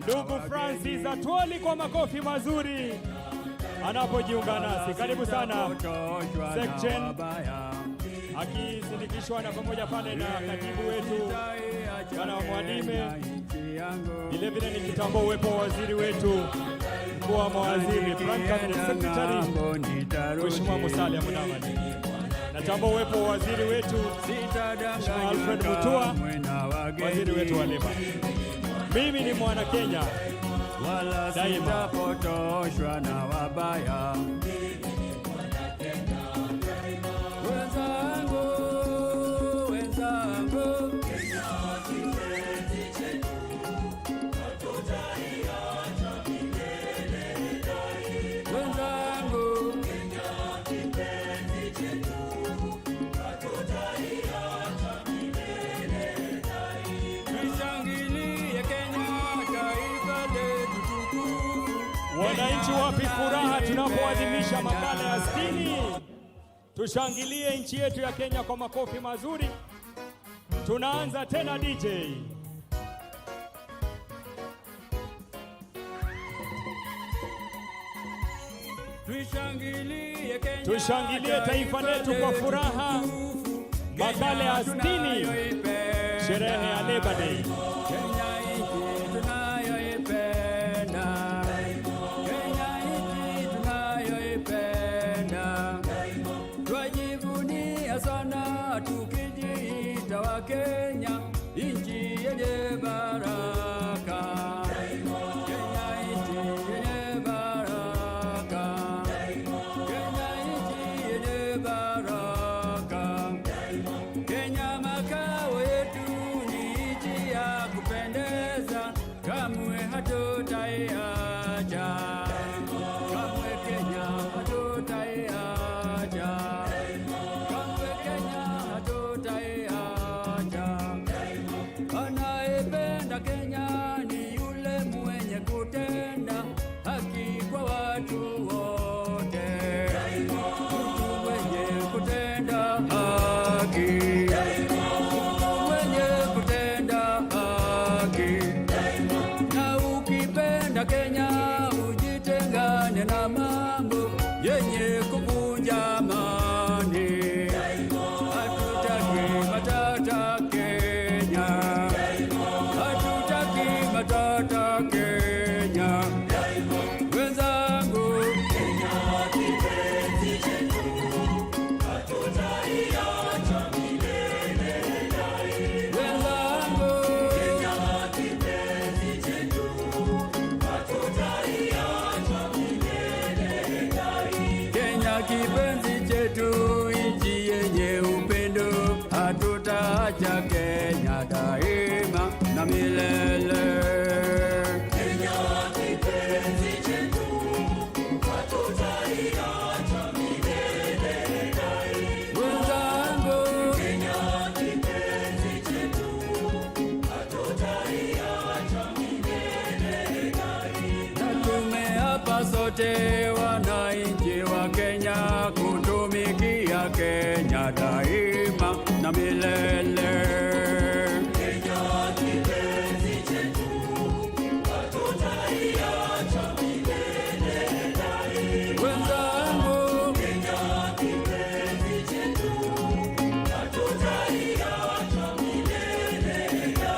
Ndugu Francis Atwoli kwa makofi mazuri anapojiunga nasi. Karibu sana section, akisindikishwa na pamoja pale na katibu wetu Bwana Mwadime. Vile vile ni kitambo uwepo wa waziri wetu, mkuu wa mawaziri, Prime Cabinet Secretary Mheshimiwa Musalia Mudavadi. Na tambo uwepo wa waziri wetu Mheshimiwa Alfred Mutua, waziri wetu wa leba. Mimi ni mwana Kenya wala sitapotoshwa na wabaya. Wananchi wapi furaha tunapoadhimisha makala ya 60. Tushangilie nchi yetu ya Kenya kwa makofi mazuri. Tunaanza tena DJ. Tushangilie taifa letu kwa furaha. Makala ya 60. Sherehe ya Labor Day. Tukijiita wa Kenya, nchi yenye baraka. Kenya nchi yenye baraka. Kenya nchi yenye baraka. Kenya makao yetu ni nchi ya kupendeza, kamwe hatutaiacha. Kamwe Kenya hatutaiacha. Anayependa Kenya ni yule mwenye kutenda haki kwa watu wote. Mtu mwenye kutenda haki. Mtu mwenye kutenda haki. Na ukipenda Kenya ujitengane na mambo yenye kuvunja amani. Hatutaki matata Kenya. Hatutaki matata Kenya. Wenzangu, Kenya kipenzi chetu, hatutaiacha milele daima. wenzangu, Kenya kipenzi chetu, hatutaiacha milele daima. Kenya kipenzi chetu, nchi yenye upendo, hatutaacha Kenya daima na milele. Kenya kipenzi chetu, hatutaiacha milele daima. Wenzangu, Kenya kipenzi chetu, hatutaiacha milele daima. na tumeapa sote wananchi wa Kenya kutumikia Kenya daima na milele. Kenya kipenzi chetu, hatutaiacha milele daima. Wenzangu, Kenya kipenzi chetu, hatutaiacha milele daima.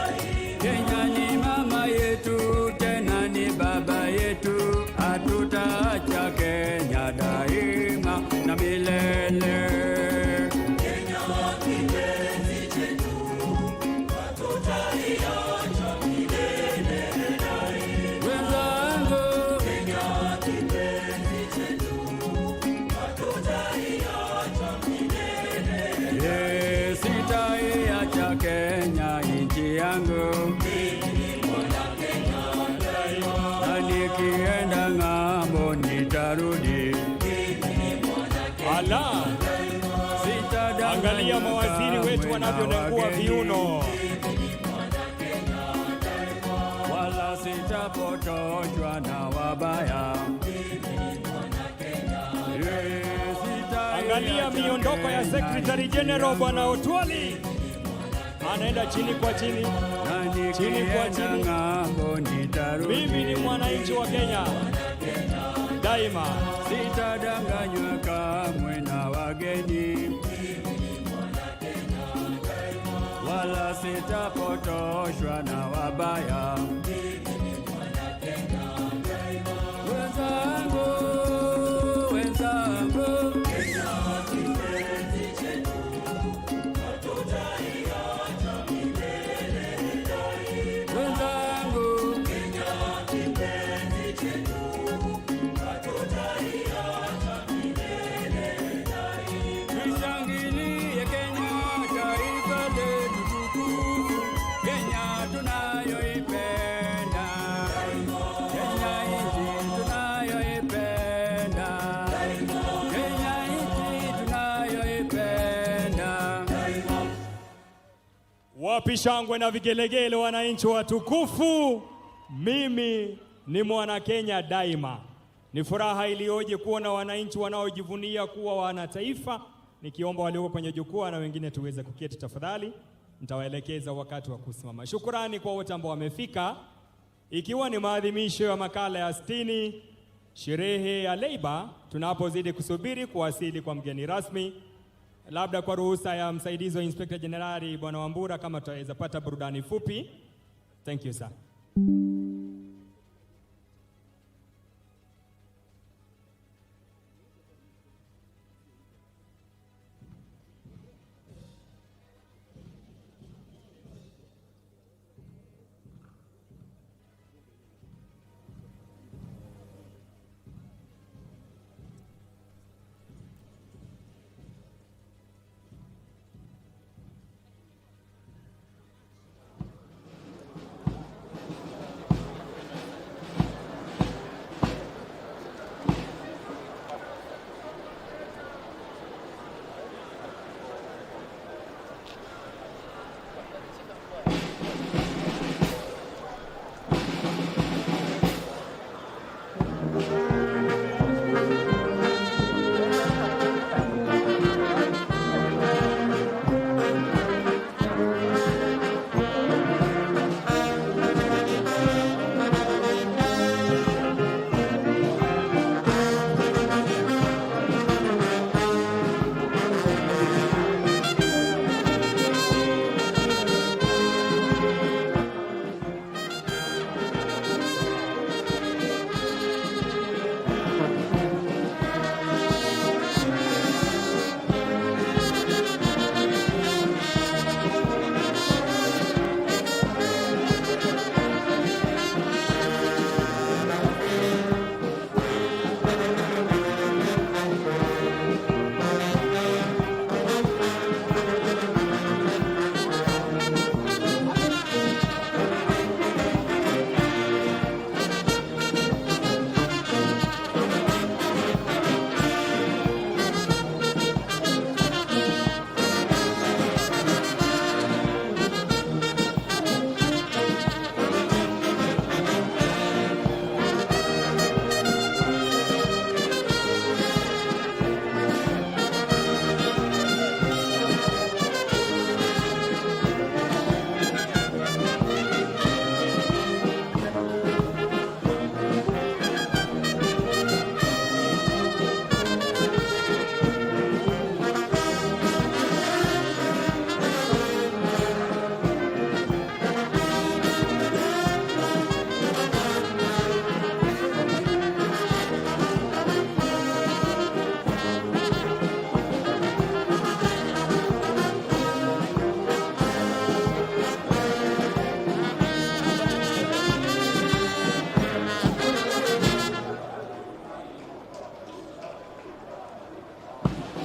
Kenya ni mama yetu, tena ni baba yetu, hatutaacha Kenya daima na milele. Kenya kipenzi chetu, hatutaiacha milele daima. Wenzangu, Kenya kipenzi chetu, hatutaiacha milele. sitaiacha Kenya nchi yangu, na nikienda ng'ambo nitarudi. Ala, angalia mawaziri wetu wanavyonengua viuno. Wala sitapotoshwa na wabaya. Angalia miondoko ya Secretary General Bwana Otwali. Anaenda chini kwa chini, chini kwa chini. Mimi ni mwananchi wa Kenya daima, sitadanganywa kamwe na wageni, wala sitapotoshwa na wabaya. Wapi shangwe na vigelegele, wananchi watukufu. Mimi ni mwana Kenya daima. Ni furaha iliyoje kuona wananchi wanaojivunia kuwa wana taifa. Nikiomba walioko kwenye jukwaa na wengine tuweze kuketi tafadhali, nitawaelekeza wakati wa kusimama. Shukrani kwa wote ambao wamefika, ikiwa ni maadhimisho ya makala ya 60 sherehe ya Labour, tunapozidi kusubiri kuwasili kwa mgeni rasmi. Labda kwa ruhusa ya msaidizi wa Inspector Generali Bwana Wambura, kama tutaweza pata burudani fupi. Thank you sir.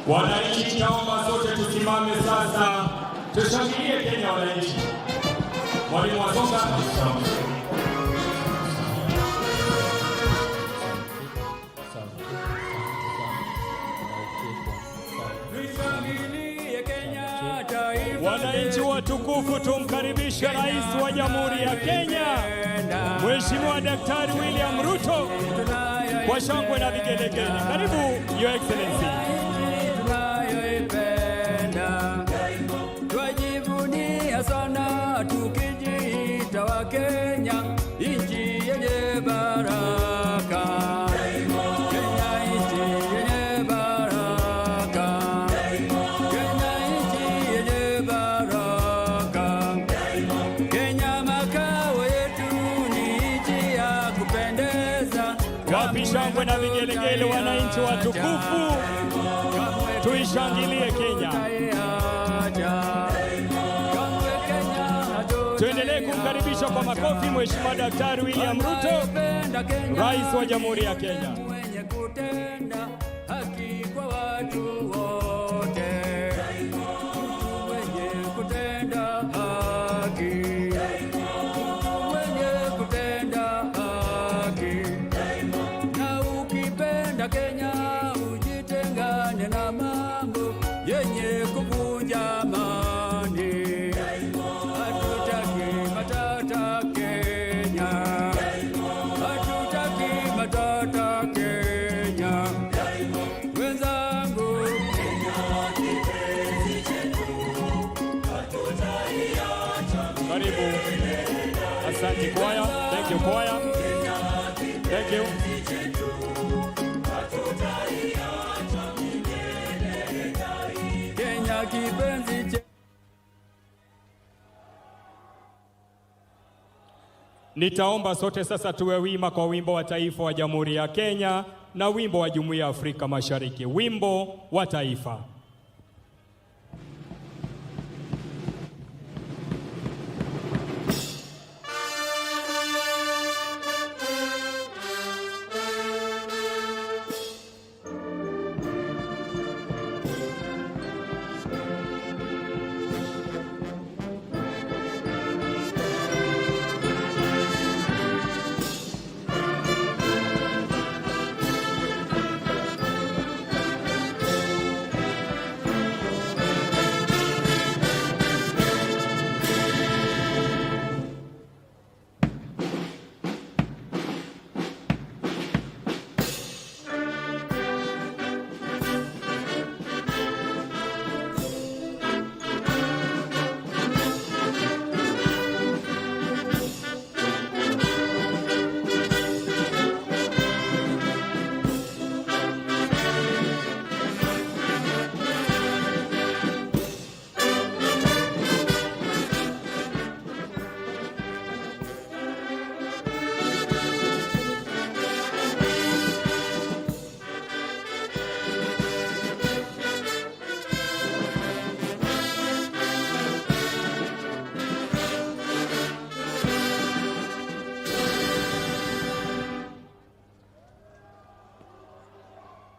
Wananchi, naomba sote tusimame sasa, tushangilie Kenya wananchi. Mwalimu wa soka. Wananchi watukufu, tumkaribishe Rais wa Jamhuri ya Kenya, Mheshimiwa Daktari William Ruto kwa shangwe na vigelegele. Karibu Your Excellency. Twajivunia sana tukijiita wa Kenya, nchi yenye Wapi shangwe na vigelegele, wananchi watukufu, tuishangilie Kenya. Tuendelee kumkaribisha kwa makofi Mheshimiwa Daktari William Ruto, Rais wa Jamhuri ya Kenya. Mwenye kutenda haki kwa watu wote. Mwenye kutenda haki. Mwenye kutenda haki. Na ukipenda Kenya ujitengane na mambo yenye kuvunja amani. Hatutaki matata Kenya. Hatutaki matata Kenya. Wenzangu, Karibu. Asante kwaya. Thank you kwaya. Thank you. Kenya kipenzi chetu. Nitaomba sote sasa tuwe wima kwa wimbo wa taifa wa Jamhuri ya Kenya na wimbo wa Jumuiya ya Afrika Mashariki. Wimbo wa taifa.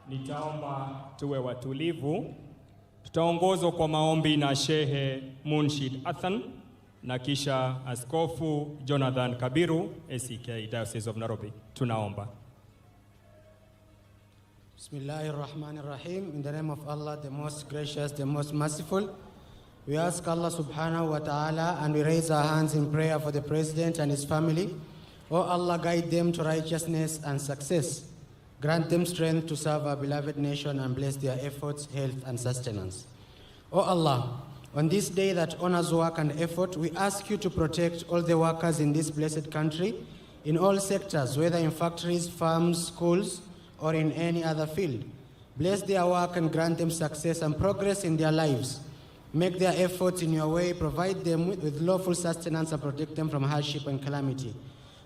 Nitaomba tuwe watulivu. Tutaongozwa kwa maombi na Shehe Munshid Athan na kisha Askofu Jonathan Kabiru, ACK Diocese of Nairobi. Tunaomba. Bismillahirrahmanirrahim. In the name of Allah, the most gracious, the most merciful, we ask Allah subhanahu wa ta'ala and we raise our hands in prayer for the President and his family. Oh Allah, guide them to righteousness and success. Grant them strength to serve our beloved nation and bless their efforts, health, and sustenance. O Allah, on this day that honors work and effort, we ask you to protect all the workers in this blessed country in all sectors, whether in factories, farms, schools, or in any other field. Bless their work and grant them success and progress in their lives. Make their efforts in your way, provide them with lawful sustenance and protect them from hardship and calamity.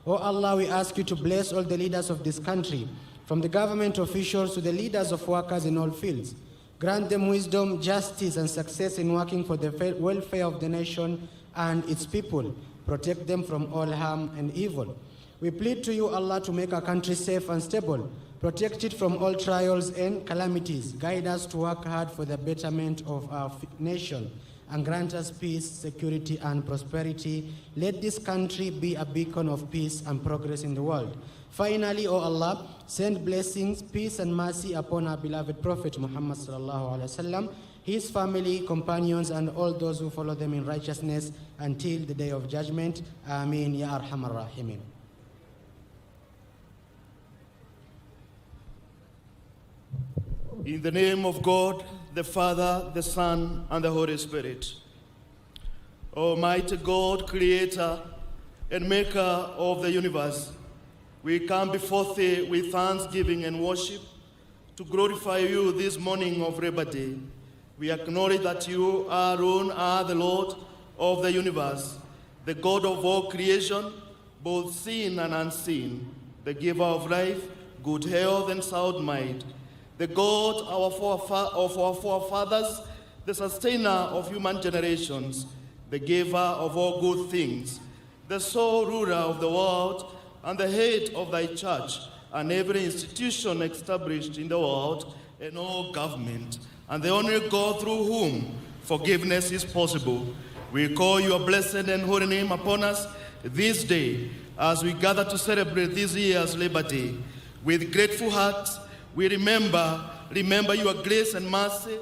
O Allah, we ask you to bless all the leaders of this country, from the government officials to the leaders of workers in all fields. Grant them wisdom, justice, and success in working for the welfare of the nation and its people. Protect them from all harm and evil. We plead to you, Allah, to make our country safe and stable. Protect it from all trials and calamities. Guide us to work hard for the betterment of our nation and grant us peace, security, and prosperity. Let this country be a beacon of peace and progress in the world. Finally, O Allah, send blessings, peace, and mercy upon our beloved Prophet Muhammad sallallahu alaihi wasallam, his family, companions, and all those who follow them in righteousness until the day of judgment. Ameen, ya arhamar rahimin. In the name of God, the Father, the Son, and the Holy Spirit. Almighty God, creator and maker of the universe, we come before thee with thanksgiving and worship to glorify you this morning of Labor Day. We acknowledge that you alone are the Lord of the universe, the God of all creation, both seen and unseen, the giver of life, good health, and sound mind. The God of our forefathers, the sustainer of human generations, the giver of all good things, the sole ruler of the world, and the head of thy church, and every institution established in the world, and all government, and the only God through whom forgiveness is possible. We call your blessed and holy name upon us this day as we gather to celebrate this year's Labor Day. With grateful hearts, we remember your grace and mercy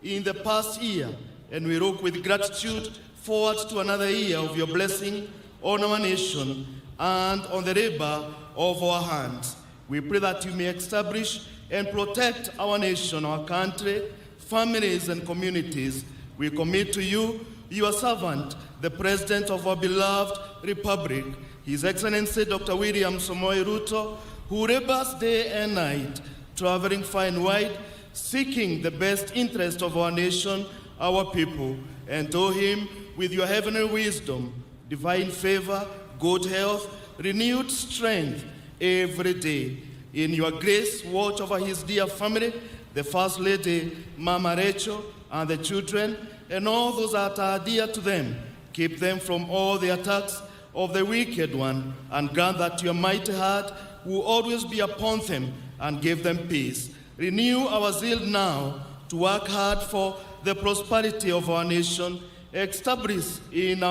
in the past year, and we look with gratitude forward to another year of your blessing on our nation and on the labor of our hands. We pray that you may establish and protect our nation, our country, families, and communities. We commit to you, your servant, the President of our beloved Republic, His Excellency Dr. William Samoei Ruto, who labors day and night, traveling far and wide, seeking the best interest of our nation, our people. And to him, with your heavenly wisdom, divine favor, good health, renewed strength every day. In your grace, watch over his dear family, the First Lady, Mama Rachel, and the children, and all those that are dear to them. Keep them from all the attacks of the wicked one, and grant that your mighty heart will always be upon them, and give them peace. Renew our zeal now to work hard for the prosperity of our nation. Establish us in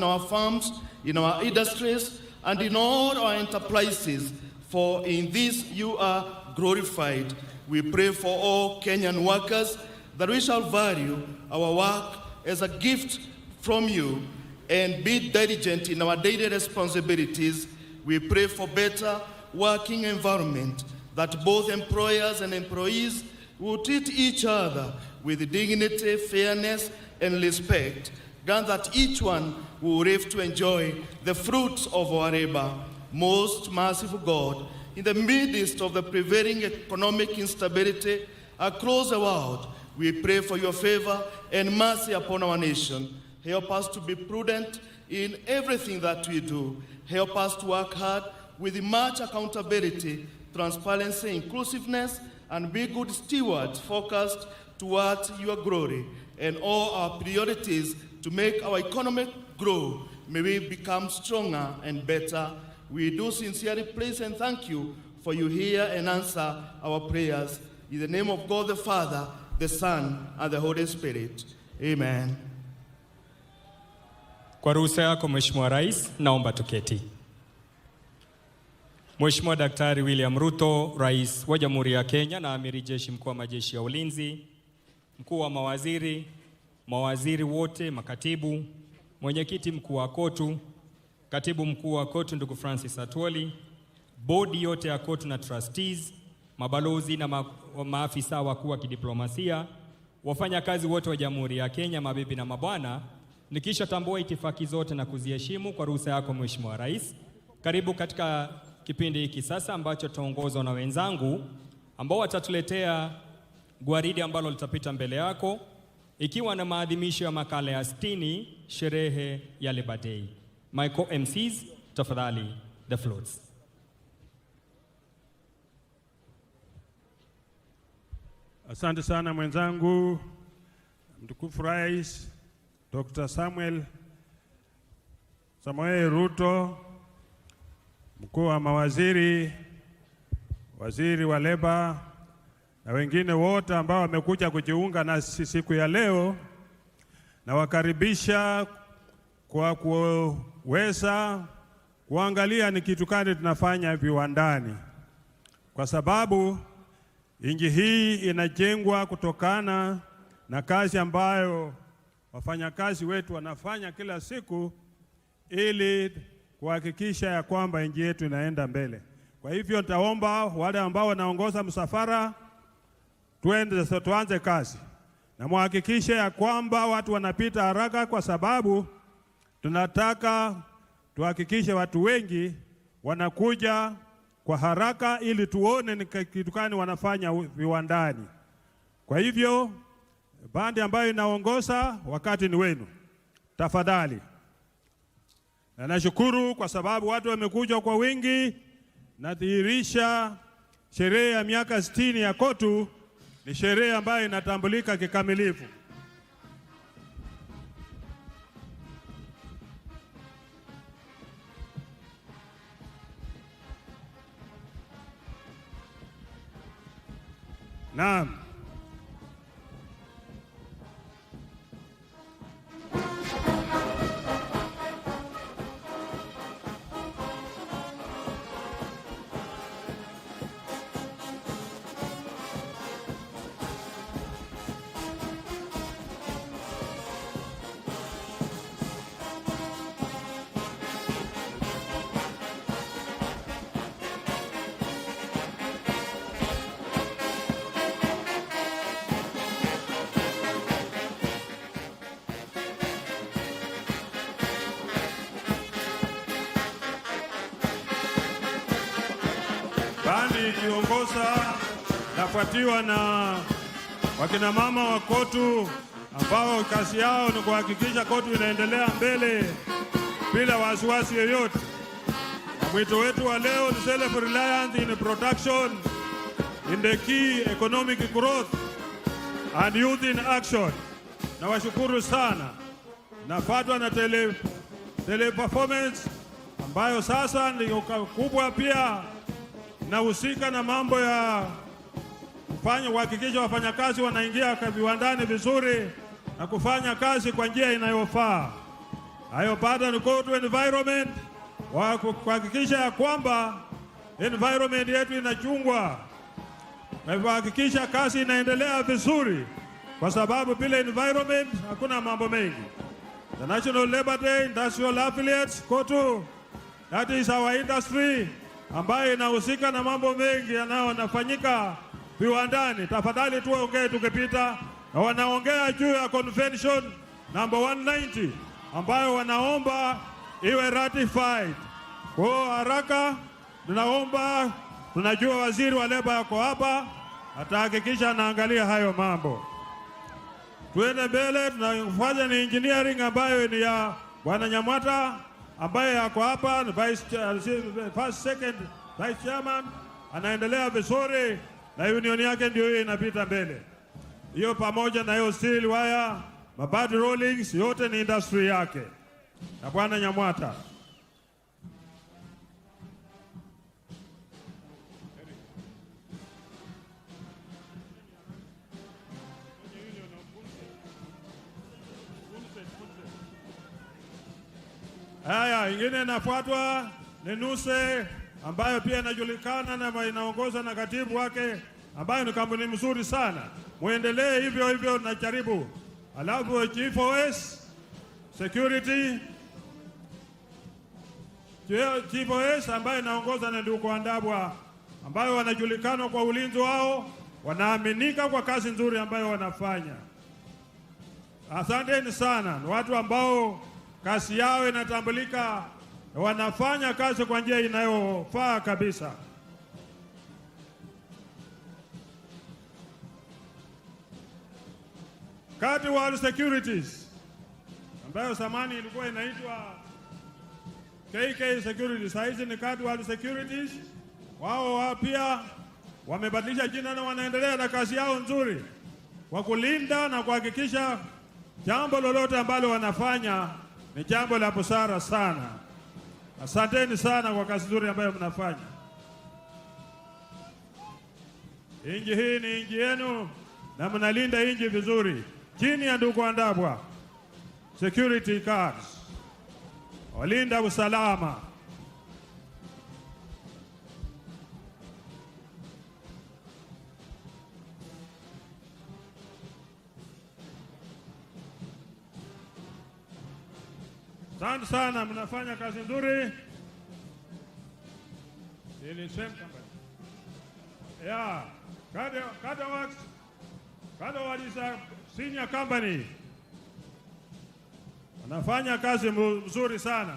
our farms, in our industries, and in all our enterprises, for in this you are glorified. We pray for all Kenyan workers that we shall value our work as a gift from you and be diligent in our daily responsibilities. We pray for better working environment, that both employers and employees will treat each other with dignity, fairness, and respect. Grant that each one will live to enjoy the fruits of our labor. Most merciful God, in the midst of the prevailing economic instability across the world, we pray for your favor and mercy upon our nation. Help us to be prudent in everything that we do. Help us to work hard with much accountability, transparency, inclusiveness, and be good stewards focused towards your glory and all our priorities to make our economic grow. May we become stronger and better. We do sincerely praise and thank you, for you hear and answer our prayers. In the name of God the Father, the Son, and the Holy Spirit. Amen. Kwa ruhusa yako Mheshimiwa Rais, naomba tuketi. Mheshimiwa Daktari William Ruto, Rais wa Jamhuri ya Kenya na Amiri Jeshi Mkuu wa Majeshi ya Ulinzi, Mkuu wa Mawaziri, mawaziri wote, makatibu, Mwenyekiti Mkuu wa KOTU, Katibu Mkuu wa KOTU ndugu Francis Atwoli, bodi yote ya KOTU na trustees, mabalozi na maafisa wakuu wa kidiplomasia, wafanyakazi wote wa Jamhuri ya Kenya, mabibi na mabwana, nikisha tambua itifaki zote na kuziheshimu, kwa ruhusa yako Mheshimiwa Rais, karibu katika kipindi hiki sasa ambacho tutaongozwa na wenzangu ambao watatuletea gwaridi ambalo litapita mbele yako, ikiwa na maadhimisho ya makala ya 60 sherehe ya Labor Day. My co-MCs, tafadhali, the floors. Asante sana mwenzangu mtukufu Rais Dr. Samoei Ruto, mkuu wa mawaziri, waziri wa leba na wengine wote ambao wamekuja kujiunga na siku ya leo, na wakaribisha kwa kuweza kuangalia ni kitu gani tunafanya viwandani, kwa sababu nchi hii inajengwa kutokana na kazi ambayo wafanyakazi wetu wanafanya kila siku ili kuhakikisha ya kwamba nchi yetu inaenda mbele. Kwa hivyo nitaomba wale ambao wanaongoza msafara tuanze kazi, na muhakikishe ya kwamba watu wanapita haraka, kwa sababu tunataka tuhakikishe watu wengi wanakuja kwa haraka ili tuone ni kitu gani wanafanya viwandani. Kwa hivyo bandi ambayo inaongoza, wakati ni wenu, tafadhali. Na nashukuru kwa sababu watu wamekuja kwa wingi, nadhihirisha sherehe ya miaka 60 ya KOTU ni sherehe ambayo inatambulika kikamilifu. Naam. Bandi ikiongoza nafuatiwa na wakina mama wa KOTU ambao kazi yao ni kuhakikisha KOTU inaendelea mbele bila wasiwasi yoyote. Mwito wetu wa leo ni self-reliance in production, in the key economic growth and youth in action. Na washukuru sana. Nafuatwa na tele performance ambayo sasa ndio kubwa pia nahusika na mambo ya kuhakikisha wafanyakazi wanaingia viwandani vizuri na kufanya kazi kwa njia inayofaa. Hayo baada ni KOTU environment, kuhakikisha ya kwamba environment yetu inachungwa. Na kuhakikisha kazi inaendelea vizuri, kwa sababu bila environment hakuna mambo mengi. The National Labor Day, Industrial Affiliates, KOTU, that is our industry ambayo inahusika na mambo mengi yanayofanyika viwandani. Tafadhali tuongee tukipita, na wanaongea juu ya convention number 190 ambayo wanaomba iwe ratified. Kwa haraka tunaomba, tunajua waziri wa leba yako hapa, atahakikisha anaangalia hayo mambo. Tuende mbele, tunafanya ni engineering ambayo ni ya Bwana Nyamwata ambaye yako hapa, second vice chairman, anaendelea vizuri na union yake ndio hiyo inapita mbele. Hiyo pamoja na hiyo steel wire, mabati rollings, yote ni industry yake na Bwana Nyamwata. Haya, ingine inafuatwa ni Nuse ambayo pia inajulikana na inaongoza na katibu wake ambayo ni kampuni mzuri sana. Muendelee hivyo hivyo na karibu. Alafu Chief OS Security, Chief OS ambayo inaongoza na ndugu Andabwa ambayo wanajulikana kwa ulinzi wao, wanaaminika kwa kazi nzuri ambayo wanafanya. Asanteni sana. Ni watu ambao kazi yao inatambulika, wanafanya kazi kwa njia inayofaa kabisa. World Securities ambayo zamani ilikuwa inaitwa KK Securities, saizi ni World Securities. Wao pia wamebadilisha jina na wanaendelea na kazi yao nzuri kwa kulinda na kuhakikisha jambo lolote ambalo wanafanya ni jambo la busara sana. Asanteni sana kwa kazi nzuri ambayo mnafanya. Inji hii ni inji yenu na mnalinda inji vizuri chini ya ndugu Andabwa security cards, walinda usalama. Asante sana, mnafanya kazi nzuri. Ili same company. Yeah, Kadaworks is a senior company. Wanafanya kazi mzuri sana.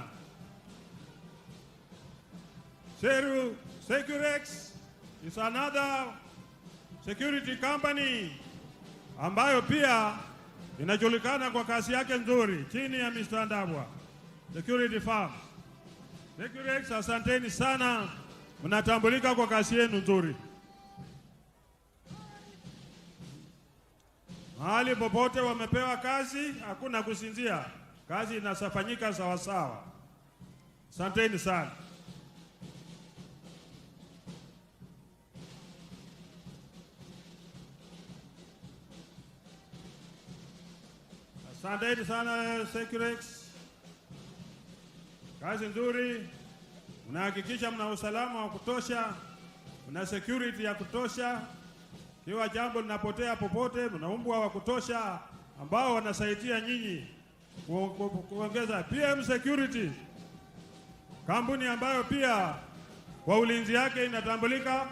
Securex is another security company ambayo pia inajulikana kwa kazi yake nzuri chini ya Mr. Andabwa Security Firm. Securex, asanteni sana mnatambulika kwa kazi yenu nzuri. Mahali popote wamepewa kazi, hakuna kusinzia. Kazi inasafanyika sawa sawa. Asanteni sana. Asanteni sana Securex. Kazi nzuri. Mnahakikisha mna usalama wa kutosha, mna security ya kutosha. Kiwa jambo linapotea popote, mna umbwa wa kutosha ambao wanasaidia nyinyi kuongeza. PM Security, kampuni ambayo pia kwa ulinzi yake inatambulika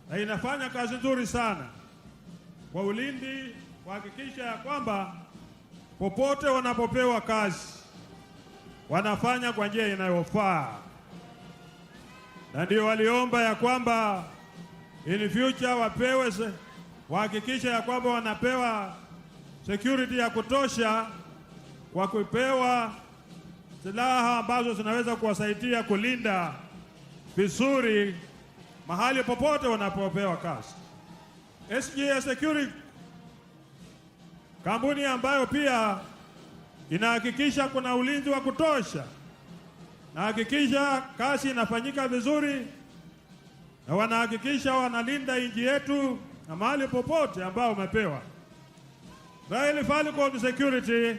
na inafanya kazi nzuri sana kwa ulindi, kuhakikisha ya kwamba popote wanapopewa kazi wanafanya kwa njia inayofaa, na ndio waliomba ya kwamba in future wapewe, wahakikisha ya kwamba wanapewa security ya kutosha, kwa kupewa silaha ambazo zinaweza kuwasaidia kulinda vizuri mahali popote wanapopewa kazi. SGA Security, kampuni ambayo pia inahakikisha kuna ulinzi wa kutosha, na hakikisha kazi inafanyika vizuri, na wanahakikisha wanalinda nchi yetu na mahali popote ambao wamepewa. Rail Falcon Security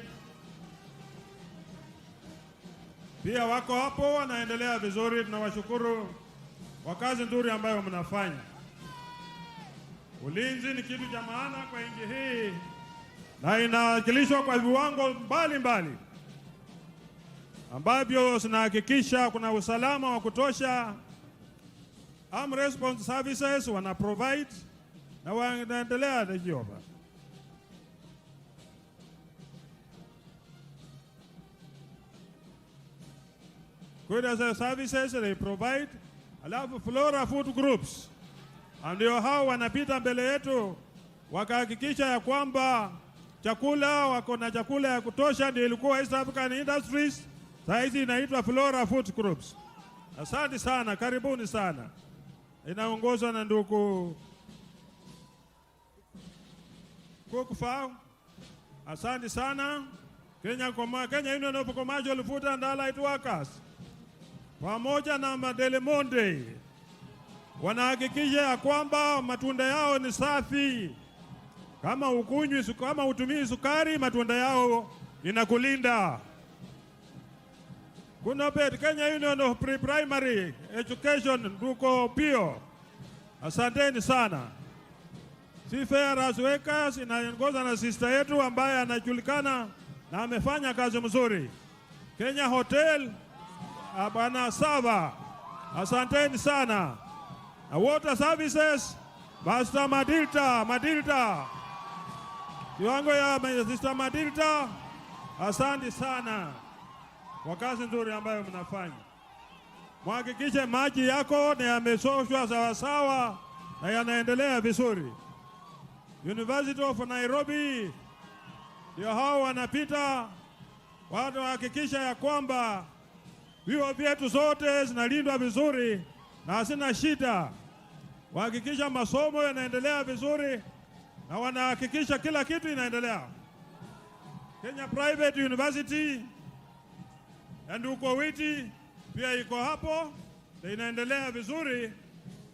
pia wako hapo, wanaendelea vizuri. Tunawashukuru kwa kazi nzuri ambayo mnafanya. Ulinzi ni kitu cha maana kwa nchi hii na inawakilishwa kwa viwango mbalimbali ambavyo zinahakikisha kuna usalama wa kutosha. Armed Response Services wana provide na wanaendelea na hiyo. Good as a services they provide. Alafu Flora Food Groups ndio hao wanapita mbele yetu wakahakikisha ya kwamba chakula wako na chakula ya kutosha. Ndio ilikuwa East African Industries, sasa hizi inaitwa Flora Food Groups. Asante sana, karibuni sana. Inaongozwa na ndugu Kukufa. Asante sana. Kenya Union of Commercial Food and Allied Workers pamoja na Madele Monde wanahakikisha ya kwamba matunda yao ni safi. Kama utumii sukari, matunda yao inakulinda. Kuna Kenya Union of Primary Education nduko Pio. Asanteni sana. Seafarers Workers inaongozwa na sister yetu ambaye anajulikana na amefanya kazi mzuri. Kenya Hotel Bwana Sava. Asanteni sana. Water Services Master Madilta. Kiwango ya Sister Madilta. Asante sana kwa kazi nzuri ambayo mnafanya. Mhakikishe maji yako ni yamesoshwa sawa sawa na yanaendelea vizuri. University of Nairobi ndio hao wanapita, watu wahakikisha ya kwamba vyuo vyetu zote zinalindwa vizuri na hasina shida. Wahakikisha masomo yanaendelea vizuri na wanahakikisha kila kitu inaendelea. Kenya Private University and uko Witi pia iko hapo na inaendelea vizuri,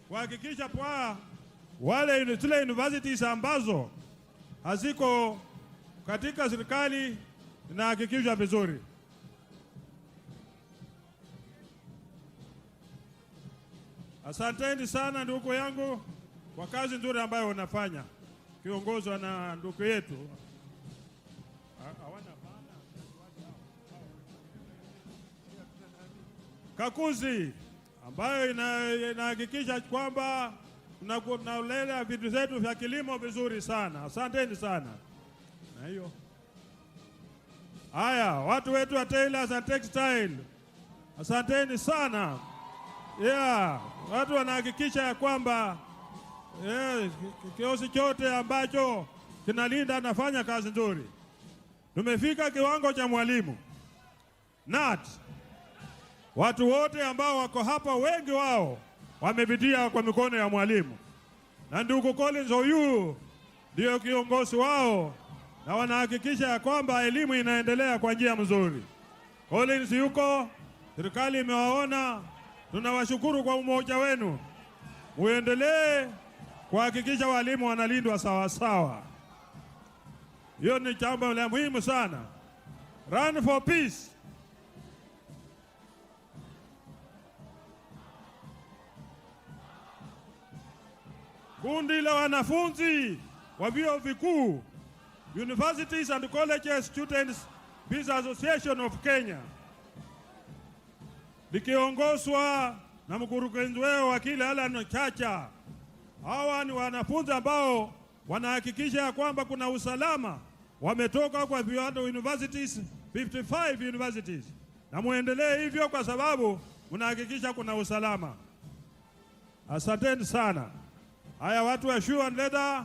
kuhakikisha kwa wale zile universities ambazo haziko katika serikali inahakikishwa vizuri. Asanteni sana ndugu yangu kwa kazi nzuri ambayo unafanya, kiongozwa na ndugu yetu Kakuzi, ambayo inahakikisha kwamba tunalea vitu zetu vya kilimo vizuri sana. Asanteni sana. Na hiyo haya, watu wetu wa Tailors and Textile, asanteni sana. Watu wanahakikisha ya kwamba kiosi chote ambacho kinalinda nafanya kazi nzuri. Tumefika kiwango cha mwalimu NAT. Watu wote ambao wako hapa, wengi wao wamepitia kwa mikono ya mwalimu, na ndugu Collins huyu ndio kiongozi wao, na wanahakikisha ya kwamba elimu inaendelea kwa njia mzuri. Collins yuko, serikali imewaona, tunawashukuru kwa umoja wenu. Muendelee kuhakikisha walimu wanalindwa sawa sawa. Hiyo ni jambo la muhimu sana. Run for peace. Kundi la wanafunzi wa vyuo vikuu, Universities and Colleges Students Peace Association of Kenya, likiongozwa na mkurugenzi wao wakili Alan Chacha. Hawa ni wanafunzi ambao wanahakikisha kwamba kuna usalama. Wametoka kwa viwanda universities, 55 universities, na muendelee hivyo kwa sababu mnahakikisha kuna usalama. Asanteni sana. Haya, watu wa shoe and leather,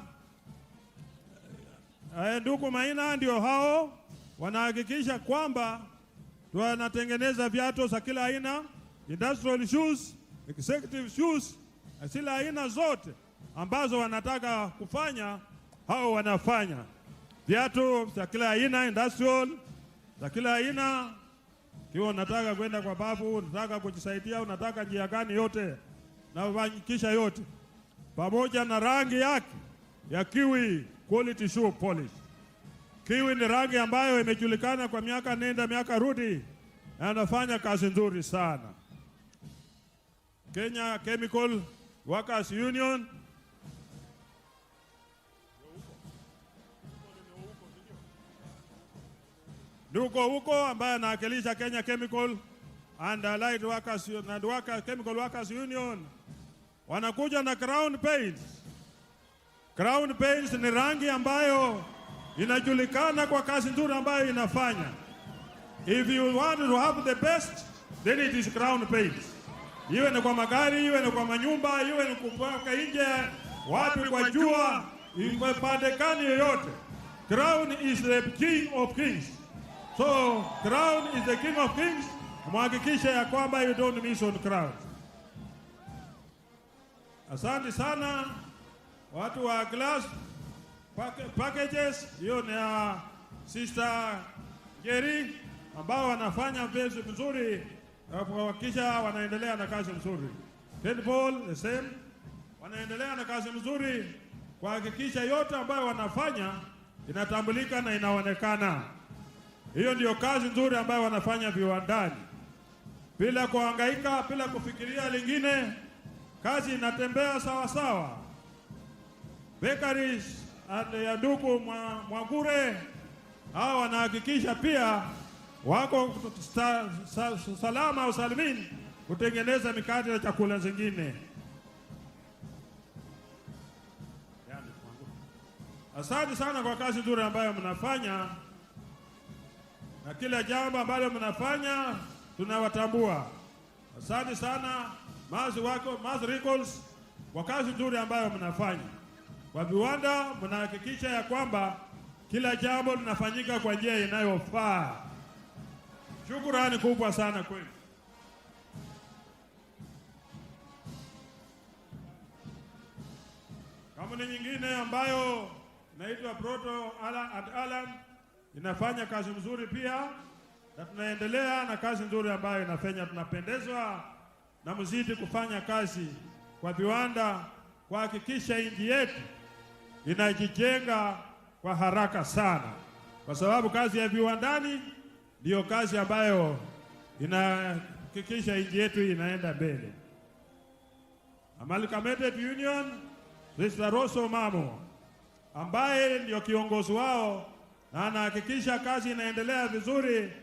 ndugu Maina ndio hao wanahakikisha kwamba tunatengeneza viatu za kila aina, industrial shoes, executive shoes, kila aina zote ambazo wanataka kufanya, hao wanafanya. Viatu za kila aina, industrial za kila aina. Kiwa unataka kwenda kwa babu, unataka kujisaidia, unataka njia gani, yote na uhakikisha yote, pamoja na rangi yake ya kiwi quality shoe polish. Kiwi ni rangi ambayo imejulikana kwa miaka nenda miaka rudi, na anafanya kazi nzuri sana. Kenya Chemical Workers Union, nduko huko ambaye anawakilisha Kenya Chemical and Allied Workers and Chemical Workers Union, wanakuja na crown paints. Crown paints ni rangi ambayo inajulikana kwa kazi nzuri ambayo inafanya. If you want to have the best, then it is crown paints. Iwe ni kwa magari, iwe ni kwa manyumba, iwe ni kupaka nje, wapi kwa jua, iwe padekani yoyote. Crown is the king of kings. So crown is the king of kings. Muhakikisha ya kwamba you don't miss on crown. Asante sana watu wa glass packages. Hiyo ni Sister Jerry ambao wanafanya kazi nzuri, kuhakikisha wanaendelea na kazi nzuri. Paul the same, wanaendelea na kazi nzuri kuhakikisha yote ambayo wanafanya inatambulika na inaonekana. Hiyo ndio kazi nzuri ambayo wanafanya viwandani, bila kuhangaika, bila kufikiria lingine. Kazi inatembea sawa sawa. Bakeries ya ndugu Mwagure, hao wanahakikisha pia wako salama usalimini kutengeneza mikate na chakula zingine. Asante sana kwa kazi nzuri ambayo mnafanya, na kila jambo ambalo mnafanya tunawatambua. Asante sana Mass Recalls kwa kazi nzuri ambayo mnafanya. Kwa viwanda mnahakikisha ya kwamba kila jambo linafanyika kwa njia inayofaa. Shukrani kubwa sana kwenu. Kampuni nyingine ambayo inaitwa Proto Alan inafanya kazi nzuri pia, na tunaendelea na kazi nzuri ambayo inafanya. Tunapendezwa na mzidi kufanya kazi kwa viwanda kuhakikisha nchi yetu inajijenga kwa haraka sana, kwa sababu kazi ya viwandani ndiyo kazi ambayo inahakikisha nchi yetu inaenda mbele. Amalgamated Union, Mr. Rosso Mamo ambaye ndio kiongozi wao, na anahakikisha kazi inaendelea vizuri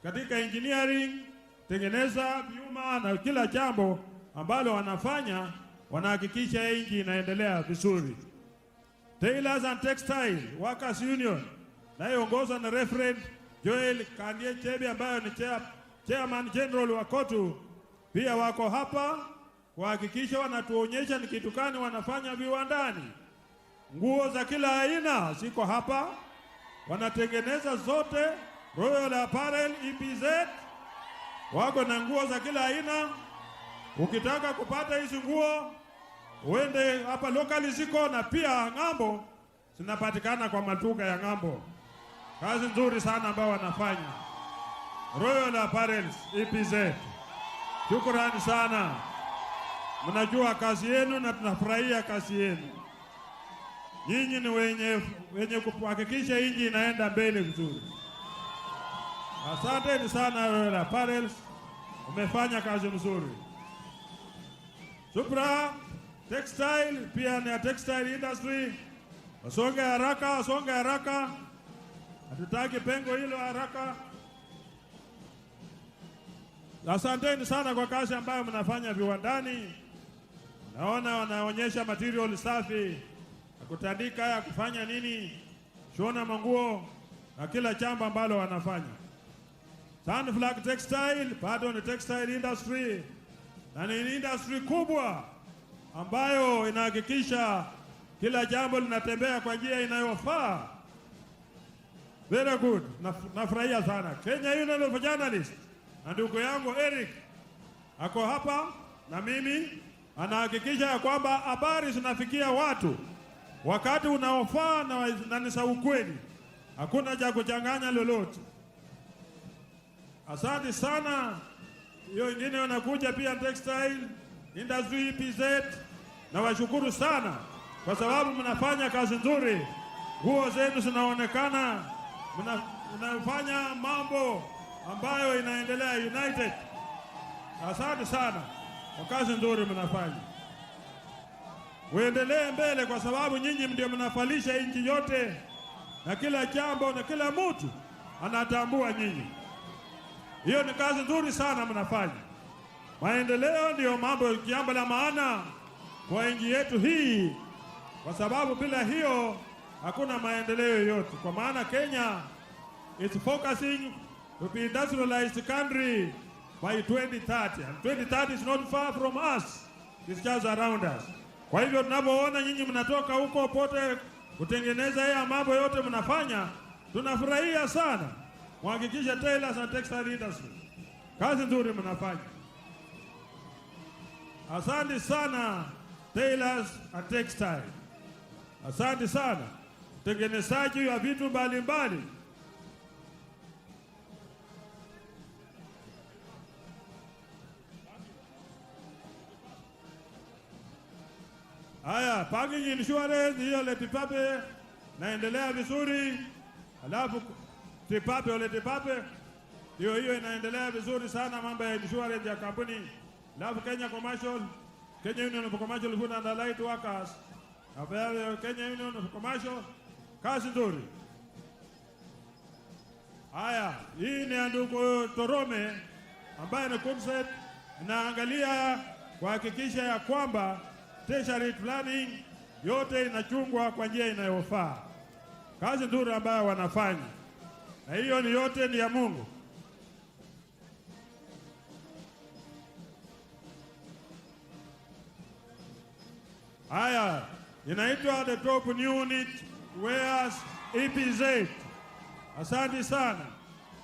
katika engineering, tengeneza vyuma na kila jambo ambalo wanafanya, wanahakikisha nchi inaendelea vizuri. Tailors and Textile Workers Union nayoongozwa na Reverend Joel Kandie Chebe ambayo ni Chairman General wa KOTU, pia wako hapa kuhakikisha wanatuonyesha ni kitu gani wanafanya viwandani. Nguo za kila aina ziko hapa, wanatengeneza zote. Royal Apparel EPZ wako na nguo za kila aina. Ukitaka kupata hizi nguo uende hapa lokali ziko, na pia ng'ambo zinapatikana kwa maduka ya ng'ambo. Kazi nzuri sana ambao wanafanya Royal Apparels EPZ. Shukrani sana, mnajua kazi yenu na tunafurahia kazi yenu. Nyinyi ni wenye kuhakikisha inji inaenda mbele vizuri. Asante sana Royal Apparels, umefanya kazi mzuri. Supra Textile pia ni textile industry. Wasonge haraka. Hatutaki pengo hilo haraka. Asanteni sana kwa kazi ambayo mnafanya viwandani. Naona wanaonyesha material safi, kutandika ya kufanya nini, shona manguo na kila chamba ambalo wanafanya. Sunflag Textile bado ni textile industry, na ni industry kubwa ambayo inahakikisha kila jambo linatembea kwa njia inayofaa. Very good. Nafurahia sana. Kenya Union of Journalists na ndugu yangu Eric ako hapa na mimi, anahakikisha ya kwamba habari zinafikia watu wakati unaofaa na ni za ukweli. Hakuna cha kuchanganya lolote. Asante sana. Hiyo ingine wanakuja pia textile industry EPZ, na washukuru sana kwa sababu mnafanya kazi nzuri. Nguo zenu zinaonekana, mnafanya mambo ambayo inaendelea united. Asante sana kwa kazi nzuri mnafanya. Uendelee mbele kwa sababu nyinyi ndio mnafalisha nchi yote, na kila jambo na kila mtu anatambua nyinyi. Hiyo ni kazi nzuri sana mnafanya. Maendeleo ndio jambo la maana kwa nchi yetu hii, kwa sababu bila hiyo hakuna maendeleo yoyote. Kwa maana Kenya is focusing to be industrialized country by 2030, and 2030 is not far from us, it's just around us. Kwa hivyo tunapoona nyinyi mnatoka huko pote kutengeneza haya mambo yote mnafanya, tunafurahia sana. Muhakikishe tailors and textile industry, kazi nzuri mnafanya. Asante sana tailors and textile. Asante sana utengenezaji wa vitu mbalimbali. Haya, parking insurance hiyo letipape naendelea vizuri. Alafu tipape ole tipape hiyo inaendelea vizuri sana, mambo ya insurance ya kampuni. Alafu Kenya Union of Commercial Food and Allied Workers, Kenya Union of Commercial, kazi nzuri. Haya, hii ni ndugu Torome ambaye ni concept, inaangalia kuhakikisha ya kwamba treasury planning yote inachungwa kwa njia inayofaa. Kazi nzuri ambayo wanafanya, na hiyo ni yote ni ya Mungu. Haya, inaitwa the top unit wares EPZ. Asante sana,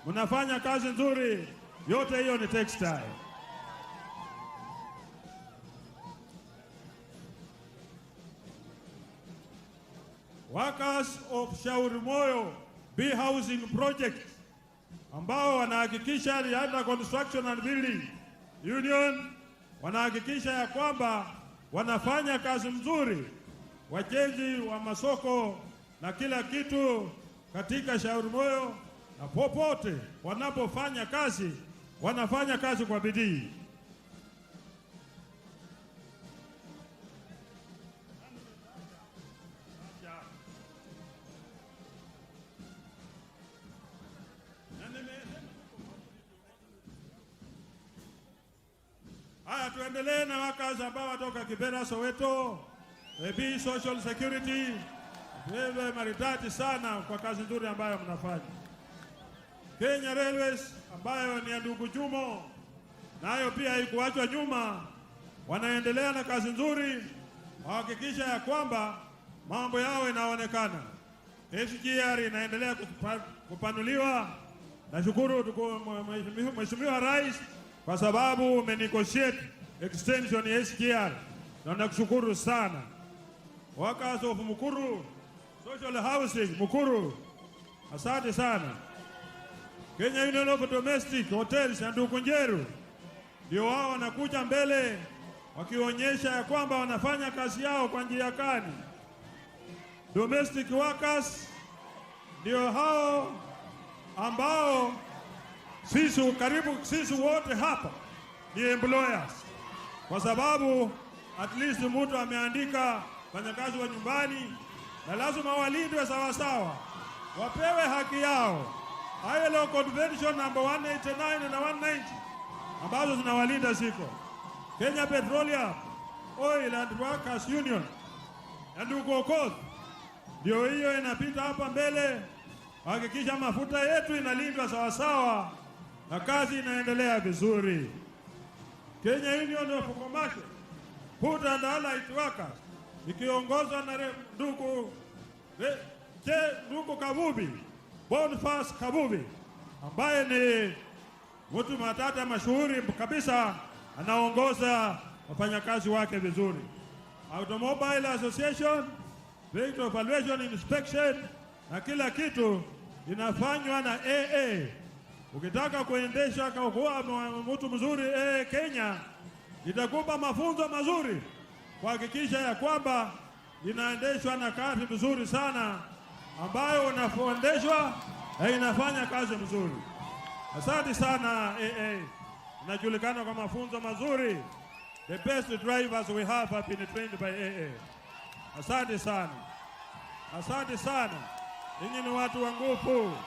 mnafanya kazi nzuri. Yote hiyo ni textile. Workers of Shauri Moyo Bee Housing Project ambao wanahakikisha under construction and building union, wanahakikisha ya kwamba wanafanya kazi mzuri, wajenzi wa masoko na kila kitu katika Shauri Moyo, na popote wanapofanya kazi wanafanya kazi kwa bidii. Haya, tuendelee na wakazi ambao watoka Kibera, Soweto, Bee Social Security. Wewe maridadi sana kwa kazi nzuri ambayo mnafanya. Kenya Railways ambayo ni ya ndugu Jumo, nayo pia haikuachwa nyuma, wanaendelea na kazi nzuri, wahakikisha ya kwamba mambo yao inaonekana. SGR inaendelea kupanuliwa. Nashukuru Mheshimiwa Rais kwa sababu umenegotiate extension ya SGR, na nakushukuru sana. Workers of Mukuru Social Housing Mukuru, asante sana. Kenya Union of Domestic Hotels and Ndukunjeru ndio wao wanakuja mbele wakionyesha ya kwamba wanafanya kazi yao kwa njia kani. Domestic workers ndio hao ambao karibu sisi wote hapa ni employers, kwa sababu at least mtu ameandika wafanyakazi wa nyumbani na lazima walindwe sawa sawa, wapewe haki yao. ILO Convention number 189 na 190 ambazo zinawalinda ziko. Kenya Petroleum Oil and Workers Union na Ndugu ndio hiyo inapita hapa mbele hakikisha mafuta yetu inalindwa sawa sawa na kazi inaendelea vizuri. Kenya Union of Commercial Food and Allied Workers ikiongozwa na ndugu Kabubi, Boniface Kabubi, ambaye ni mtu matata mashuhuri kabisa, anaongoza wafanyakazi wake vizuri. Automobile Association, Vehicle Evaluation Inspection na kila kitu inafanywa na AA. Ukitaka kuendesha kwa kuwa mtu mzuri Kenya itakupa mafunzo mazuri kuhakikisha ya kwamba inaendeshwa na kazi vizuri sana ambayo unafundishwa na inafanya kazi vizuri. Asante sana AA. Inajulikana kwa mafunzo mazuri. The best drivers we have been trained by AA. Asante sana. Asante sana. Ninyi ni watu wa nguvu.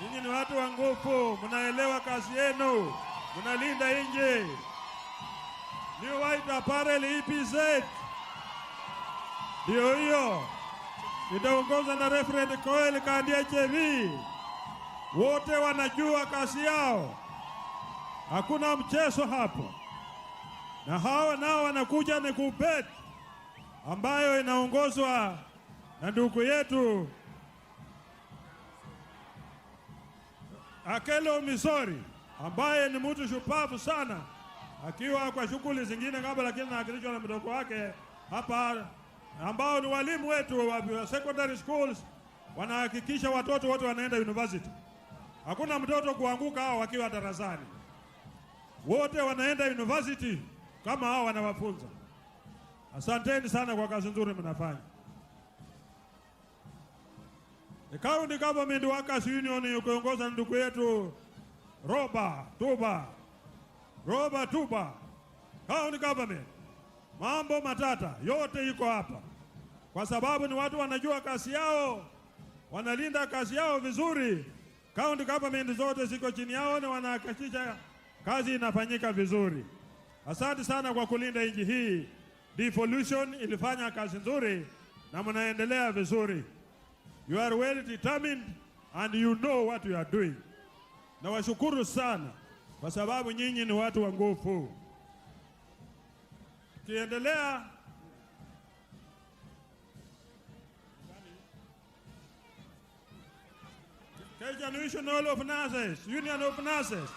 Ninyi ni watu wa nguvu. Mnaelewa kazi yenu. Mnalinda nje. New White Apparel EPZ. Ndio hiyo. Itaongozwa na Reverend Koel Kandia Chevi. Wote wanajua kazi yao. Hakuna mchezo hapo. Na hawa nao wanakuja ni kubet ambayo inaongozwa na ndugu yetu Akelo Misori, ambaye ni mtu shupavu sana akiwa kwa shughuli zingine kabla, lakini anaakilishwa na mdogo wake hapa, ambao ni walimu wetu wa secondary schools, wanahakikisha watoto wote wanaenda university. Hakuna mtoto kuanguka hao wakiwa darasani. Wote wanaenda university kama hao wanawafunza. Asanteni sana kwa kazi nzuri mnafanya. The County Government Workers Union ukiongozwa na ndugu yetu Roba Tuba. County Government, mambo matata yote iko hapa, kwa sababu ni watu wanajua kazi yao, wanalinda kazi yao vizuri. County Government zote ziko chini yao na wanahakikisha kazi inafanyika vizuri. Asante sana kwa kulinda nchi hii. Devolution ilifanya kazi nzuri na mnaendelea vizuri. You are well determined and you know what you are doing. Na washukuru sana kwa sababu nyinyi ni watu wa nguvu. Kiendelea Kenya National of Nurses, Union of Nurses,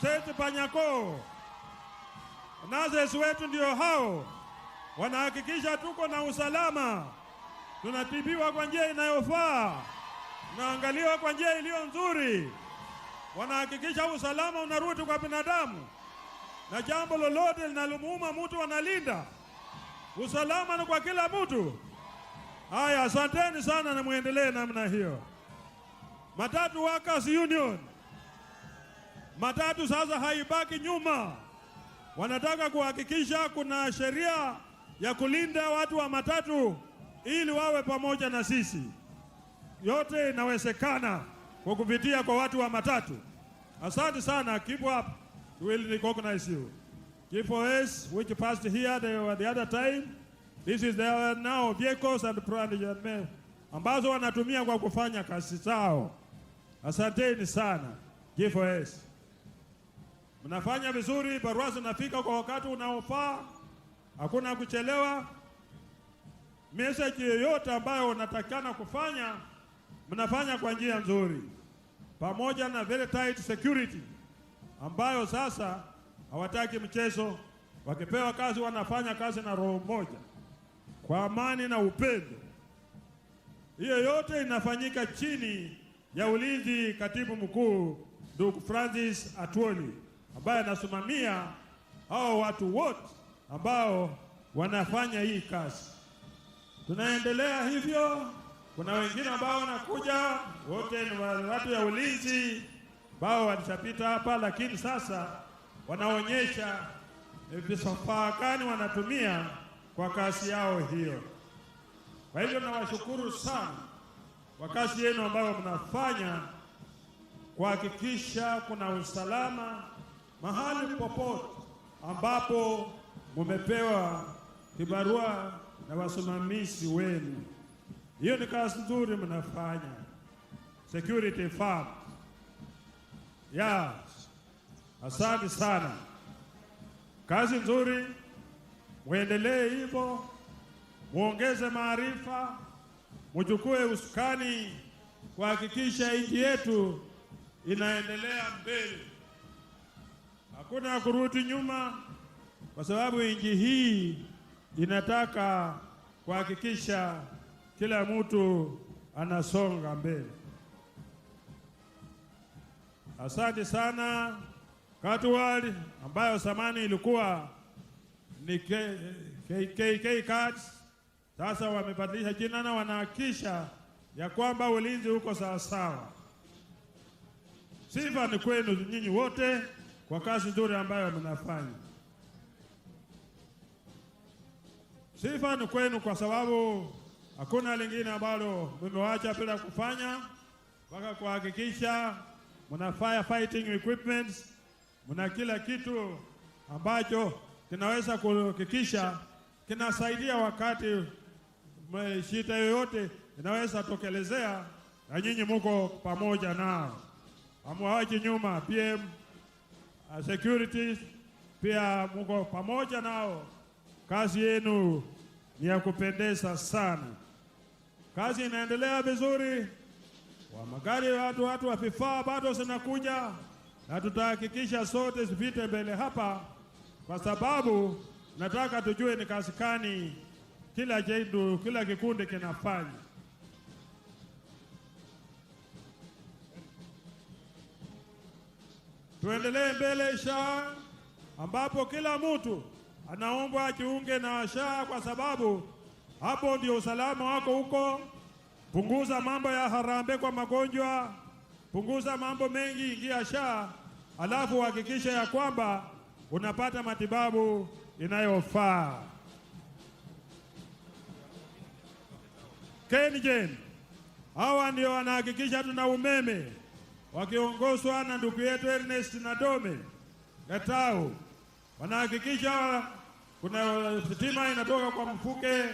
Seti Panyako. Nurses wetu ndio hao wanahakikisha tuko na usalama, tunatibiwa kwa njia inayofaa, tunaangaliwa kwa njia iliyo nzuri, wanahakikisha usalama unarudi kwa binadamu, na jambo lolote linalomuuma mtu wanalinda. Usalama ni kwa kila mtu. Haya, asanteni sana na muendelee namna hiyo. Matatu Workers Union, matatu sasa haibaki nyuma. Wanataka kuhakikisha kuna sheria ya kulinda watu wa matatu ili wawe pamoja na sisi. Yote inawezekana kwa kupitia kwa watu wa matatu. Asante sana. Keep up. We will recognize you. G4S, which passed here the other time, this is their now vehicles and ambazo wanatumia kwa kufanya kazi zao. Asanteni sana G4S. Mnafanya vizuri, barua zinafika kwa wakati unaofaa. Hakuna kuchelewa. Message yoyote ambayo unatakana kufanya, mnafanya kwa njia nzuri. Pamoja na very tight security ambayo sasa hawataki mchezo. Wakipewa kazi wanafanya kazi na roho moja, kwa amani na upendo. Hiyo yote inafanyika chini ya ulinzi katibu mkuu ndugu Francis Atwoli, ambaye anasimamia hao watu wote ambao wanafanya hii kazi. Tunaendelea hivyo. Kuna wengine ambao wanakuja, wote ni watu ya ulinzi ambao walishapita hapa, lakini sasa wanaonyesha vifaa gani wanatumia kwa kazi yao hiyo. Kwa hivyo nawashukuru sana kwa kazi yenu ambayo mnafanya kuhakikisha kuna usalama mahali popote ambapo mumepewa kibarua na wasimamizi wenu. Hiyo ni kazi nzuri mnafanya. Security firm. Asante sana. Kazi nzuri, muendelee hivyo, muongeze maarifa, mchukue usukani kuhakikisha nchi yetu inaendelea mbele. Hakuna kurudi nyuma, kwa sababu nchi hii inataka kuhakikisha kila mtu anasonga mbele. Asante sana Katuwali, ambayo zamani ilikuwa ni KK Cards, sasa wamebadilisha jina na wanahakikisha ya kwamba ulinzi uko sawa sawa. Sifa ni kwenu nyinyi wote kwa kazi nzuri ambayo mnafanya. Sifa ni kwenu kwa sababu hakuna lingine ambalo mmewacha bila kufanya, mpaka kuhakikisha mna firefighting equipment, mna kila kitu ambacho kinaweza kuhakikisha kinasaidia wakati shida yoyote inaweza tokelezea, na nyinyi muko pamoja nao. Hamwachi nyuma. PM security pia muko pamoja nao. Kazi yenu ni ya kupendeza sana. Kazi inaendelea vizuri. Wa magari watu wa vifaa bado zinakuja, na tutahakikisha sote zipite mbele hapa, kwa sababu nataka tujue ni kazi gani kila kikundi kinafanya. Tuendelee mbele SHA, ambapo kila mtu anaombwa ajiunge na SHA, kwa sababu hapo ndio usalama wako huko. Punguza mambo ya harambee kwa magonjwa, punguza mambo mengi, ingia SHA, alafu hakikisha ya kwamba unapata matibabu inayofaa. KenGen, hawa ndio wanahakikisha tuna umeme, wakiongozwa na ndugu yetu Ernest Nadome Gatau. Wanahakikisha kuna stima inatoka kwa mfuke,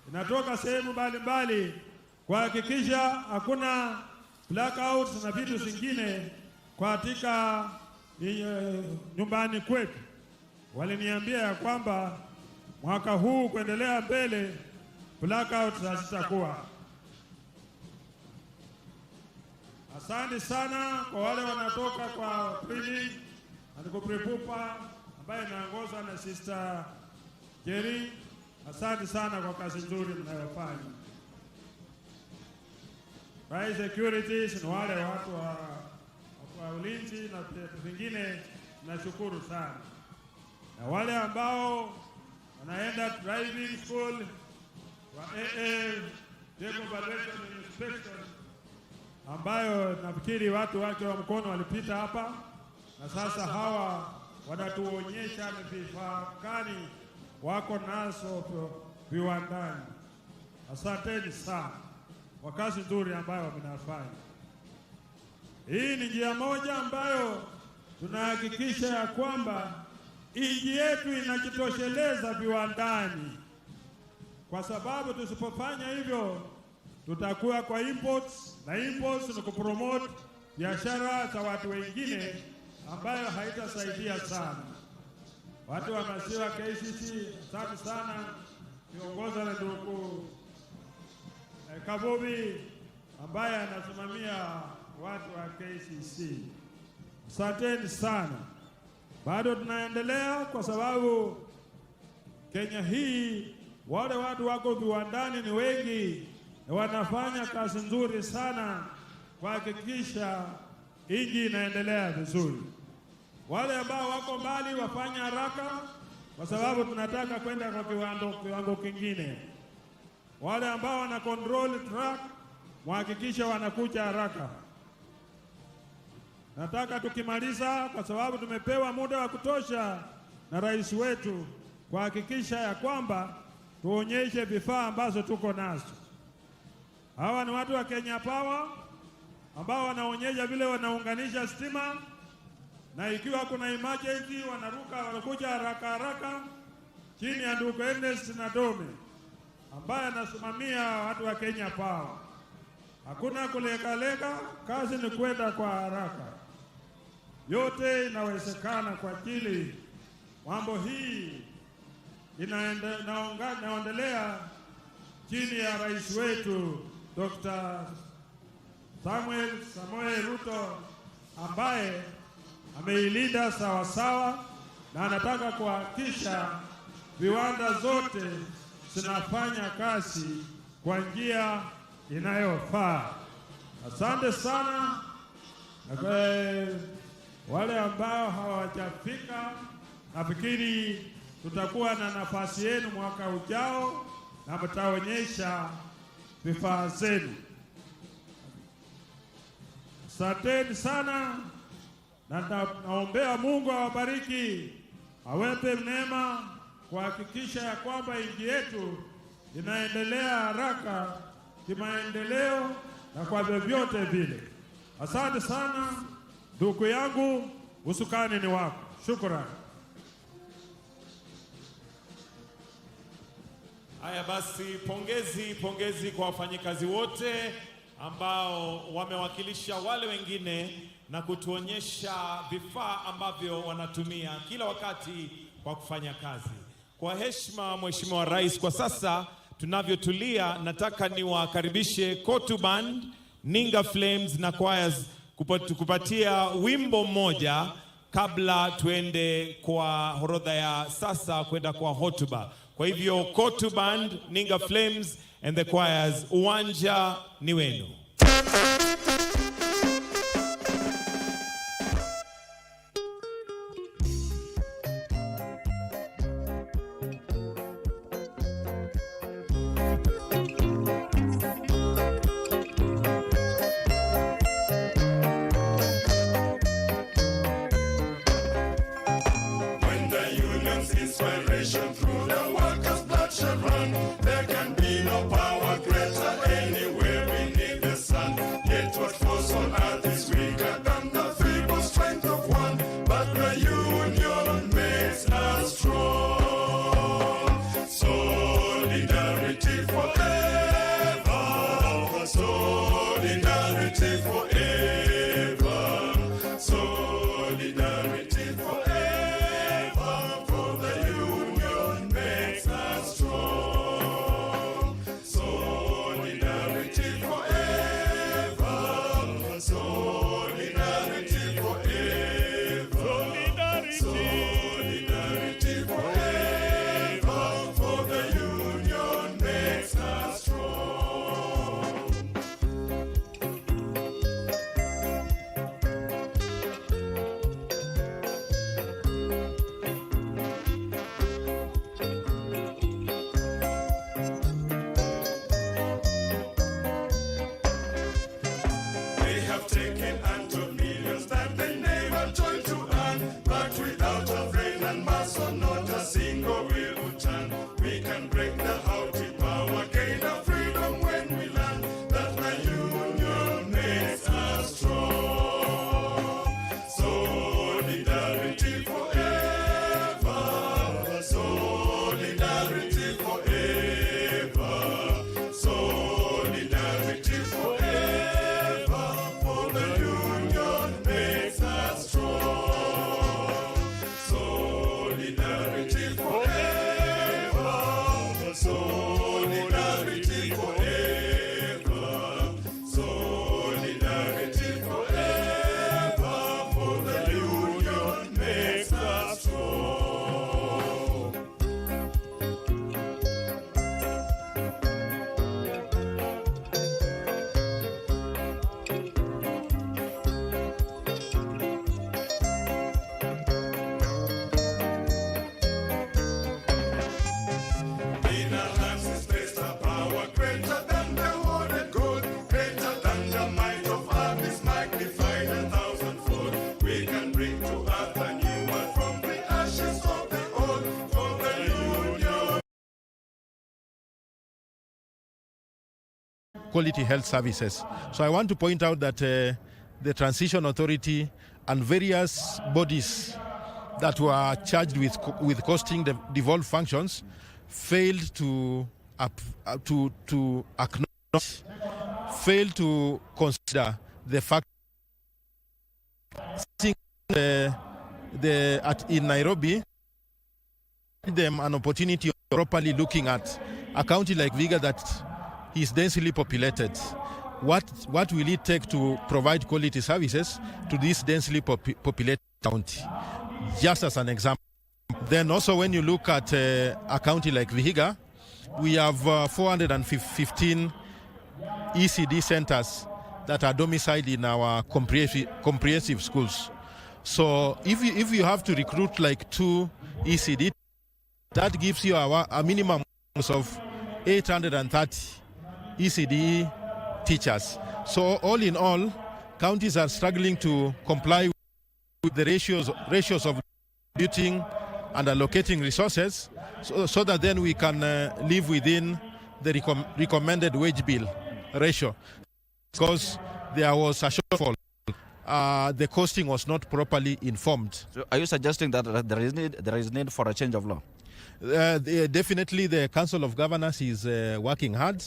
inatoka sehemu mbalimbali, kuhakikisha hakuna blackouts na vitu zingine katika nyumbani kwetu. Waliniambia ya kwamba mwaka huu kuendelea mbele blackouts hazitakuwa. Asante sana kwa wale wanatoka kwa Pili Andikupripupa ambaye inaongozwa na Sister Jerry. Asante sana kwa kazi nzuri mnayofanya. By securities na wale watu wa ulinzi na vingine, nashukuru sana. Na wale ambao wanaenda driving school wa declaration inspection, ambayo nafikiri watu wake wa mkono walipita hapa, na sasa hawa wanatuonyesha ni vifaa gani wako nazo viwandani. Asanteni sana kwa kazi nzuri ambayo mnafanya. Hii ni njia moja ambayo tunahakikisha ya kwamba nchi yetu inajitosheleza viwandani, kwa sababu tusipofanya hivyo tutakuwa kwa imports, na imports ni kupromote biashara za watu wengine ambayo haitasaidia sana. Watu wa maziwa KCC, asante sana, kiongoza na ndugu Kabobi ambaye anasimamia watu wa KCC. Asanteni sana. Bado tunaendelea kwa sababu Kenya hii wale watu wako viwandani ni wengi na wanafanya kazi nzuri sana kuhakikisha nchi inaendelea vizuri. Wale ambao wako mbali wafanye haraka kwa sababu tunataka kwenda kwa kiwango kingine. Wale ambao wana control track muhakikisha wanakuja haraka. Nataka tukimaliza, kwa sababu tumepewa muda wa kutosha na rais wetu, kuhakikisha ya kwamba tuonyeshe vifaa ambazo tuko nazo. Hawa ni watu wa Kenya Power ambao wanaonyesha vile wanaunganisha stima, na ikiwa kuna emergency wanakuja haraka chini ya ndugu Ernest na Dome ambaye anasimamia watu wa Kenya Power. Hakuna kulegalega, kazi ni kwenda kwa haraka. Yote inawezekana kwa ajili mambo hii inaendelea chini ya rais wetu Dr. Samuel Ruto ambaye ameilinda sawa sawa, na anataka kuhakikisha viwanda zote zinafanya kazi kwa njia inayofaa. Asante sana. Wale ambao hawajafika, nafikiri tutakuwa na nafasi yenu mwaka ujao na mtaonyesha vifaa zenu. Asanteni sana, na naombea Mungu awabariki, awape neema kuhakikisha ya kwamba nchi yetu inaendelea haraka kimaendeleo na kwa vyovyote vile. Asante sana ndugu yangu, usukani ni wako. Shukrani. Haya basi, pongezi kwa wafanyikazi wote ambao wamewakilisha wale wengine na kutuonyesha vifaa ambavyo wanatumia kila wakati kwa kufanya kazi. Kwa heshima Mheshimiwa Rais, kwa sasa tunavyotulia, nataka niwakaribishe Kotu Band, Ninga Flames na Choirs kupatia wimbo mmoja kabla tuende kwa horodha ya sasa kwenda kwa hotuba. Kwa hivyo Kotu Band, Ninga Flames and the Choirs, uwanja ni wenu. Inspiration through the workers' blood shall run. There can be no power greater anywhere beneath the sun. Yet what force on earth is weaker than the feeble strength of one? But the union makes us strong. Solidarity forever. Solidarity forever. Solidarity forever. Solidarity forever, for the union makes us quality health services. So I want to point out that the Transition Authority and various bodies that were charged with costing the devolved functions failed to acknowledge, failed to consider the fact in Nairobi, them an opportunity of properly looking at a county like Vihiga that is densely populated. What will it take to provide quality services to this densely populated county? Just as an example. Then also when you look at a county like Vihiga, we have 415 ECD centers that are domiciled in our comprehensive schools. So if you have to recruit like 2 ECD, that gives you a minimum of 830 ECD teachers. So all in all, counties are struggling to comply with the ratios of distributing and allocating resources so that then we can live within the recommended wage bill ratio. Because there was a shortfall, the costing was not properly informed. So are you suggesting that there is need for a change of law? Definitely the Council of Governors is working hard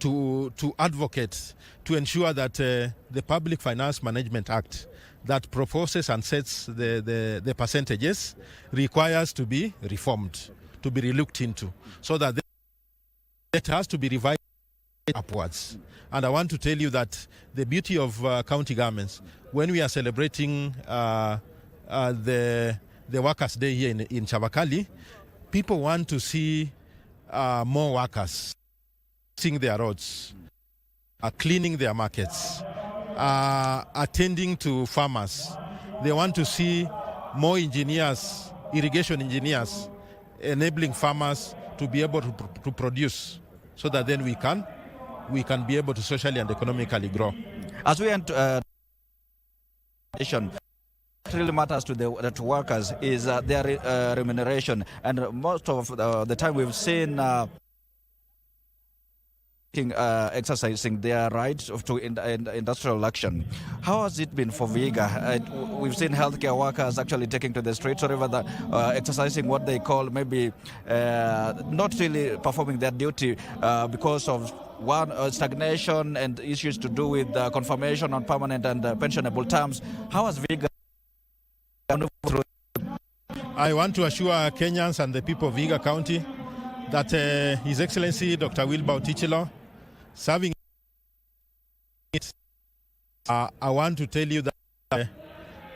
to advocate, to ensure that the Public Finance Management Act that proposes and sets the percentages requires to be reformed, to be relooked into, so that it has to be revised upwards. And I want to tell you that the beauty of county governments, when we are celebrating the Workers' Day here in Chavakali, people want to see more workers fixing their roads, cleaning their markets, attending to farmers. They want to see more engineers, irrigation engineers, enabling farmers to be able to produce, so that then we can be able to socially and economically grow. As we enter what really matters to workers is their remuneration, and most of the time we've seen exercising their right to industrial action. How has it been for Vihiga? We've seen healthcare workers actually taking to the streets or even exercising what they call maybe not really performing their duty because of stagnation and issues to do with confirmation on permanent and pensionable terms. How has Vihiga moved through? I want to assure Kenyans and the people of Vihiga County that His Excellency Dr. Wilbur Tichilo, serving it, I want to tell you that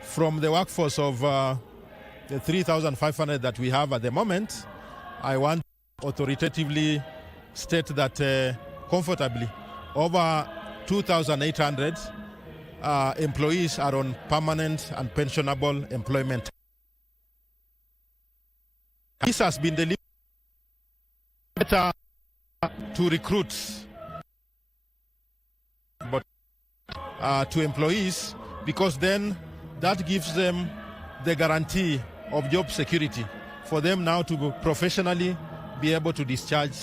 from the workforce of the 3,500 that we have at the moment, I want to authoritatively state that comfortably over 2,800 employees are on permanent and pensionable employment. This has been delivered better to recruits, but to employees, because then that gives them the guarantee of job security for them now to professionally be able to discharge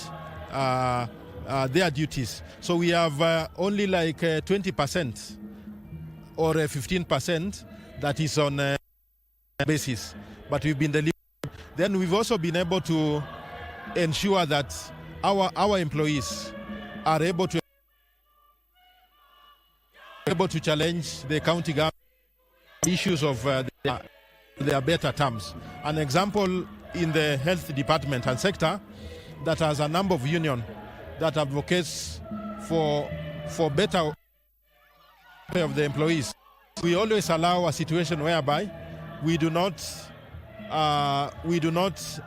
their duties. So we have only like 20% or 15% that is on a basis, but we've been delivering. Then we've also been able to ensure that our employees are able to challenge the county government issues of their better terms. An example in the health department and sector that has a number of unions that advocates for better pay of the employees. We always allow a situation whereby we do not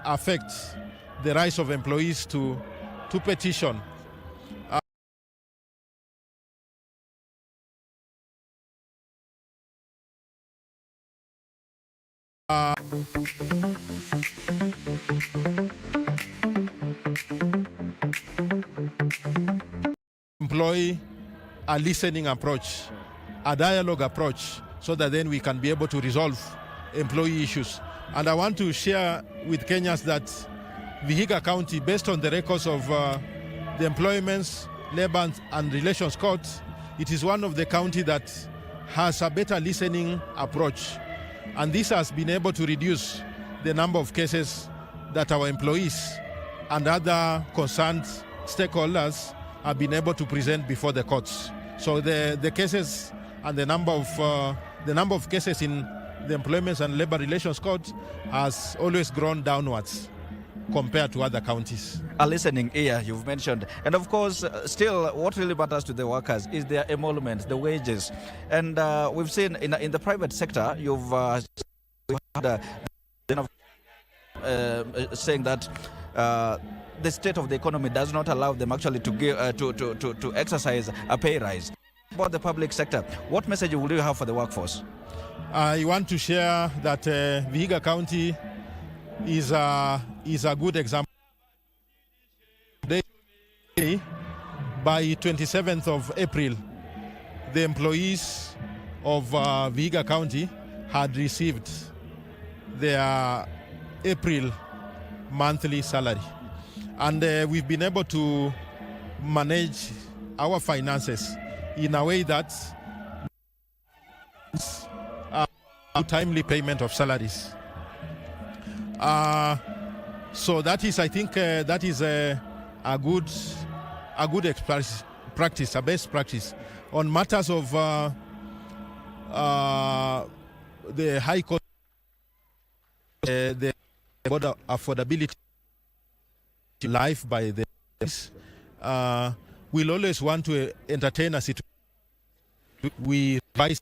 affect the rights of employees to petition. Employ a listening approach, a dialogue approach, so that then we can be able to resolve employee issues. And I want to share with Kenyans that Vihiga County, based on the records of the employments Labor and Relations Court, it is one of the county that has a better listening approach. And this has been able to reduce the number of cases that our employees and other concerned stakeholders have been able to present before the courts. So the cases and the number of cases in the Employment and Labor Relations Court has always grown downwards compared to other counties. A listening ear, you've mentioned. And of course, still, what really matters to the workers is their emoluments, the wages. And we've seen in the private sector, you've had saying that the state of the economy does not allow them actually to give to exercise a pay rise. About the public sector, what message will you have for the workforce? I want to share that Vihiga County is a good example. By 27th of April, the employees of Vihiga County had received their April monthly salary. And we've been able to manage our finances in a way that timely payment of salaries. So that is, I think, that is a good practice, a best practice on matters of the high cost, the affordability life by the. We'll always want to entertain a situation. We revise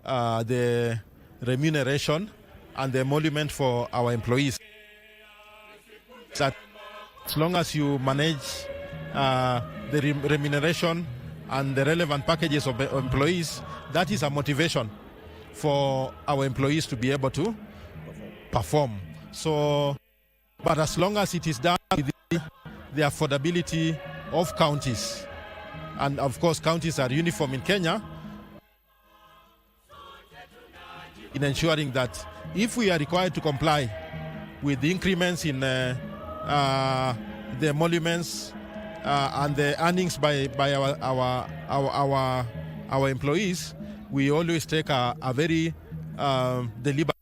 the remuneration and the emolument for our employees. That as long as you manage the remuneration and the relevant packages of employees, that is a motivation for our employees to be able to perform. So, but as long as it is done with the affordability of counties, and of course counties are uniform in Kenya, in ensuring that if we are required to comply with the increments in the emoluments and the earnings by our employees, we always take a very deliberate.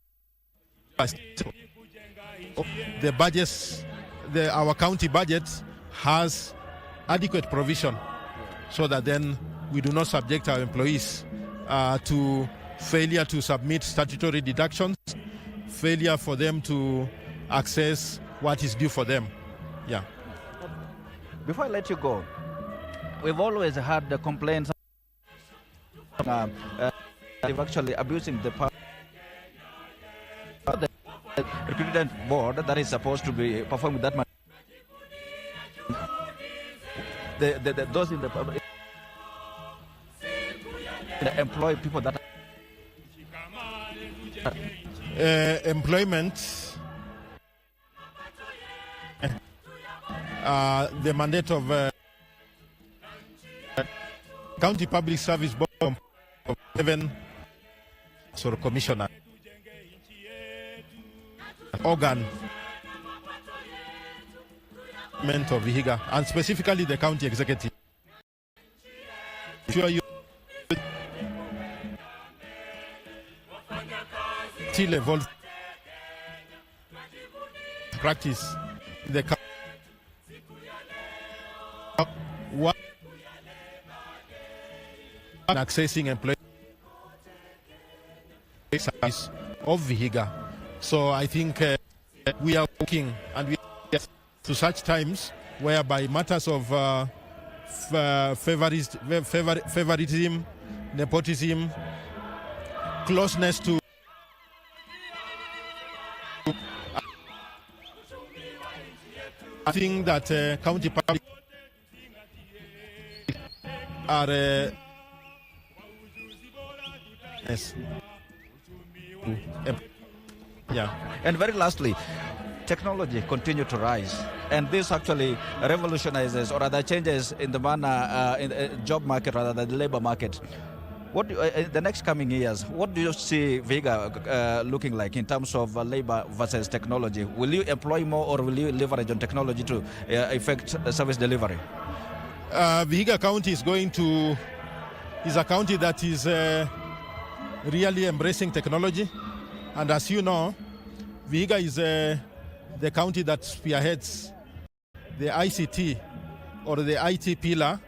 The budgets, our county budget has adequate provision, so that then we do not subject our employees to failure to submit statutory deductions, failure for them to access what is due for them. Yeah. Before I let you go, we've always had the complaints of actually abusing the power. The recruitment board that is supposed to be performing that. Those in the public employ people that employment, the mandate of County Public Service Board of 7 commissioner organ of Vihiga, and specifically the county executive. Sure you still evolve practice the what accessing employee service of Vihiga. So I think we are working, and we get to such times whereby matters of favoritism, nepotism, closeness to I think that county public are yes. Yeah. And very lastly, technology continue to rise, and this actually revolutionizes or other changes in the manner in the job market rather than the labor market. What do, in the next coming years, what do you see Vihiga looking like in terms of labor versus technology? Will you employ more, or will you leverage on technology to effect service delivery? Vihiga County is a county that is really embracing technology. And as you know, Vihiga is the county that spearheads the ICT or the IT pillar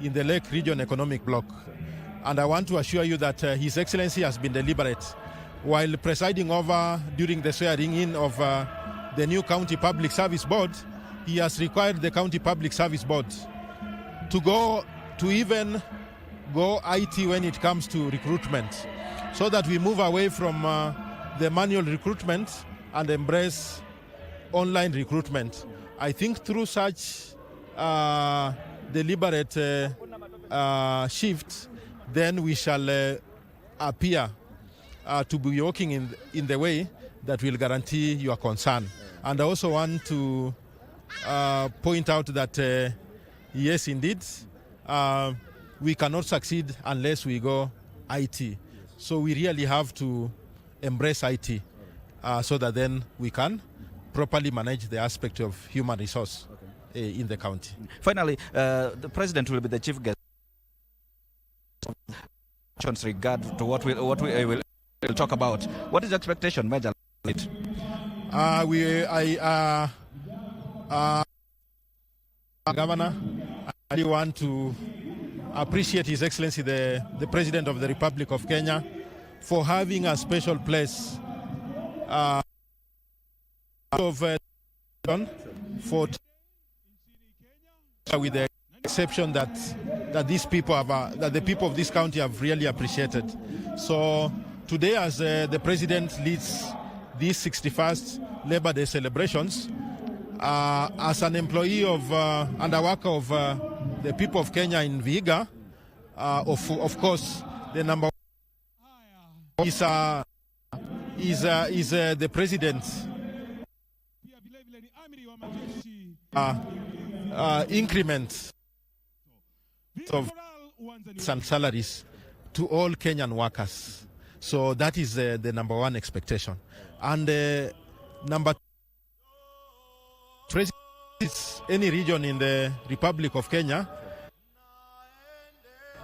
in the Lake Region Economic Bloc. And I want to assure you that His Excellency has been deliberate. While presiding over during the swearing in of the new County Public Service Board, he has required the County Public Service Board to even go IT when it comes to recruitment, so that we move away from the manual recruitment and embrace online recruitment. I think through such deliberate shift, then we shall appear to be working in the way that will guarantee your concern. And I also want to point out that, yes, indeed, we cannot succeed unless we go IT. So we really have to embrace IT so that then we can properly manage the aspect of human resource in the county. Finally, the President will be the chief guest in regard to what we will talk about. What is the expectation, Major? Governor, I really want to appreciate His Excellency the President of the Republic of Kenya for having a special place for with the exception that these people have that the people of this county have really appreciated. So today, as the President leads these 61st Labor Day celebrations, as an employee of and a worker of the people of Kenya in Vihiga, of course, the number one is the President increment of some salaries to all Kenyan workers. So that is the number one expectation. And number two, President, any region in the Republic of Kenya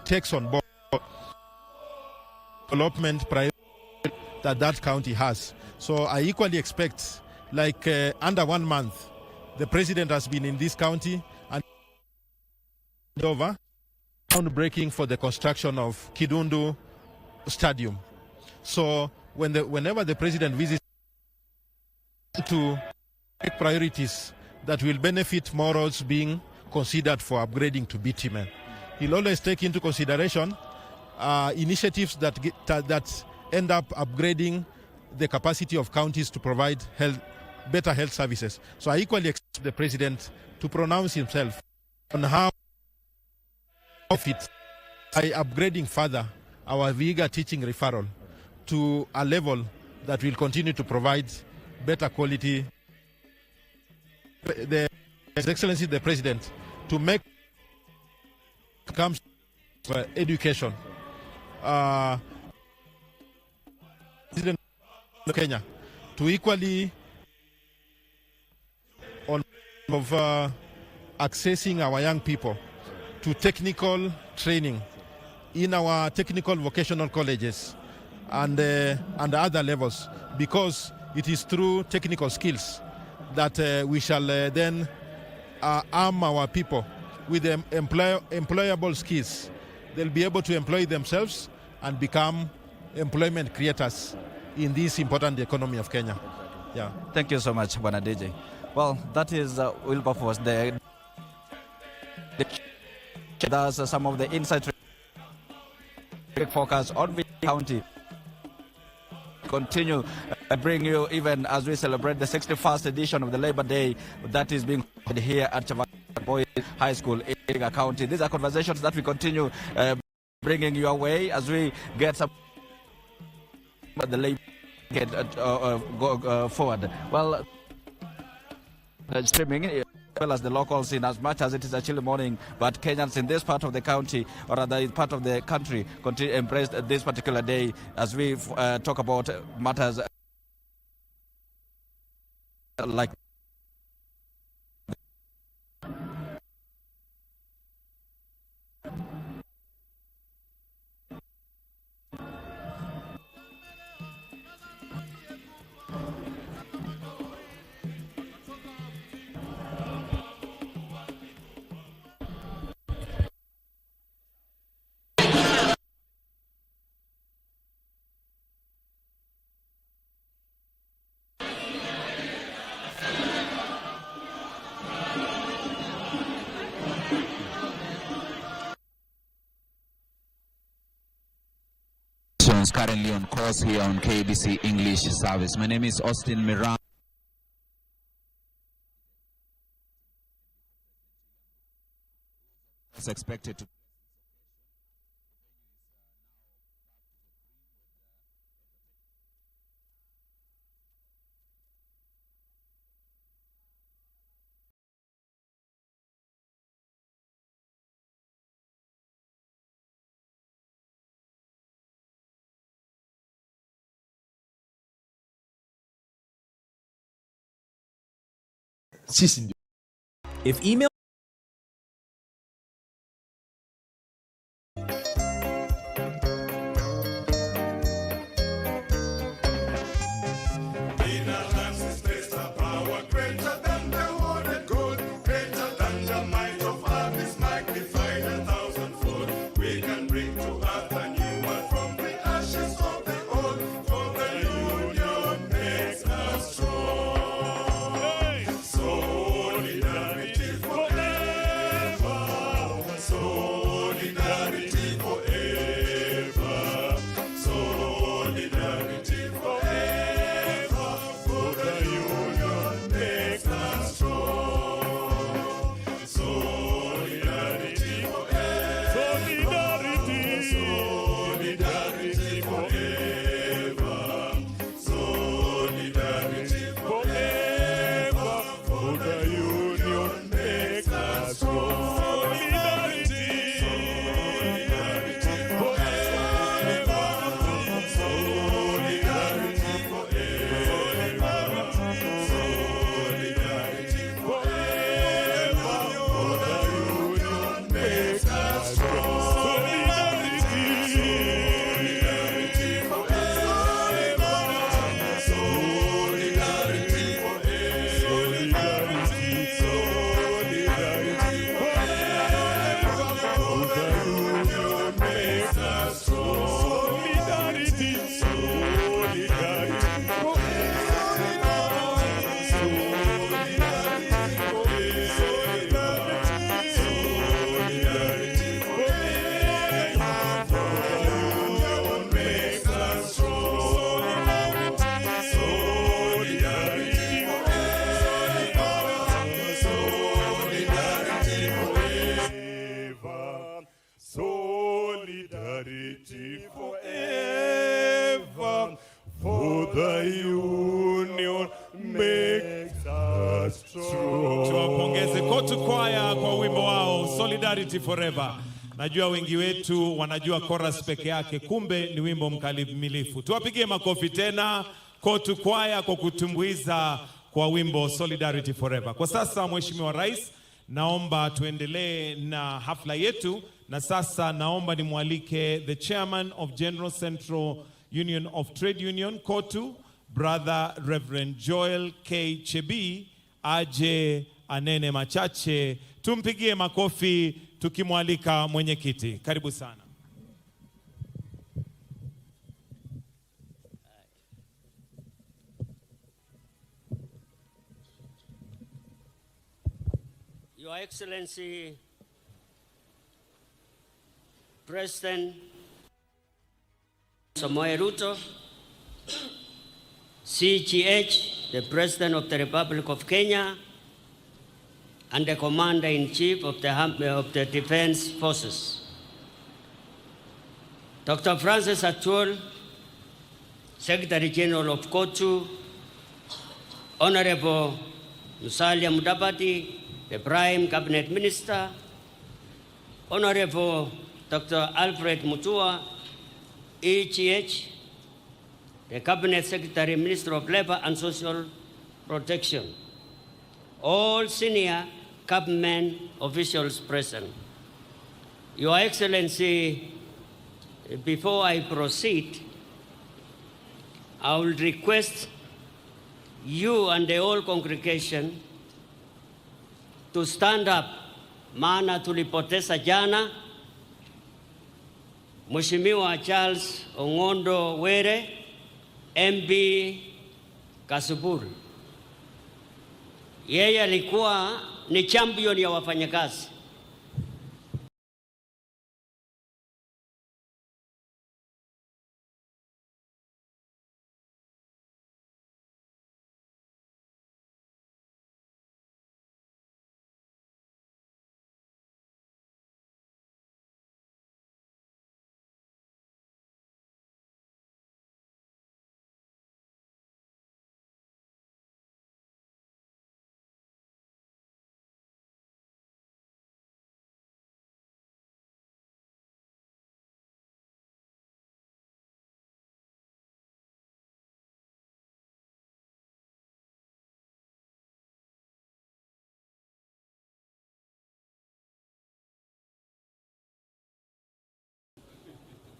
takes on board development priority that county has. So I equally expect, like under 1 month, the President has been in this county and over groundbreaking for the construction of Kidundu Stadium. So whenever the President visits, to make priorities that will benefit more roads being considered for upgrading to bitumen. He'll always take into consideration initiatives that end up upgrading the capacity of counties to provide better health services. So I equally expect the President to pronounce himself on how it by upgrading further our Vihiga teaching referral to a level that will continue to provide better quality. His Excellency the President to make comes education. President of Kenya to equally on of accessing our young people to technical training in our technical vocational colleges and other levels, because it is through technical skills that we shall then arm our people with employable skills. They'll be able to employ themselves and become employment creators in this important economy of Kenya. Yeah. Thank you so much, Bwana DJ. Well, that is Wilberforce there. That's some of the insights focus on the county. Continue bring you even as we celebrate the 61st edition of the Labor Day that is being held here at Chavaka Boys High School in Vihiga County. These are conversations that we continue bringing your way as we get some the Labor get go forward. Well, streaming as well as the locals, in as much as it is a chilly morning, but Kenyans in this part of the county, or rather part of the country, continue embraced this particular day as we talk about matters like finally on course here on KBC English service. My name is Austin Miran. It's expected to If email tuwapongeze Kotu Kwaya kwa wimbo wao Solidarity Forever. Najua wengi wetu wanajua chorus peke yake, kumbe ni wimbo mkamilifu. Tuwapigie makofi tena Kotu Kwaya kwa kutumbuiza kwa wimbo Solidarity Forever. Kwa sasa Mheshimiwa Rais, naomba tuendelee na hafla yetu, na sasa naomba nimwalike the Chairman of General Central Union of Trade Union Kotu, Brother Reverend Joel K. Chebi, aje anene machache. Tumpigie makofi tukimwalika mwenyekiti. Karibu sana. Your Excellency, President Samoei Ruto, CGH, the President of the Republic of Kenya, and the Commander-in-Chief of the Defense Forces. Dr. Francis Atuol, Secretary General of Kotu, Honorable Musalia Mudavadi, the Prime Cabinet Minister, Honorable Dr. Alfred Mutua, EGH, the Cabinet Secretary, Minister of Labor and Social Protection, all senior government officials present. Your Excellency, before I proceed, I will request you and the whole congregation to stand up, maana tulipoteza jana Mheshimiwa Charles Ong'ondo Were, MB Kasubur. Yeye alikuwa ni champion ya wafanyakazi.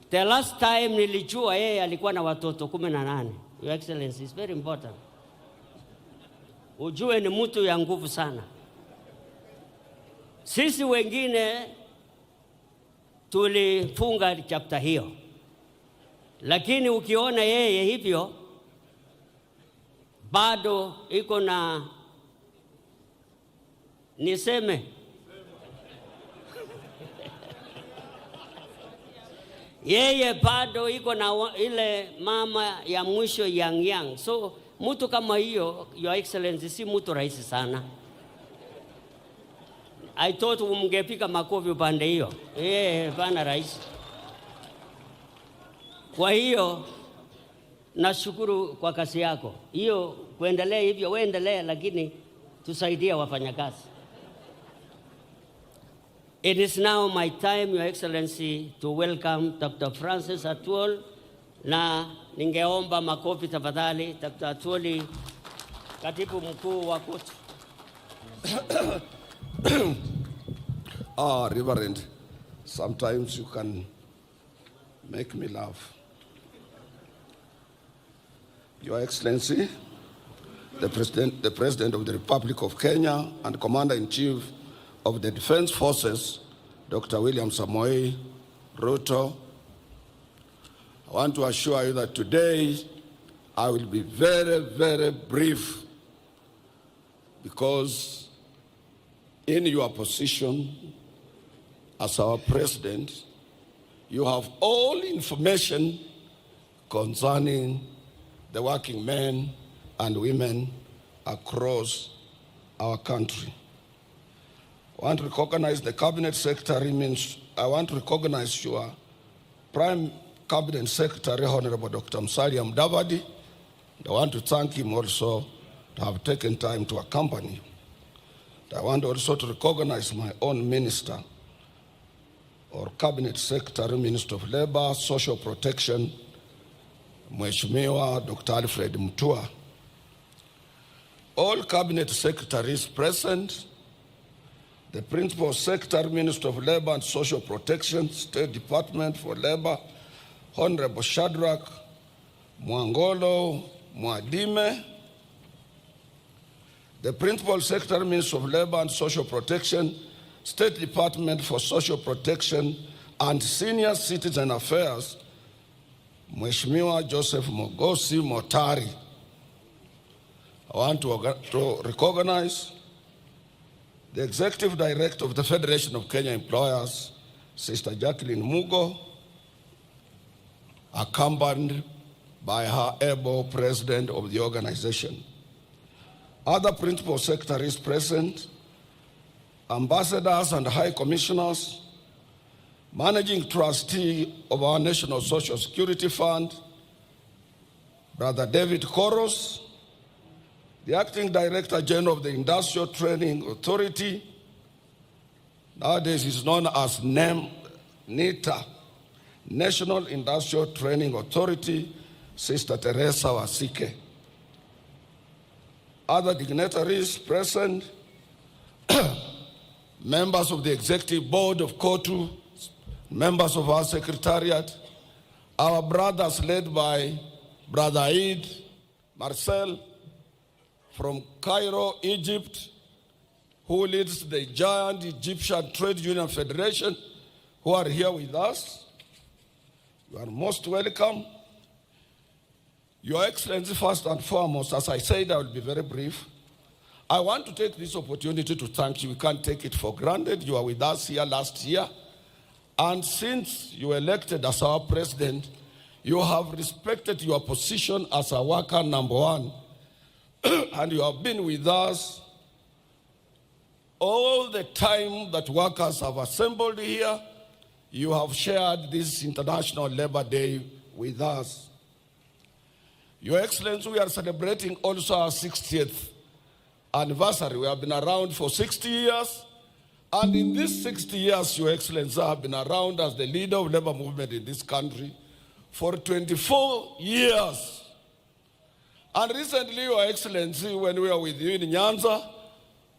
The last time nilijua yeye alikuwa na watoto 18. Your Excellency, is very important. Ujue ni mtu ya nguvu sana. Sisi wengine tulifunga chapter hiyo. Lakini ukiona yeye hivyo bado iko na niseme yeye bado iko na ile mama ya mwisho yang. So mtu kama hiyo, Your Excellency, si mtu rahisi sana. I thought umngepika makofi upande hiyo. Bana rahisi. Kwa hiyo nashukuru kwa kazi yako. Hiyo kuendelea hivyo, uendelee, lakini tusaidie wafanyakazi. It is now my time, Your Excellency, to welcome Dr. Francis Atwoli, na ningeomba makofi tafadhali. Dr. Atwoli, katibu mkuu wa koti. Reverend, sometimes you can make me laugh. Your Excellency, the President of the Republic of Kenya and Commander-in-Chief of the Defense Forces, Dr. William Samoei Ruto, I want to assure you that today I will be very, very brief, because in your position as our President, you have all information concerning the working men and women across our country. I want to recognize the Cabinet Secretary, I want to recognize your Prime Cabinet Secretary, Honorable Dr. Musalia Mudavadi. I want to thank him also to have taken time to accompany. I want also to recognize my own minister, or Cabinet Secretary, Minister of Labor, Social Protection, Mheshimiwa Dr. Alfred Mutua. All Cabinet Secretaries present, the Principal Secretary, Minister of Labor and Social Protection, State Department for Labor, Honorable Shadrach Mwangolo Mwadime, the Principal Secretary, Minister of Labor and Social Protection, State Department for Social Protection and Senior Citizen Affairs, Mheshimiwa Joseph Mogosi Motari. I want to recognize the Executive Director of the Federation of Kenya Employers, Sister Jacqueline Mugo, accompanied by her able president of the organization. Other principal secretaries present, ambassadors and high commissioners, managing trustee of our National Social Security Fund, Brother David Koros, the acting director general of the Industrial Training Authority, nowadays is known as NITA, National Industrial Training Authority, Sister Teresa Wasike. Other dignitaries present, members of the Executive Board of KOTU, members of our Secretariat, our brothers led by Brother Eid Marcel from Cairo, Egypt, who leads the giant Egyptian Trade Union Federation, who are here with us. You are most welcome. Your Excellency, first and foremost, as I said, I will be very brief. I want to take this opportunity to thank you. We can't take it for granted. You were with us here last year. And since you were elected as our president, you have respected your position as a worker number one. And you have been with us all the time that workers have assembled here. You have shared this International Labor Day with us. Your Excellency, we are celebrating also our 60th anniversary. We have been around for 60 years. And in these 60 years, Your Excellency, I have been around as the leader of labor movement in this country for 24 years. And recently, Your Excellency, when we were with you in Nyanza,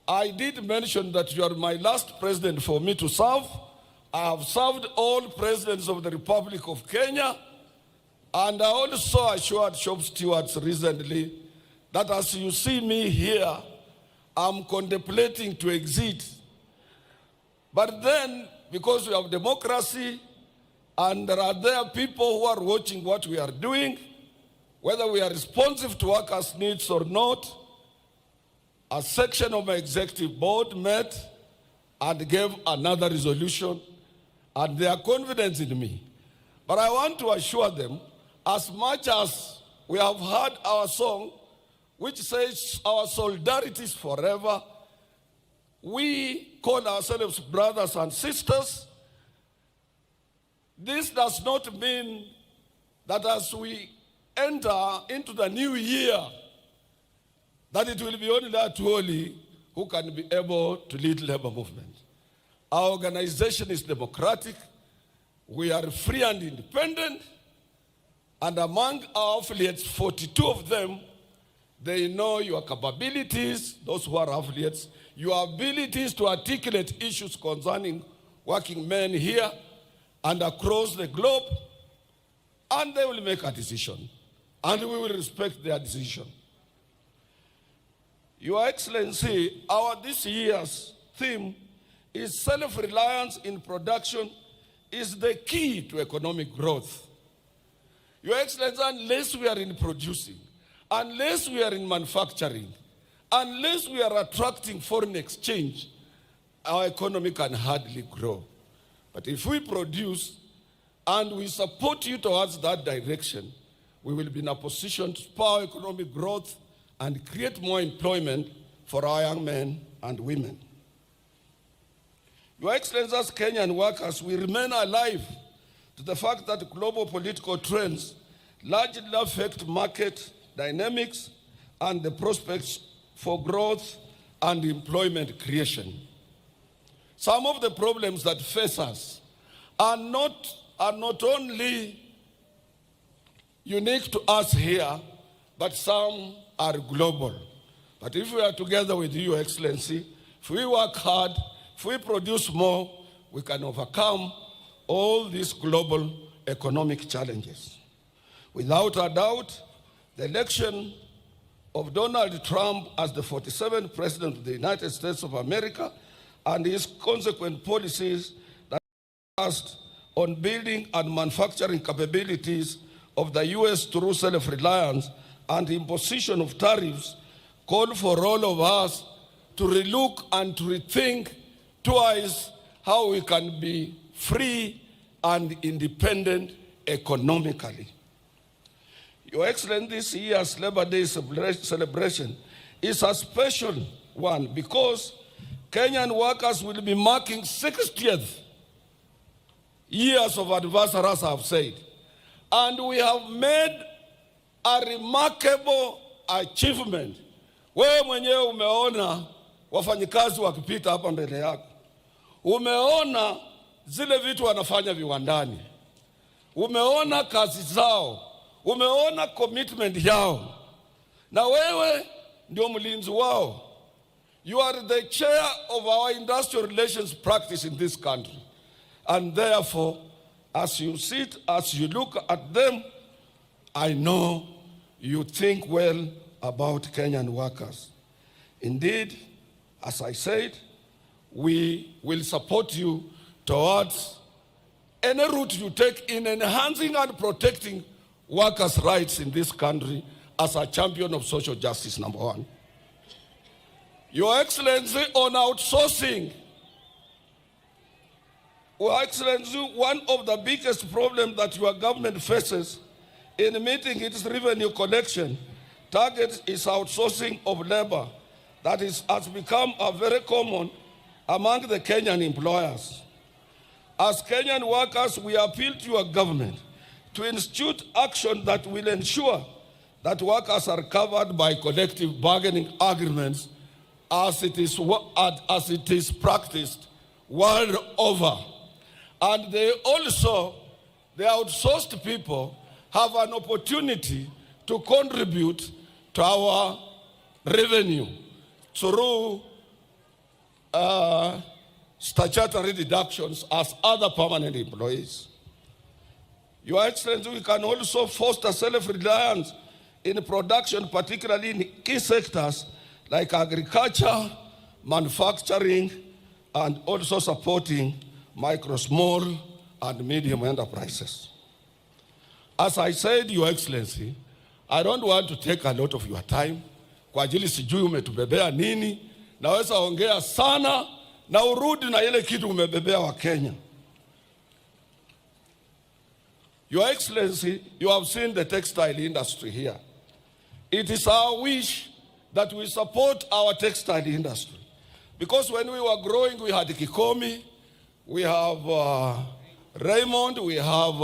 I did mention that you are my last president for me to serve, I have served all presidents of the Republic of Kenya, and I also assured shop stewards recently that as you see me here, I'm contemplating to exit. But then, because we have democracy, and there are people who are watching what we are doing, whether we are responsive to workers' needs or not, a section of my executive board met and gave another resolution, and they are confident in me. But I want to assure them, as much as we have heard our song, which says our solidarity is forever, we call ourselves brothers and sisters. This does not mean that as we enter into the new year, that it will be only Atuoli who can be able to lead labor movement. Our organization is democratic. We are free and independent. And among our affiliates, 42 of them, they know your capabilities, those who are affiliates, your abilities to articulate issues concerning working men here and across the globe, and they will make a decision. And we will respect their decision. Your Excellency, this year's theme is self-reliance in production is the key to economic growth. Your Excellency, unless we are in producing, unless we are in manufacturing, unless we are attracting foreign exchange, our economy can hardly grow. But if we produce and we support you towards that direction, we will be in a position to spur economic growth and create more employment for our young men and women. Your Excellency, as Kenyan workers, we remain alive to the fact that global political trends largely affect market dynamics and the prospects for growth and employment creation. Some of the problems that face us are not only unique to us here, but some are global. But if we are together with you, Your Excellency, if we work hard, if we produce more, we can overcome all these global economic challenges. Without a doubt, the election of Donald Trump as the 47th President of the United States of America and his consequent policies that focused on building and manufacturing capabilities of the U.S. through self-reliance and imposition of tariffs call for all of us to relook and to rethink twice how we can be free and independent economically. Your Excellency, this year's Labor Day celebration is a special one because Kenyan workers will be marking 60th years of anniversary, as I have said. And we have made a remarkable achievement. Wewe mwenyewe umeona wafanyikazi wakipita hapa mbele yako. Umeona zile vitu wanafanya viwandani. Umeona kazi zao. Umeona commitment yao. Na wewe ndio mlinzi wao. You are the chair of our industrial relations practice in this country. And therefore, as you sit, as you look at them, I know you think well about Kenyan workers. Indeed, as I said, we will support you towards any route you take in enhancing and protecting workers' rights in this country as a champion of social justice, number one. Your Excellency, on outsourcing, Your Excellency, one of the biggest problems that your government faces in meeting its revenue collection target is outsourcing of labor that has become a very common among the Kenyan employers. As Kenyan workers, we appeal to your government to institute action that will ensure that workers are covered by collective bargaining agreements as it is practiced world over. And the outsourced people have an opportunity to contribute to our revenue through statutory deductions as other permanent employees. Your Excellency, we can also foster self-reliance in production, particularly in key sectors like agriculture, manufacturing, and also supporting micro, small, and medium enterprises. As I said, Your Excellency, I don't want to take a lot of your time. Kwa ajili sijui umetubebea nini. Naweza ongea sana na urudi na ile kitu umebebea wa Kenya. Your Excellency, you have seen the textile industry here. It is our wish that we support our textile industry. Because when we were growing, we had Kikomi, we have Raymond, we have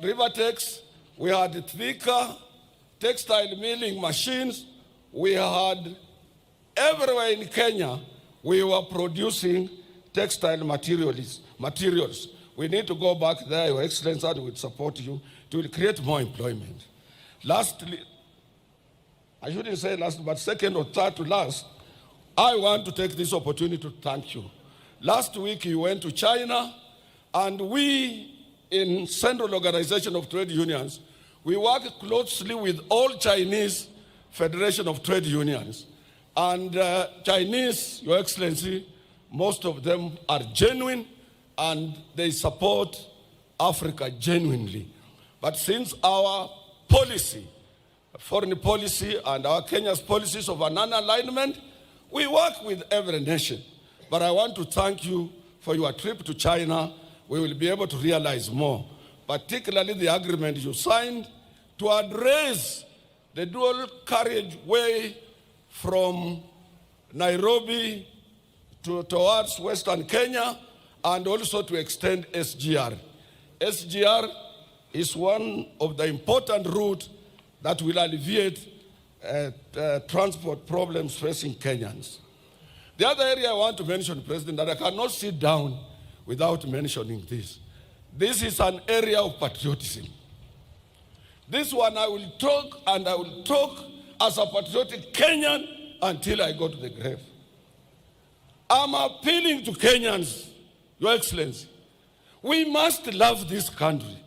Rivertex, we had Thika, textile milling machines. We had everywhere in Kenya, we were producing textile materials. We need to go back there, Your Excellency, and we support you to create more employment. Lastly, I shouldn't say last, but second or third to last, I want to take this opportunity to thank you. Last week you went to China, and we in Central Organization of Trade Unions, we work closely with all Chinese Federation of Trade Unions. And Chinese, Your Excellency, most of them are genuine and they support Africa genuinely. But since our policy, foreign policy, and our Kenya's policies of a non-alignment, we work with every nation. But I want to thank you for your trip to China. We will be able to realize more, particularly the agreement you signed to address the dual carriageway from Nairobi towards Western Kenya, and also to extend SGR. SGR is one of the important routes that will alleviate transport problems facing Kenyans. The other area I want to mention, President, that I cannot sit down without mentioning this. This is an area of patriotism. This one I will talk, and I will talk as a patriotic Kenyan until I go to the grave. I'm appealing to Kenyans, Your Excellency. We must love this country.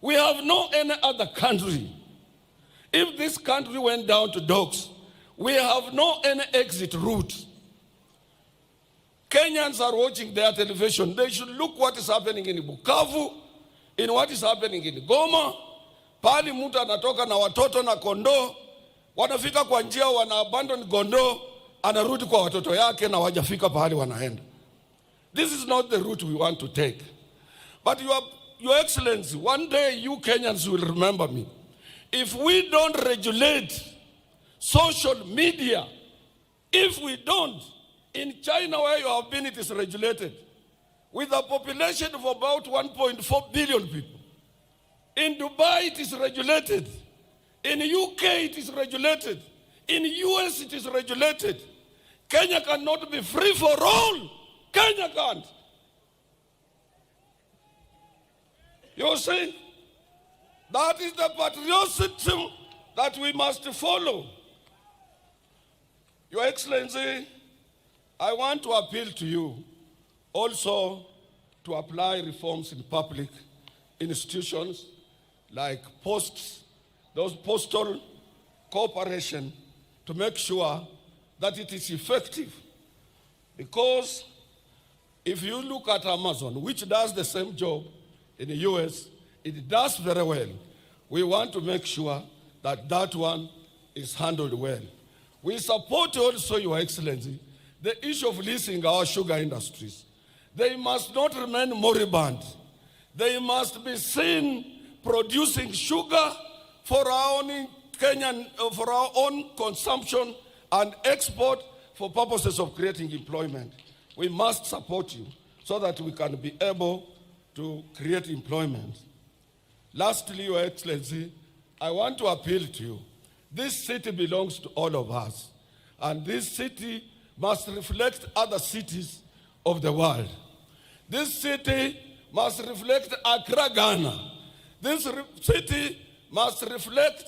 We have no any other country. If this country went down to dogs, we have no any exit route. Kenyans are watching their television. They should look what is happening in Bukavu, in what is happening in Goma. Pali mtu anatoka na watoto na kondoo, wanafika kwa njia, wana abandon kondoo, anarudi kwa watoto yake na wajafika pahali wanaenda. This is not the route we want to take. But Your Excellency, one day you Kenyans will remember me. If we don't regulate social media, if we don't, in China where you have been, it is regulated. With a population of about 1.4 billion people. In Dubai, it is regulated. In UK, it is regulated. In US, it is regulated. Kenya cannot be free for all. Kenya can't. You see, that is the patriotism that we must follow. Your Excellency, I want to appeal to you also to apply reforms in public institutions like posts, those postal cooperation, to make sure that it is effective. Because if you look at Amazon, which does the same job in the US, it does very well. We want to make sure that that one is handled well. We support also, Your Excellency, the issue of leasing our sugar industries. They must not remain moribund. They must be seen producing sugar for our own Kenyan, for our own consumption and export for purposes of creating employment. We must support you so that we can be able to create employment. Lastly, Your Excellency, I want to appeal to you. This city belongs to all of us, and this city must reflect other cities of the world. This city must reflect Accra, Ghana. This city must reflect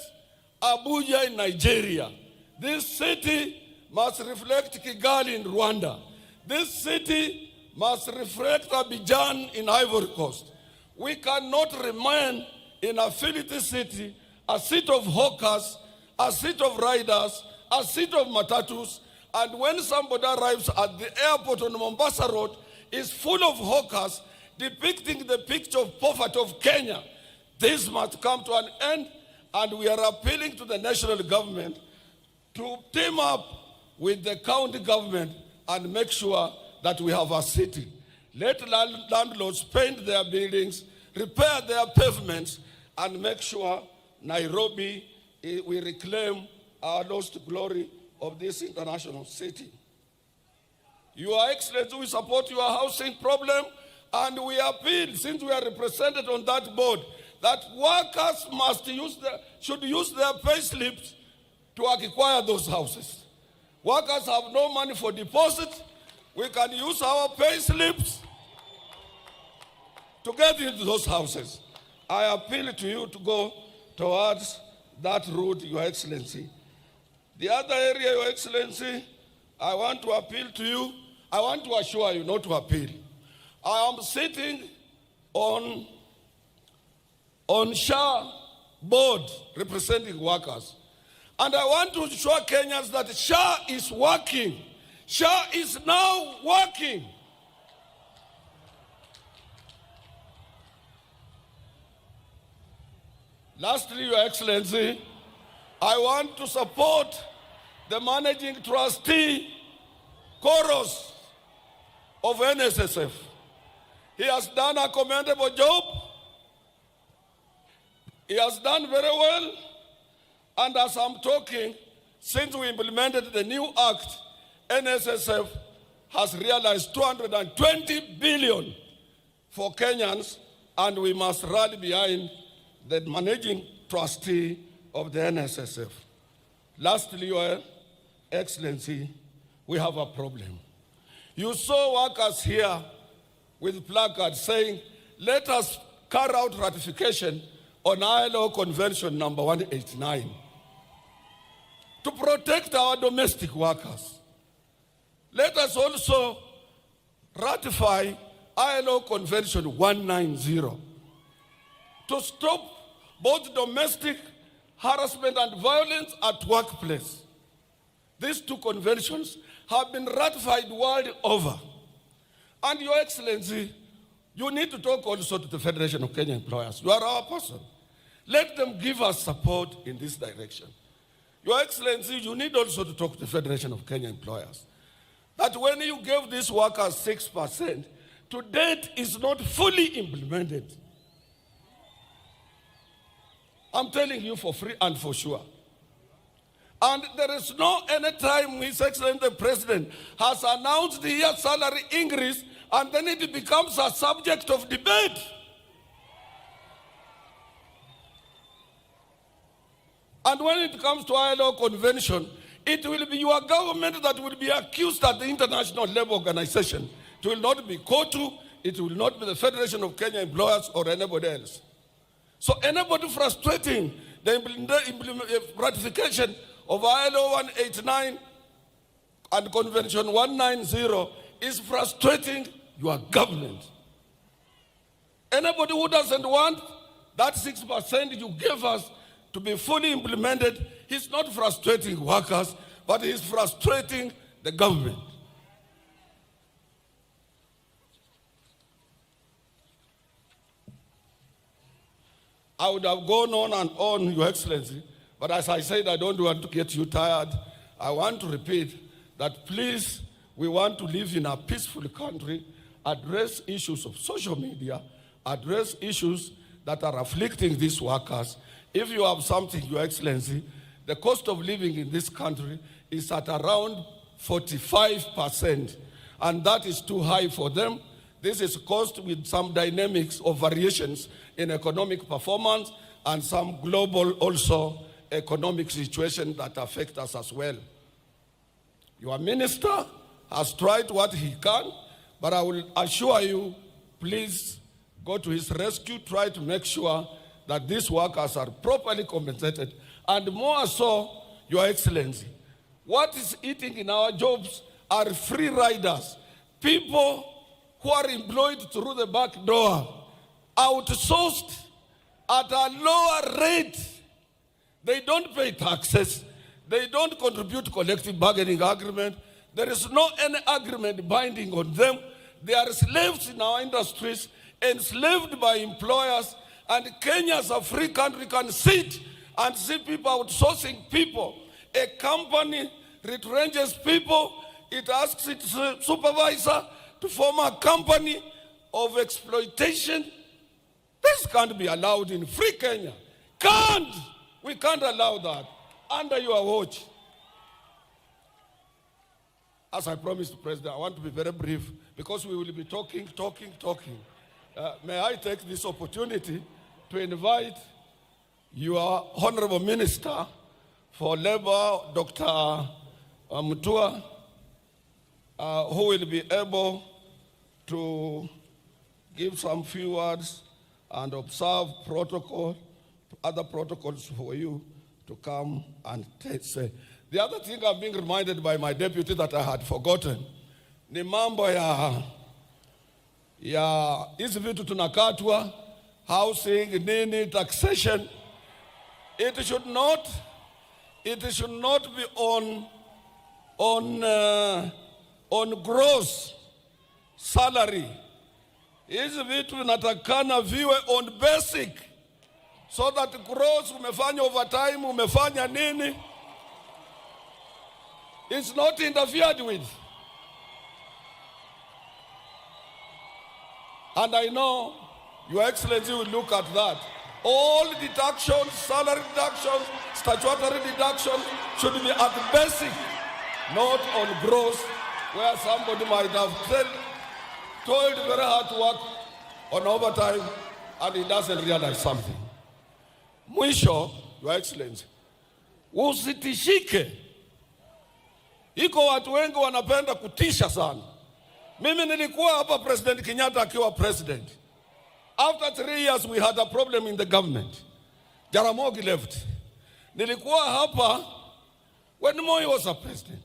Abuja in Nigeria. This city must reflect Kigali in Rwanda. This city must reflect Abidjan in Ivory Coast. We cannot remain in a filthy city, a city of hawkers, a city of riders, a city of matatus, and when somebody arrives at the airport on Mombasa Road, is full of hawkers depicting the picture of poverty of Kenya. This must come to an end, and we are appealing to the national government to team up with the county government and make sure that we have a city. Let landlords paint their buildings, repair their pavements, and make sure Nairobi, we reclaim our lost glory of this international city. Your Excellency, we support your housing problem, and we appeal, since we are represented on that board, that workers should use their pay slips to acquire those houses. Workers have no money for deposit. We can use our pay slips to get into those houses. I appeal to you to go towards that route, Your Excellency. The other area, Your Excellency, I want to appeal to you. I want to assure you, not to appeal. I am sitting on SHA board representing workers. And I want to show Kenyans that SHA is working. SHA is now working. Lastly, Your Excellency, I want to support the managing trustee, Koros, of NSSF. He has done a commendable job. He has done very well. And as I'm talking, since we implemented the new act, NSSF has realized 220 billion for Kenyans, and we must rally behind the managing trustee of the NSSF. Lastly, Your Excellency, we have a problem. You saw workers here with placards saying, let us carry out ratification on ILO Convention number 189 to protect our domestic workers. Let us also ratify ILO Convention 190 to stop both domestic harassment and violence at workplace. These two conventions have been ratified world over. And Your Excellency, you need to talk also to the Federation of Kenya Employers. You are our person. Let them give us support in this direction. Your Excellency, you need also to talk to the Federation of Kenya Employers. That when you gave these workers 6%, to date is not fully implemented. I'm telling you for free and for sure. And there is no any time His Excellency the President has announced the year salary increase and then it becomes a subject of debate. And when it comes to ILO Convention, it will be your government that will be accused at the International Labour Organization. It will not be COTU, it will not be the Federation of Kenya Employers or anybody else. So anybody frustrating the ratification of ILO 189 and Convention 190 is frustrating your government. Anybody who doesn't want that 6% you gave us to be fully implemented, he's not frustrating workers, but he's frustrating the government. I would have gone on and on, Your Excellency, but as I said, I don't want to get you tired. I want to repeat that please, we want to live in a peaceful country, address issues of social media, address issues that are afflicting these workers. If you have something, Your Excellency, the cost of living in this country is at around 45%, and that is too high for them. This is caused with some dynamics of variations in economic performance and some global also economic situation that affect us as well. Your minister has tried what he can, but I will assure you, please go to his rescue, try to make sure that these workers are properly compensated, and more so, Your Excellency, what is eating in our jobs are free riders. people who are employed through the back door, outsourced at a lower rate. They don't pay taxes. They don't contribute to collective bargaining agreement. There is no any agreement binding on them. They are slaves in our industries, enslaved by employers, and Kenya as a free country can sit and see people outsourcing people. A company retrenches people, it asks its supervisor to form a company of exploitation. This can't be allowed in free Kenya. We can't allow that under your watch. As I promised, President, I want to be very brief because we will be talking. May I take this opportunity to invite your Honorable Minister for Labor, Dr. Mutua, who will be able to give some few words and observe protocol, other protocols for you to come and say. The other thing I'm being reminded by my deputy that I had forgotten, ni mambo ya hizi vitu tunakatwa, housing, nini, taxation. It should not be on gross salary. Hizi vitu vinatakana viwe on basic, so that gross, umefanya overtime, umefanya nini, it's not interfered with. And I know Your Excellency will look at that. All deductions, salary deductions, statutory deductions should be at basic, not on gross, where somebody might have toiled very hard to work on overtime and he doesn't realize something. Mwisho, Your Excellency, usitishike. Iko watu wengi wanapenda kutisha sana. Mimi nilikuwa hapa President Kenyatta akiwa president. After 3 years we had a problem in the government. Jaramogi left. Nilikuwa hapa when Moi was a president.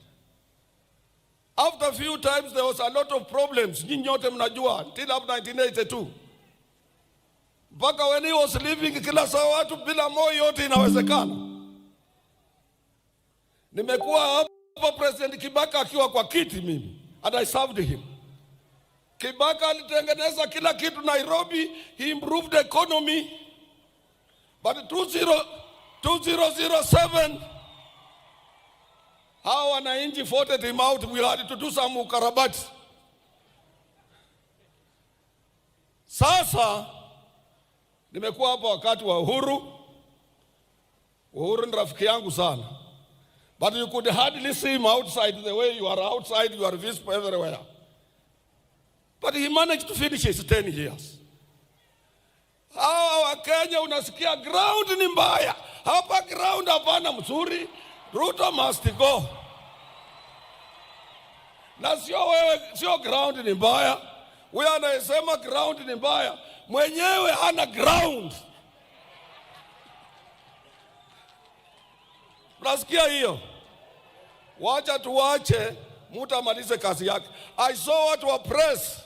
After a few times there was a lot of problems. Nyinyi nyote mnajua until up 1982. Mpaka when he was leaving, kila saa watu bila Moi yote inawezekana. Nimekuwa hapa President Kibaka akiwa kwa kiti mimi, and I served him. Kibaka alitengeneza kila kitu Nairobi, he improved the economy. But 2007, how wananchi voted him out, we had to do some ukarabati. Sasa nimekuwa hapa wakati wa Uhuru. Uhuru ni rafiki yangu sana. But you could hardly see him outside the way you are outside, you are visible everywhere. But he managed to finish his 10 years. Hawa wa Kenya unasikia ground ni mbaya. Hapa ground hapana mzuri. Ruto must go. Na sio ground ni mbaya. Wewe anayesema ground ni mbaya, mwenyewe hana ground. Nasikia hiyo. Wacha tuwache mtu amalize kazi yake. I saw watu wa press,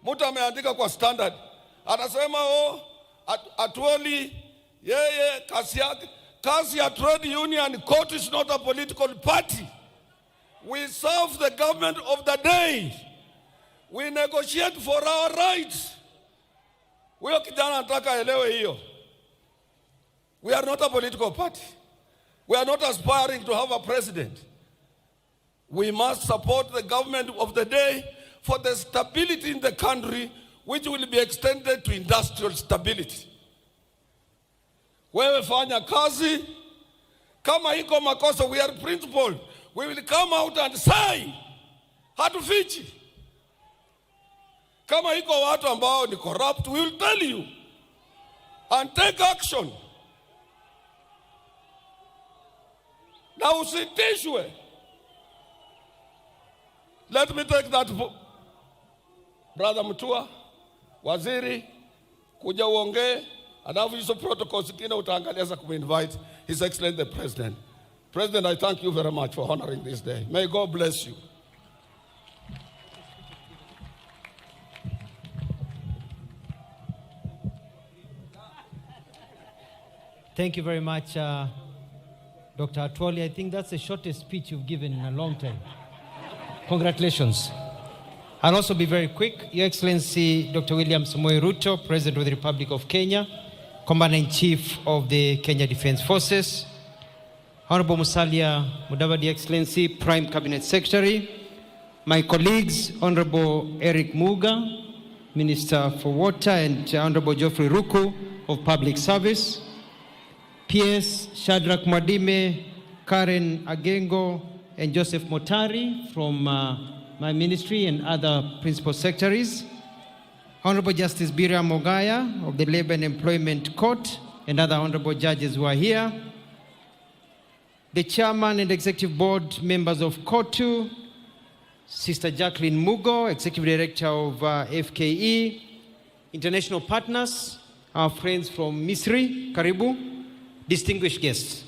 mtu ameandika kwa Standard, anasema Atuoli yeye kazi ya trade union court is not a political party. We serve the government of the day. We negotiate for our rights. Huyo kijana anataka elewe hiyo. We are not a political party. We are not aspiring to have a president. We must support the government of the day for the stability in the country, which will be extended to industrial stability. Wewe fanya kazi, kama iko makosa, we are principled. We will come out and say, hatufichi. Kama iko watu ambao ni corrupt, we will tell you and take action. Na usitishwe. Let me take that, Brother Mutua, waziri, kuja uongee, alafu hizo protocols zingine utaangalia za kuminvite His Excellency the President. President, I thank you very much for honoring this day. May God bless you. Thank you very much, Dr. Atwoli. I think that's the shortest speech you've given in a long time. Congratulations. I'll also be very quick. Your Excellency, Dr. William Samoei Ruto, President of the Republic of Kenya, Commander-in-Chief of the Kenya Defence Forces, Honorable Musalia Mudavadi, Excellency, Prime Cabinet Secretary, my colleagues, Honorable Eric Muga, Minister for Water, and Honorable Geoffrey Ruku of Public Service, PS Shadrach Mwadime, Karen Agengo, and Joseph Motari from my ministry and other principal secretaries, Honorable Justice Bira Mogaya of the Labor and Employment Court, and other honorable judges who are here, the chairman and executive board members of COTU, Sister Jacqueline Mugo, executive director of FKE, international partners, our friends from Misri, Karibu, distinguished guests.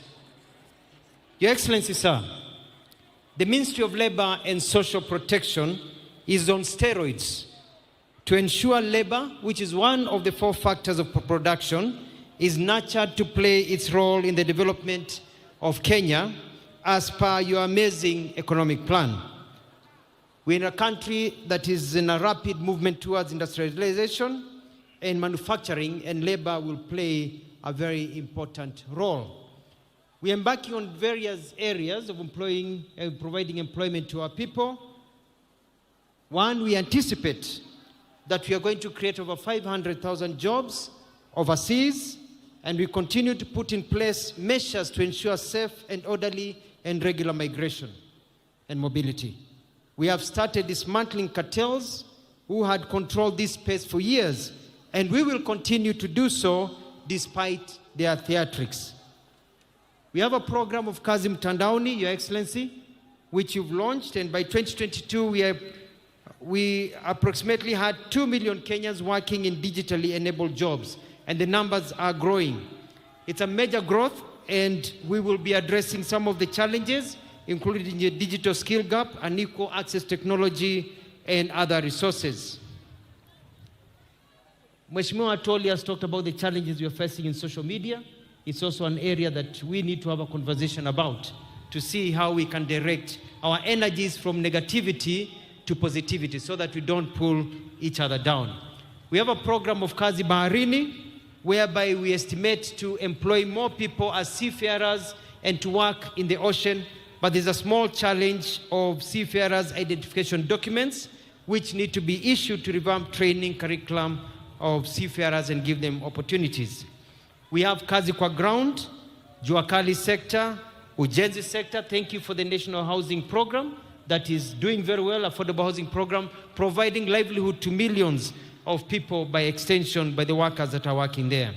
Your Excellency, sir, the Ministry of Labor and Social Protection is on steroids to ensure labor, which is one of the 4 factors of production, is nurtured to play its role in the development of Kenya as per your amazing economic plan. We're in a country that is in a rapid movement towards industrialization and manufacturing, and labor will play a very important role. We are embarking on various areas of providing employment to our people. One, we anticipate that we are going to create over 500,000 jobs overseas, and we continue to put in place measures to ensure safe and orderly and regular migration and mobility. We have started dismantling cartels who had controlled this space for years, and we will continue to do so despite their theatrics. We have a program of Kazi Mtandaoni, Your Excellency, which you've launched, and by 2022 we approximately had 2 million Kenyans working in digitally enabled jobs, and the numbers are growing. It's a major growth, and we will be addressing some of the challenges, including the digital skill gap, unequal access technology, and other resources. Mheshimiwa Atwoli has talked about the challenges we are facing in social media. It's also an area that we need to have a conversation about to see how we can direct our energies from negativity to positivity so that we don't pull each other down. We have a program of Kazi Baharini, whereby we estimate to employ more people as seafarers and to work in the ocean, but there's a small challenge of seafarers' identification documents which need to be issued to revamp training curriculum of seafarers and give them opportunities. We have Kazi Kwa Ground, Juakali sector, Ujenzi sector. Thank you for the National Housing Program that is doing very well, affordable housing program, providing livelihood to millions of people by extension by the workers that are working there.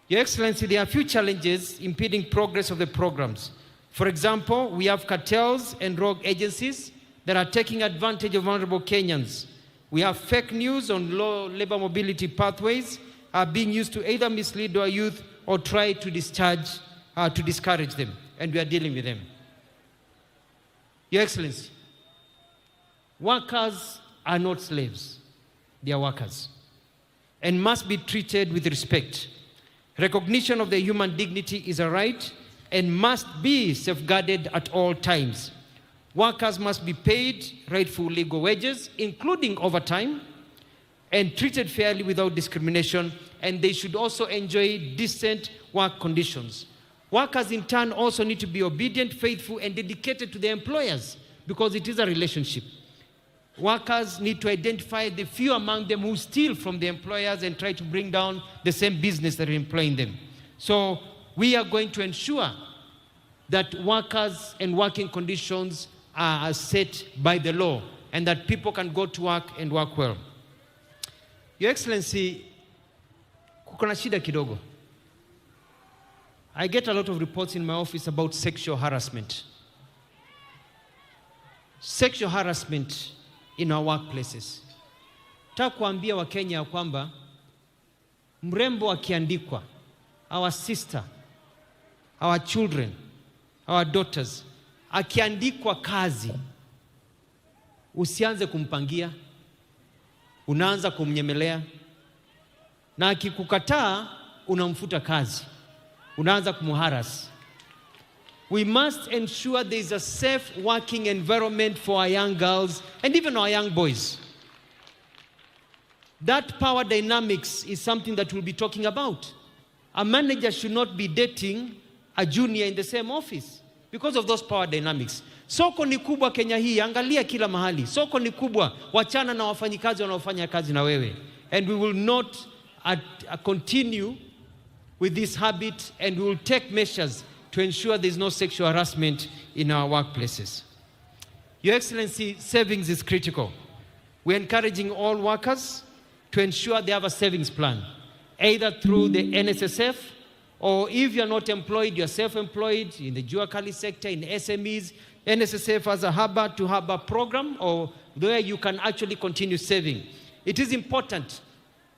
Your Excellency, there are a few challenges impeding progress of the programs. For example, we have cartels and rogue agencies that are taking advantage of vulnerable Kenyans. We have fake news on low labor mobility pathways are being used to either mislead our youth or try to discourage them, and we are dealing with them. Your Excellency, workers are not slaves. They are workers and must be treated with respect. Recognition of their human dignity is a right and must be safeguarded at all times. Workers must be paid rightful legal wages, including overtime, and treated fairly without discrimination, and they should also enjoy decent work conditions. Workers in turn also need to be obedient, faithful, and dedicated to their employers because it is a relationship. Workers need to identify the few among them who steal from the employers and try to bring down the same business that are employing them. So we are going to ensure that workers and working conditions are set by the law and that people can go to work and work well. Your Excellency, kuna shida kidogo. I get a lot of reports in my office about sexual harassment. Sexual harassment in our workplaces. Nataka kuambia Wakenya ya kwamba mrembo akiandikwa, our sister, our children, our daughters, akiandikwa kazi, usianze kumpangia, unaanza kumnyemelea, na akikukataa unamfuta kazi. unaanza kumharas. We must ensure there is a safe working environment for our young girls and even our young boys. That power dynamics is something that we'll be talking about. A manager should not be dating a junior in the same office because of those power dynamics. Soko ni kubwa Kenya hii, angalia kila mahali. Soko ni kubwa, wachana na wafanyikazi wanaofanya kazi na wewe. And we will not continue with this habit, and we will take measures to ensure there is no sexual harassment in our workplaces. Your Excellency, savings is critical. We're encouraging all workers to ensure they have a savings plan, either through the NSSF, or if you're not employed, you're self-employed in the jua kali sector, in SMEs. NSSF has a harbor-to-harbor program, or where you can actually continue saving. It is important.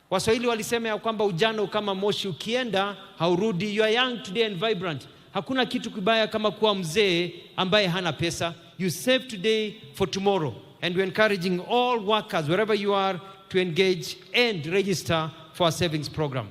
Waswahili walisema ya kwamba ujana kama moshi ukienda haurudi. You are young today and vibrant. Hakuna kitu kibaya kama kuwa mzee ambaye hana pesa. You save today for tomorrow. And we're encouraging all workers, wherever you are, to engage and register for a savings program.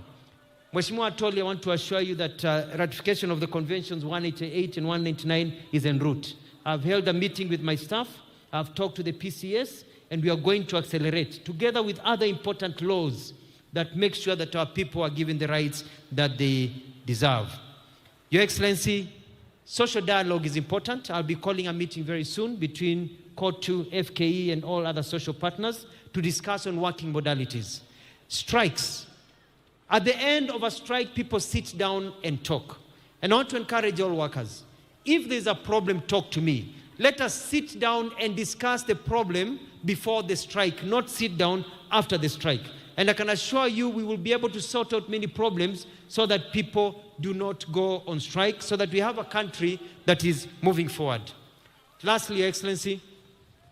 Mheshimiwa Atoli, I want to assure you that ratification of the conventions 188 and 199 is en route. I've held a meeting with my staff. I've talked to the PCS, and we are going to accelerate, together with other important laws that make sure that our people are given the rights that they deserve. Your Excellency, social dialogue is important. I'll be calling a meeting very soon between COTU, FKE, and all other social partners to discuss on working modalities. Strikes. At the end of a strike, people sit down and talk. And I want to encourage all workers. If there's a problem, talk to me. Let us sit down and discuss the problem before the strike, not sit down after the strike. And I can assure you we will be able to sort out many problems so that people do not go on strike, so that we have a country that is moving forward. Lastly, Your Excellency,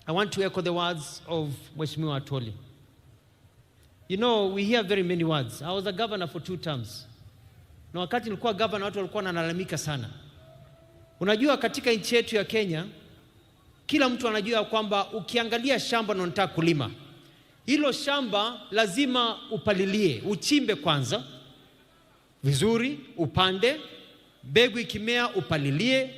I want to echo the words of Mheshimiwa Atoli. You know, we hear very many words. I was a governor for 2 terms. Na wakati nilikuwa governor, watu walikuwa wanalalamika sana. Unajua, katika nchi yetu ya Kenya, kila mtu anajua kwamba ukiangalia shamba na unataka kulima, hilo shamba lazima upalilie, uchimbe kwanza vizuri, upande, mbegu ikimea upalilie,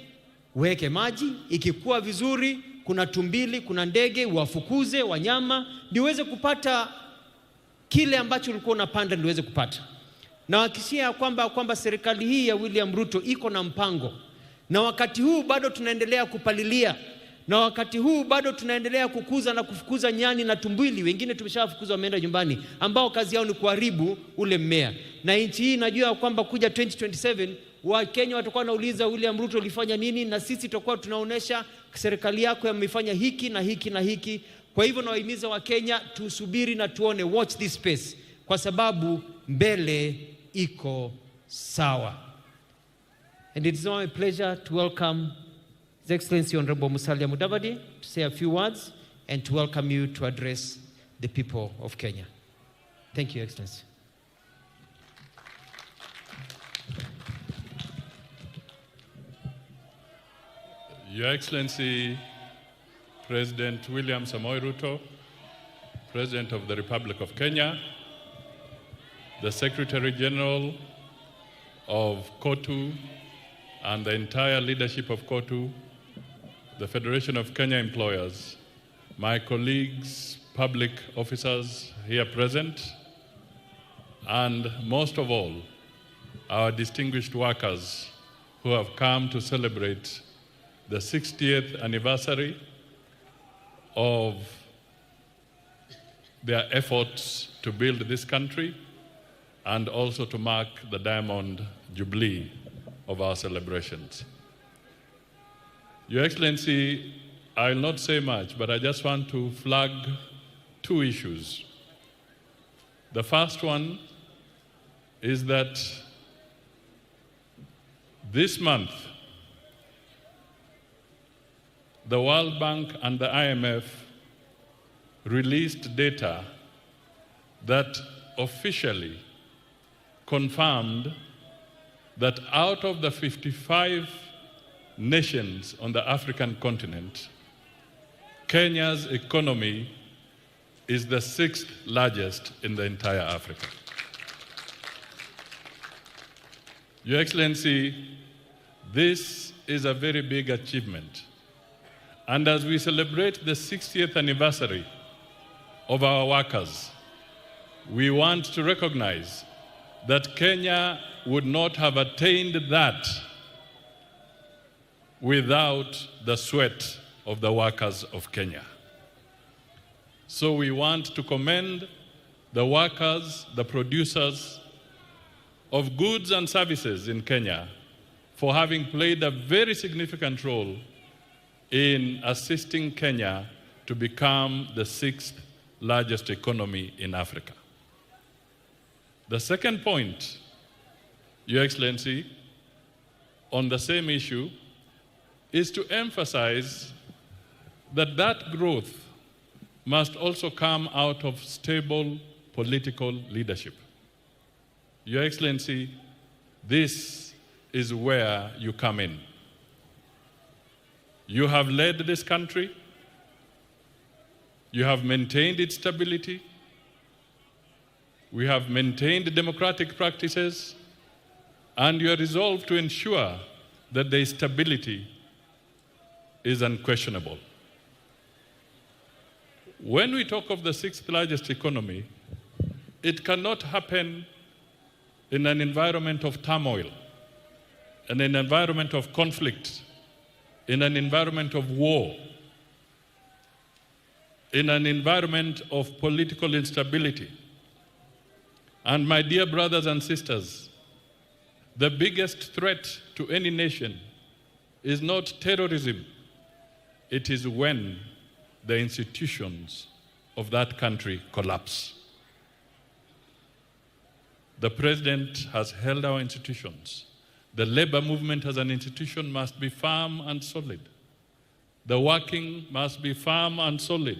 uweke maji, ikikua vizuri, kuna tumbili, kuna ndege, uwafukuze wanyama, niweze kupata kile ambacho ulikuwa unapanda niweze kupata. Na wakisia kwamba serikali hii ya William Ruto iko na mpango. Na wakati huu bado tunaendelea kupalilia. Na wakati huu bado tunaendelea kukuza na kufukuza nyani na tumbili. Wengine tumeshafukuza wameenda nyumbani, ambao kazi yao ni kuharibu ule mmea. Na nchi hii najua kwamba kuja 2027 wa Kenya watakuwa wanauliza William Ruto ulifanya nini, na sisi tutakuwa tunaonesha serikali yako imefanya hiki na hiki na hiki. Kwa hivyo nawahimiza wa Kenya tusubiri na tuone, watch this space, kwa sababu mbele iko sawa. And it is now a pleasure to welcome His Excellency Honorable Musalia Mudavadi to say a few words and to welcome you to address the people of Kenya. Thank you, Your Excellency. Your Excellency, President William Samoei Ruto, President of the Republic of Kenya, the Secretary General of COTU, and the entire leadership of COTU, the Federation of Kenya Employers, my colleagues, public officers here present, and most of all, our distinguished workers who have come to celebrate the 60th anniversary of their efforts to build this country, and also to mark the Diamond Jubilee of our celebrations. Your Excellency, I'll not say much, but I just want to flag 2 issues. The first one is that this month, the World Bank and the IMF released data that officially confirmed that out of the 55 nations on the African continent, Kenya's economy is the 6th largest in the entire Africa. Your Excellency, this is a very big achievement. And as we celebrate the 60th anniversary of our workers, we want to recognize that Kenya would not have attained that without the sweat of the workers of Kenya. So we want to commend the workers, the producers of goods and services in Kenya for having played a very significant role in assisting Kenya to become the 6th largest economy in Africa. The second point, Your Excellency, on the same issue, is to emphasize that that growth must also come out of stable political leadership. Your Excellency, this is where you come in. You have led this country, you have maintained its stability, we have maintained democratic practices, and you are resolved to ensure that the stability is unquestionable. When we talk of the 6th largest economy, it cannot happen in an environment of turmoil, in an environment of conflict, in an environment of war, in an environment of political instability. And my dear brothers and sisters, the biggest threat to any nation is not terrorism. It is when the institutions of that country collapse. The president has held our institutions. The labor movement as an institution must be firm and solid. The working must be firm and solid.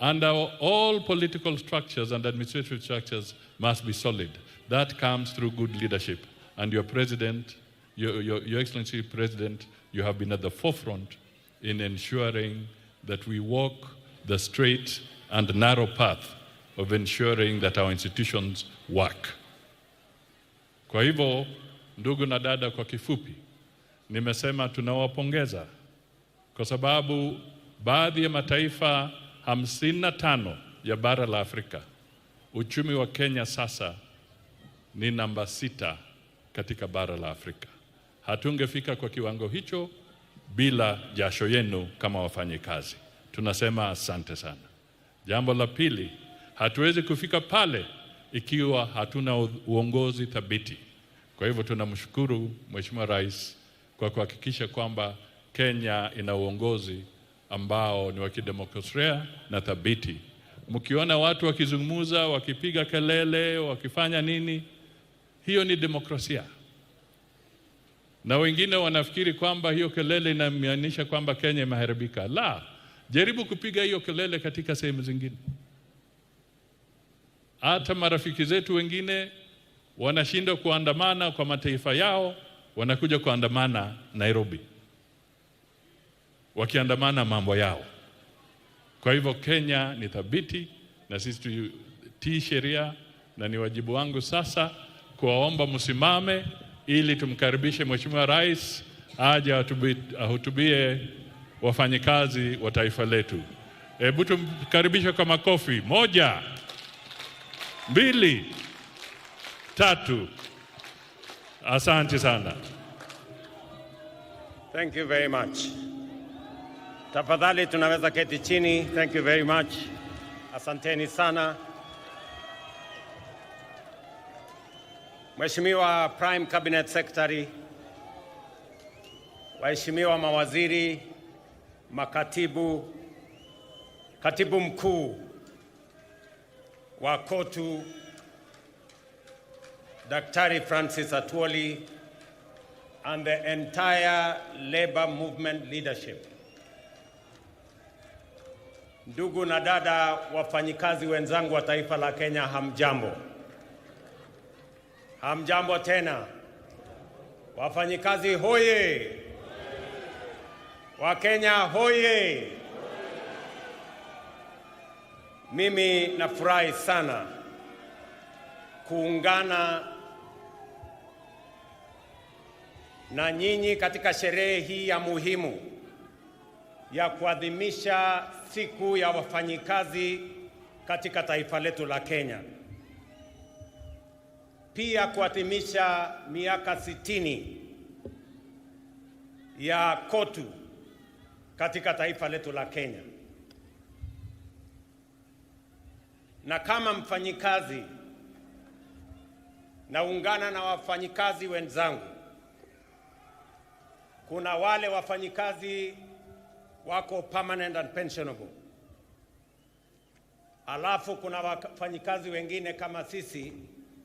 And all political structures and administrative structures must be solid. That comes through good leadership. And your President, Your Excellency President, you have been at the forefront in ensuring that we walk the straight and narrow path of ensuring that our institutions work. Kwa hivyo, ndugu na dada, kwa kifupi, nimesema tunawapongeza kwa sababu baadhi ya mataifa 55 ya bara la Afrika, uchumi wa Kenya sasa ni namba 6 katika bara la Afrika. Hatungefika kwa kiwango hicho bila jasho yenu kama wafanyikazi. Tunasema asante sana. Jambo la pili, hatuwezi kufika pale ikiwa hatuna uongozi thabiti. Kwa hivyo tunamshukuru Mheshimiwa Rais kwa kuhakikisha kwamba Kenya ina uongozi ambao ni wa kidemokrasia na thabiti. Mkiona watu wakizungumza, wakipiga kelele, wakifanya nini, hiyo ni demokrasia. Na wengine wanafikiri kwamba hiyo kelele inamaanisha kwamba Kenya imeharibika. La, jaribu kupiga hiyo kelele katika sehemu zingine. Hata marafiki zetu wengine wanashindwa kuandamana kwa mataifa yao, wanakuja kuandamana Nairobi, wakiandamana mambo yao. Kwa hivyo Kenya ni thabiti na sisi tutii sheria, na ni wajibu wangu sasa kuwaomba msimame ili tumkaribishe Mheshimiwa Rais aje ahutubie wafanyikazi wa taifa letu. Hebu tumkaribishe kwa makofi. 1, 2, 3. Asante sana. Thank you very much. Tafadhali tunaweza keti chini. Thank you very much. Asanteni sana. Mheshimiwa Prime Cabinet Secretary, waheshimiwa mawaziri, makatibu, katibu mkuu wa KOTU, Daktari Francis Atwoli, and the entire labor movement leadership. Ndugu na dada wafanyikazi wenzangu wa taifa la Kenya, hamjambo. Hamjambo tena. Wafanyikazi hoye. Wakenya hoye. Mimi nafurahi sana kuungana na nyinyi katika sherehe hii ya muhimu ya kuadhimisha siku ya wafanyikazi katika taifa letu la Kenya. Pia kuadhimisha miaka 60 ya KOTU katika taifa letu la Kenya. Na kama mfanyikazi, naungana na wafanyikazi wenzangu. Kuna wale wafanyikazi wako permanent and pensionable. Alafu kuna wafanyikazi wengine kama sisi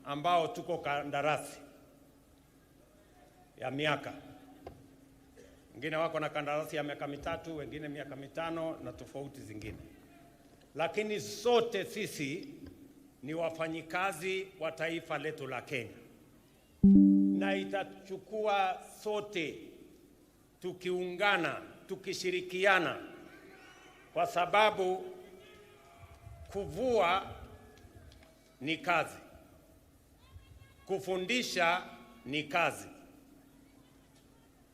ambao tuko kandarasi ya miaka. Wengine wako na kandarasi ya miaka 3, wengine miaka 5 na tofauti zingine. Lakini sote sisi ni wafanyikazi wa taifa letu la Kenya. Na itachukua sote tukiungana, tukishirikiana, kwa sababu kuvua ni kazi, kufundisha ni kazi,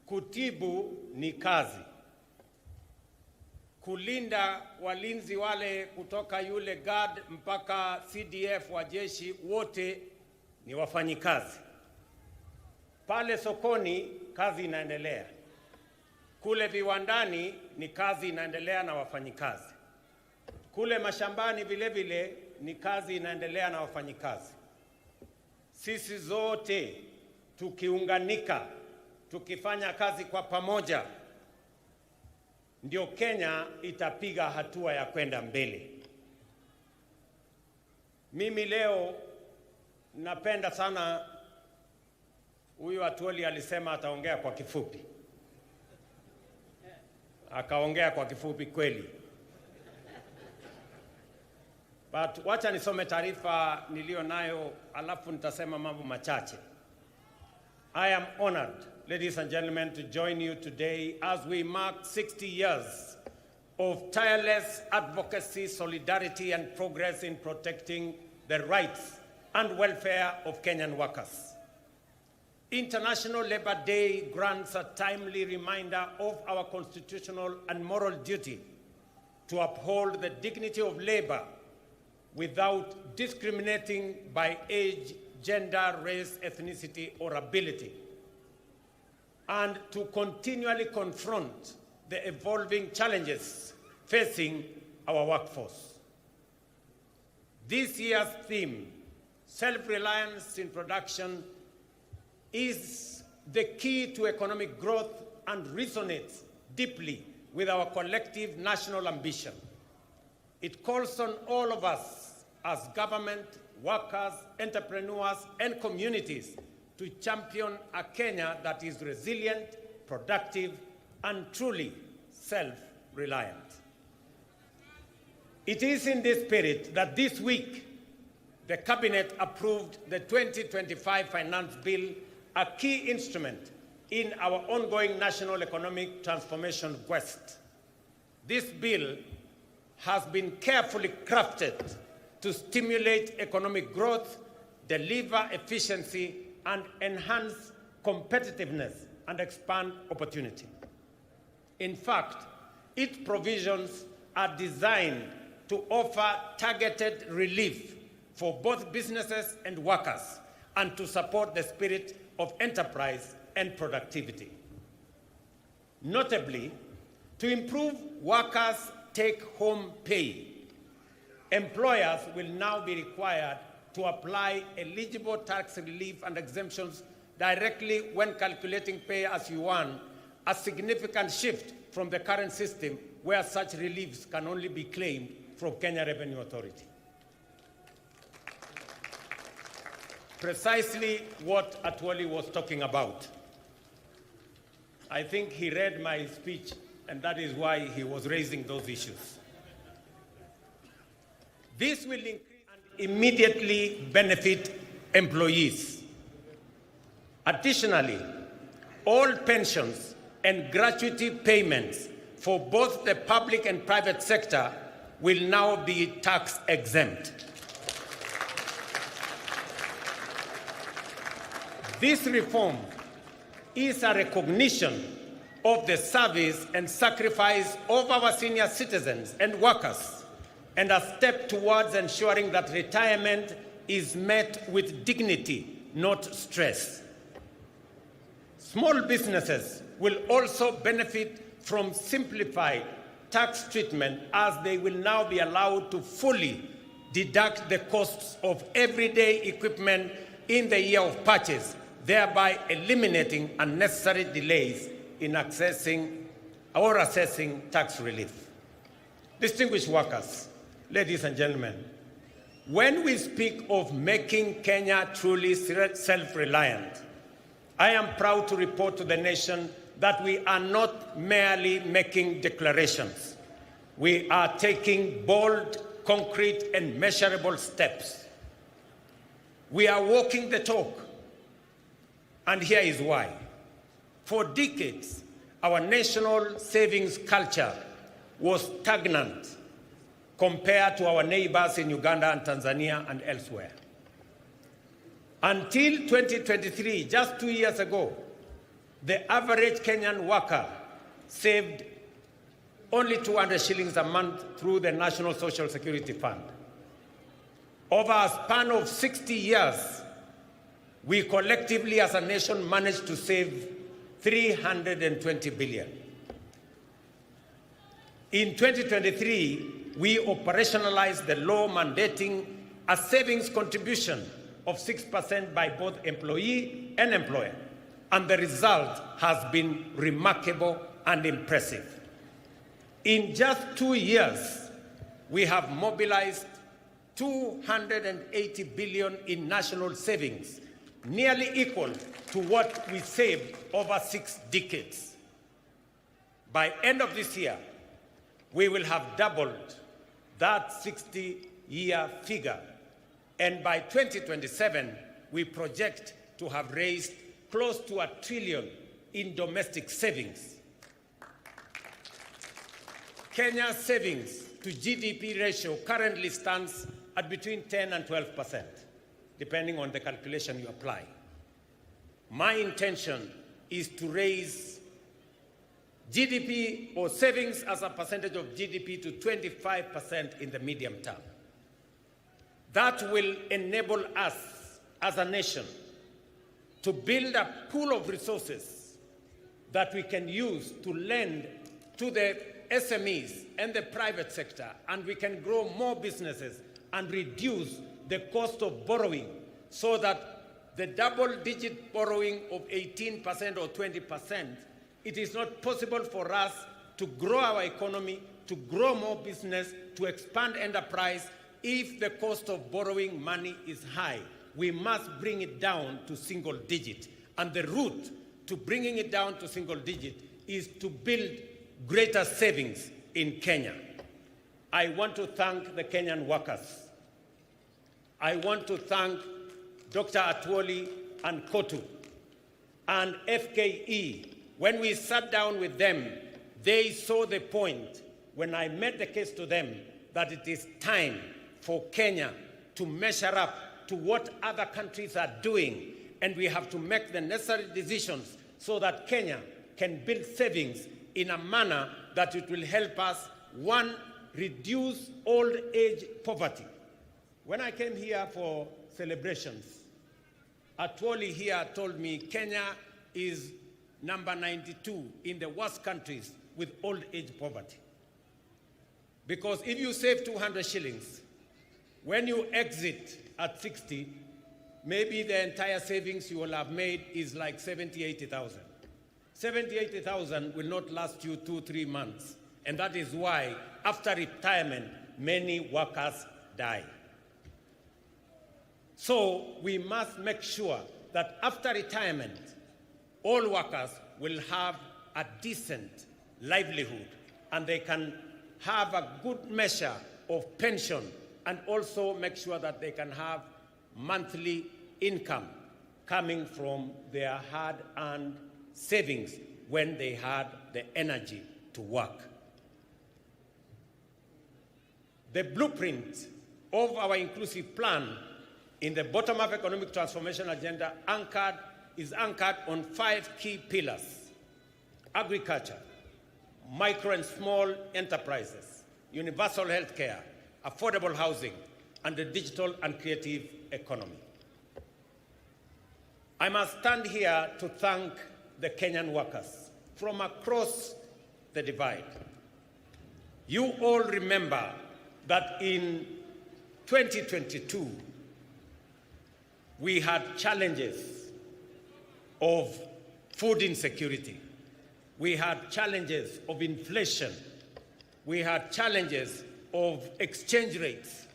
kutibu ni kazi, kulinda walinzi wale kutoka yule guard mpaka CDF wa jeshi wote ni wafanyikazi. Pale sokoni kazi inaendelea. Kule viwandani ni kazi inaendelea na wafanyikazi. Kule mashambani vile vile ni kazi inaendelea na wafanyikazi. Sisi zote tukiunganika, tukifanya kazi kwa pamoja, ndio Kenya itapiga hatua ya kwenda mbele. Mimi leo napenda sana, huyu Atwoli alisema ataongea kwa kifupi. Akaongea kwa kifupi kweli. But wacha nisome taarifa nilio nayo alafu nitasema mambo machache. I am honored, ladies and gentlemen, to join you today as we mark 60 years of tireless advocacy, solidarity, and progress in protecting the rights and welfare of Kenyan workers. International Labour Day grants a timely reminder of our constitutional and moral duty to uphold the dignity of labor without discriminating by age, gender, race, ethnicity, or ability, and to continually confront the evolving challenges facing our workforce. This year's theme, self-reliance in production, is the key to economic growth and resonates deeply with our collective national ambition. It calls on all of us as government, workers, entrepreneurs, and communities to champion a Kenya that is resilient, productive, and truly self-reliant. It is in this spirit that this week the Cabinet approved the 2025 Finance Bill, a key instrument in our ongoing national economic transformation quest. This bill has been carefully crafted to stimulate economic growth, deliver efficiency, and enhance competitiveness and expand opportunity. In fact, its provisions are designed to offer targeted relief for both businesses and workers and to support the spirit of enterprise and productivity. Notably, to improve workers' take-home pay, employers will now be required to apply eligible tax relief and exemptions directly when calculating pay as you earn, a significant shift from the current system where such reliefs can only be claimed from Kenya Revenue Authority. Precisely what Atwoli was talking about. I think he read my speech, and that is why he was raising those issues. This will increase and immediately benefit employees. Additionally, all pensions and gratuity payments for both the public and private sector will now be tax exempt. This reform is a recognition of the service and sacrifice of our senior citizens and workers, and a step towards ensuring that retirement is met with dignity, not stress. Small businesses will also benefit from simplified tax treatment, as they will now be allowed to fully deduct the costs of everyday equipment in the year of purchase, thereby eliminating unnecessary delays in accessing or assessing tax relief. Distinguished workers, ladies and gentlemen, when we speak of making Kenya truly self-reliant, I am proud to report to the nation that we are not merely making declarations. We are taking bold, concrete, and measurable steps. We are walking the talk, and here is why. For decades, our national savings culture was stagnant compared to our neighbors in Uganda and Tanzania and elsewhere. Until 2023, just 2 years ago, the average Kenyan worker saved only 200 shillings a month through the National Social Security Fund. Over a span of 60 years, we collectively as a nation managed to save 320 billion. In 2023, we operationalized the law mandating a savings contribution of 6% by both employee and employer, and the result has been remarkable and impressive. In just 2 years, we have mobilized 280 billion in national savings, nearly equal to what we saved over 6 decades. By end of this year, we will have doubled that 60-year figure. And by 2027, we project to have raised close to $1 trillion in domestic savings. Kenya's savings to GDP ratio currently stands at between 10 and 12%, depending on the calculation you apply. My intention is to raise GDP or savings as a percentage of GDP to 25% in the medium term. That will enable us as a nation to build a pool of resources that we can use to lend to the SMEs and the private sector, and we can grow more businesses and reduce the cost of borrowing, so that the double-digit borrowing of 18% or 20%, it is not possible for us to grow our economy, to grow more business, to expand enterprise if the cost of borrowing money is high. We must bring it down to single digit. And the route to bringing it down to single digit is to build greater savings in Kenya. I want to thank the Kenyan workers. I want to thank Dr. Atwoli and Kotu and FKE. When we sat down with them, they saw the point when I made the case to them that it is time for Kenya to measure up to what other countries are doing, and we have to make the necessary decisions so that Kenya can build savings in a manner that it will help us, one, reduce old age poverty. When I came here for celebrations, Atwoli here told me Kenya is number 92 in the worst countries with old age poverty. Because if you save 200 shillings, when you exit at 60, maybe the entire savings you will have made is like 70, 80,000. 70, 80,000 will not last you 2-3 months. And that is why, after retirement, many workers die. So we must make sure that after retirement, all workers will have a decent livelihood, and they can have a good measure of pension, and also make sure that they can have monthly income coming from their hard-earned savings when they had the energy to work. The blueprint of our inclusive plan in the bottom-up economic transformation agenda anchored is anchored on 5 key pillars: agriculture, micro and small enterprises, universal health care, affordable housing, and the digital and creative economy. I must stand here to thank the Kenyan workers from across the divide. You all remember that in 2022, we had challenges of food insecurity. We had challenges of inflation. We had challenges of exchange rates.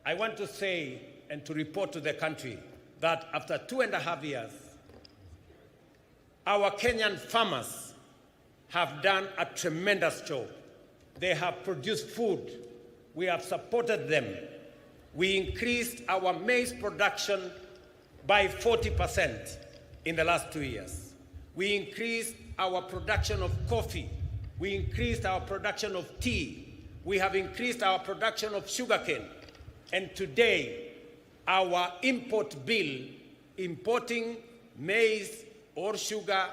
I want to say and to report to the country that after 2.5 years, our Kenyan farmers have done a tremendous job. They have produced food. We have supported them. We increased our maize production by 40% in the last 2 years. We increased our production of coffee. We increased our production of tea. We have increased our production of sugarcane. And today, our import bill, importing maize or sugar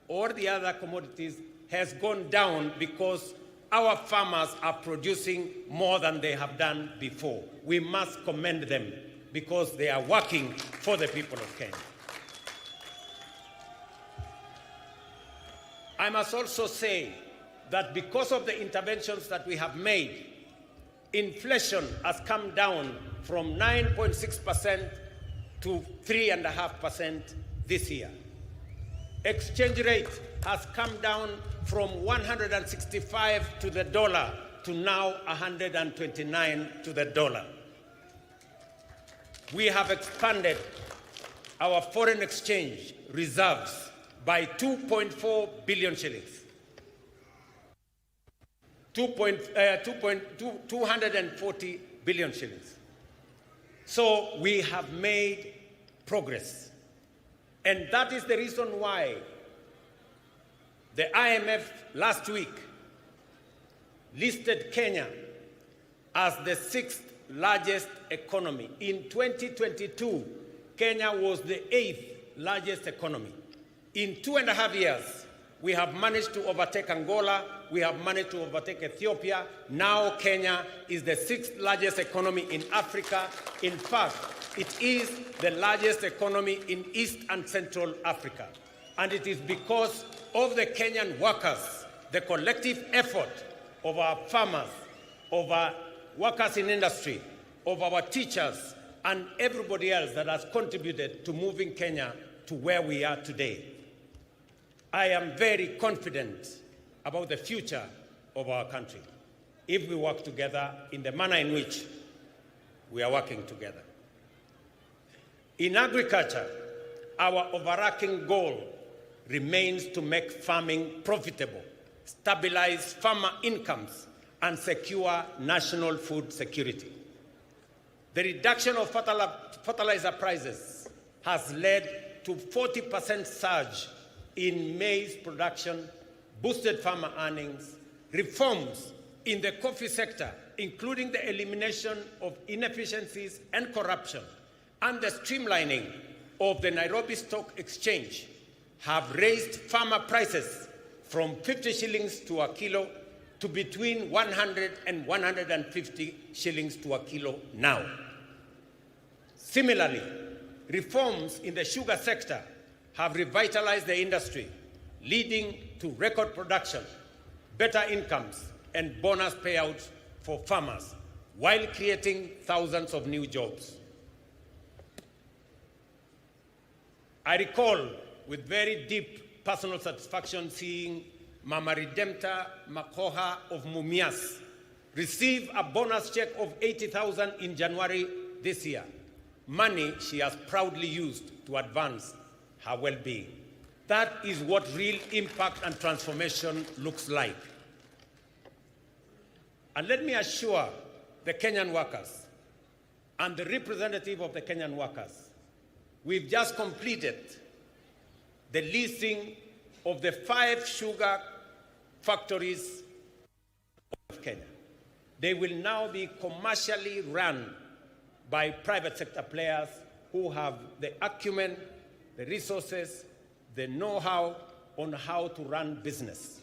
or the other commodities, has gone down because our farmers are producing more than they have done before. We must commend them because they are working for the people of Kenya. I must also say that because of the interventions that we have made, inflation has come down from 9.6% to 3.5% this year. Exchange rate has come down from 165 to the dollar to now 129 to the dollar. We have expanded our foreign exchange reserves by 2.4 billion shillings. 240 billion shillings. So we have made progress. And that is the reason why the IMF last week listed Kenya as the 6th largest economy. In 2022, Kenya was the 8th largest economy. In 2.5 years, we have managed to overtake Angola, we have managed to overtake Ethiopia. Now Kenya is the 6th largest economy in Africa. In fact, it is the largest economy in East and Central Africa. And it is because of the Kenyan workers, the collective effort of our farmers, of our workers in industry, of our teachers, and everybody else that has contributed to moving Kenya to where we are today. I am very confident about the future of our country if we work together in the manner in which we are working together. In agriculture, our overarching goal remains to make farming profitable, stabilize farmer incomes, and secure national food security. The reduction of fertilizer prices has led to 40% surge in maize production, boosted farmer earnings, reforms in the coffee sector, including the elimination of inefficiencies and corruption, and the streamlining of the Nairobi Stock Exchange have raised farmer prices from 50 shillings to a kilo to between 100 and 150 shillings to a kilo now. Similarly, reforms in the sugar sector have revitalized the industry, leading to record production, better incomes, and bonus payouts for farmers, while creating thousands of new jobs. I recall with very deep personal satisfaction seeing Mama Redempta Makoha of Mumias receive a bonus check of 80,000 in January this year, money she has proudly used to advance her well-being. That is what real impact and transformation looks like. And let me assure the Kenyan workers and the representative of the Kenyan workers, we've just completed the leasing of the 5 sugar factories of Kenya. They will now be commercially run by private sector players who have the acumen the resources, the know-how on how to run business.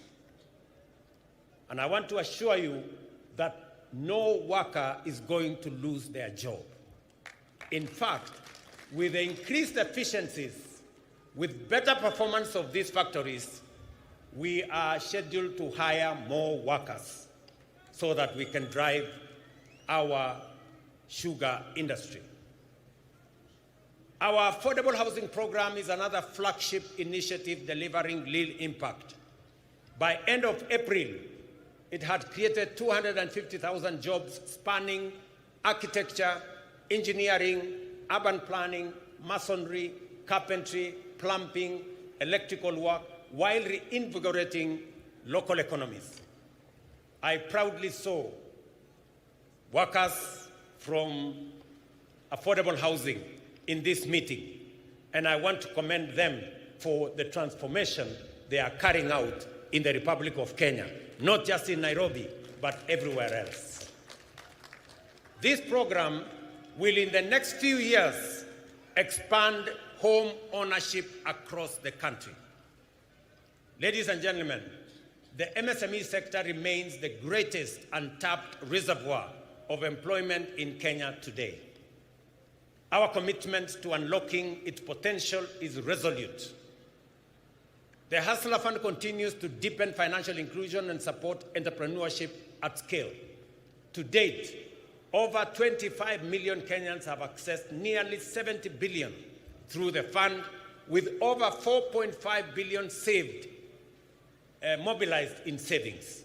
And I want to assure you that no worker is going to lose their job. In fact, with the increased efficiencies, with better performance of these factories, we are scheduled to hire more workers so that we can drive our sugar industry. Our affordable housing program is another flagship initiative delivering real impact. By end of April, it had created 250,000 jobs spanning architecture, engineering, urban planning, masonry, carpentry, plumbing, electrical work, while reinvigorating local economies. I proudly saw workers from affordable housing in this meeting, and I want to commend them for the transformation they are carrying out in the Republic of Kenya, not just in Nairobi, but everywhere else. This program will, in the next few years, expand home ownership across the country. Ladies and gentlemen, the MSME sector remains the greatest untapped reservoir of employment in Kenya today. Our commitment to unlocking its potential is resolute. The Hustler Fund continues to deepen financial inclusion and support entrepreneurship at scale. To date, over 25 million Kenyans have accessed nearly 70 billion through the fund, with over 4.5 billion saved, mobilized in savings.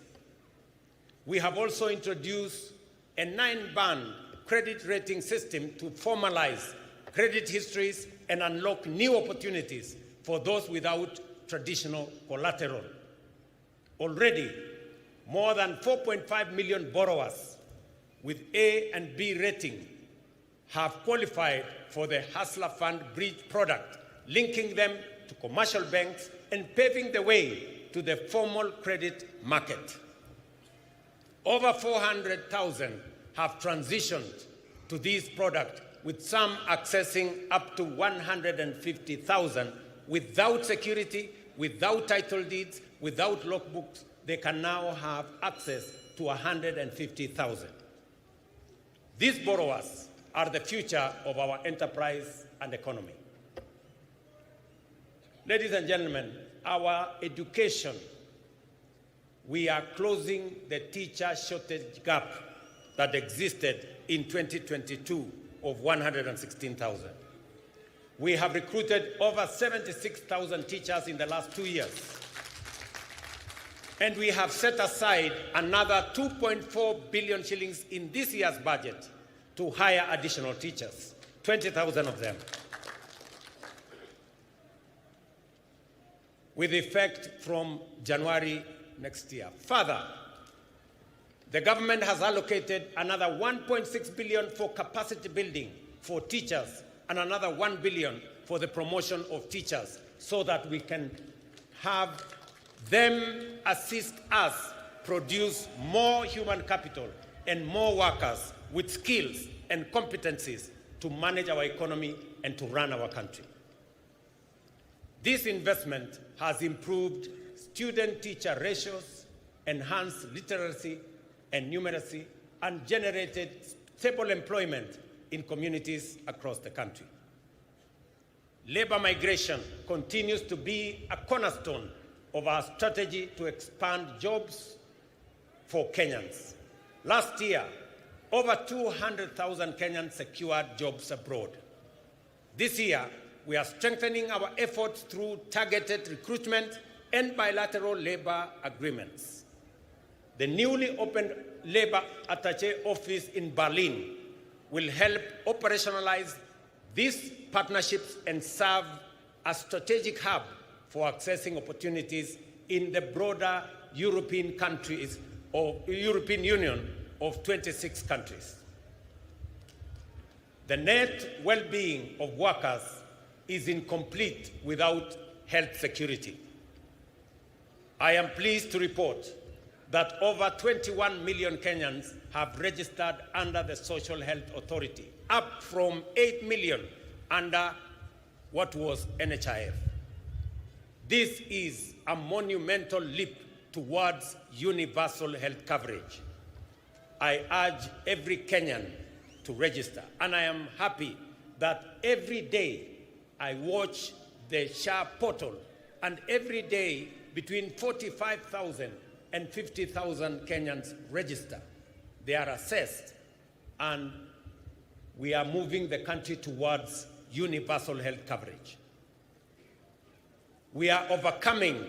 We have also introduced a 9-band credit rating system to formalize credit histories and unlock new opportunities for those without traditional collateral. Already, more than 4.5 million borrowers with A and B rating have qualified for the Hustler Fund Bridge product, linking them to commercial banks and paving the way to the formal credit market. Over 400,000 have transitioned to this product, with some accessing up to 150,000 without security, without title deeds, without logbooks. They can now have access to 150,000. These borrowers are the future of our enterprise and economy. Ladies and gentlemen, our education, we are closing the teacher shortage gap that existed in 2022 of 116,000. We have recruited over 76,000 teachers in the last 2 years. And we have set aside another 2.4 billion shillings in this year's budget to hire additional teachers, 20,000 of them, with effect from January next year. Further, the government has allocated another 1.6 billion for capacity building for teachers and another 1 billion for the promotion of teachers, so that we can have them assist us produce more human capital and more workers with skills and competencies to manage our economy and to run our country. This investment has improved student-teacher ratios, enhanced literacy and numeracy, and generated stable employment in communities across the country. Labor migration continues to be a cornerstone of our strategy to expand jobs for Kenyans. Last year, over 200,000 Kenyans secured jobs abroad. This year, we are strengthening our efforts through targeted recruitment and bilateral labor agreements. The newly opened Labor Attaché office in Berlin will help operationalize these partnerships and serve as a strategic hub for accessing opportunities in the broader European countries or European Union of 26 countries. The net well-being of workers is incomplete without health security. I am pleased to report that over 21 million Kenyans have registered under the Social Health Authority, up from 8 million under what was NHIF. This is a monumental leap towards universal health coverage. I urge every Kenyan to register, and I am happy that every day I watch the SHA portal, and every day between 45,000 and 50,000 Kenyans register. They are assessed, and we are moving the country towards universal health coverage. We are overcoming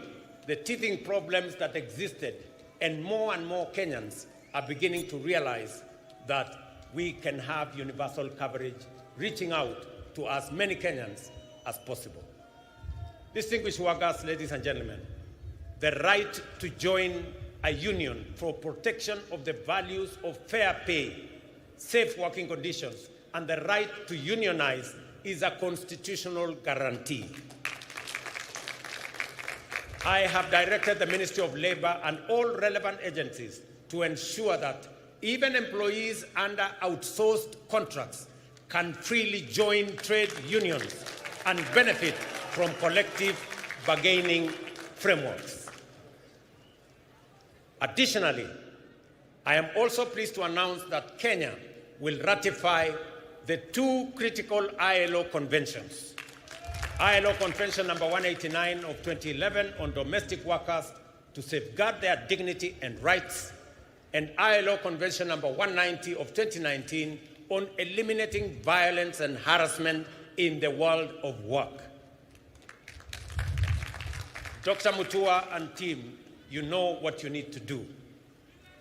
the teething problems that existed, and more Kenyans are beginning to realize that we can have universal coverage, reaching out to as many Kenyans as possible. Distinguished workers, ladies and gentlemen, the right to join a union for protection of the values of fair pay, safe working conditions, and the right to unionize is a constitutional guarantee. I have directed the Ministry of Labor and all relevant agencies to ensure that even employees under outsourced contracts can freely join trade unions and benefit from collective bargaining frameworks. Additionally, I am also pleased to announce that Kenya will ratify the two critical ILO conventions. ILO Convention number 189 of 2011 on domestic workers to safeguard their dignity and rights, and ILO Convention number 190 of 2019 on eliminating violence and harassment in the world of work. Dr. Mutua and team, you know what you need to do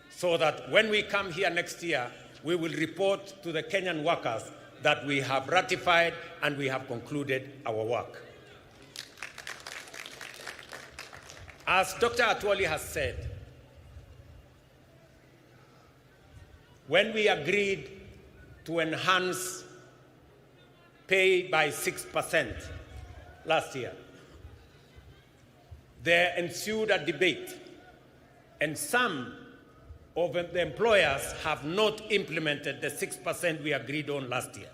so that when we come here next year, we will report to the Kenyan workers that we have ratified and we have concluded our work. As Dr. Atwoli has said, when we agreed to enhance pay by 6% last year, there ensued a debate, and some of the employers have not implemented the 6% we agreed on last year.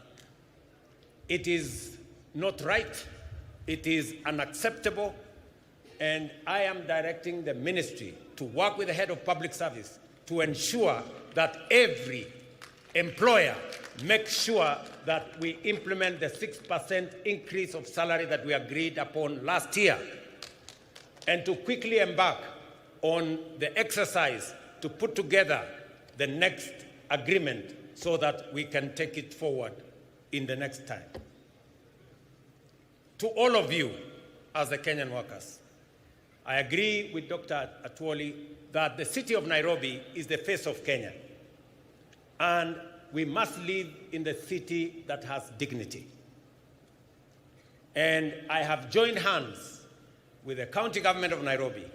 It is not right, it is unacceptable, and I am directing the ministry to work with the head of public service to ensure that every employer makes sure that we implement the 6% increase of salary that we agreed upon last year, and to quickly embark on the exercise to put together the next agreement so that we can take it forward in the next time. To all of you, as the Kenyan workers, I agree with Dr. Atwoli that the city of Nairobi is the face of Kenya, and we must live in the city that has dignity. And I have joined hands with the county government of Nairobi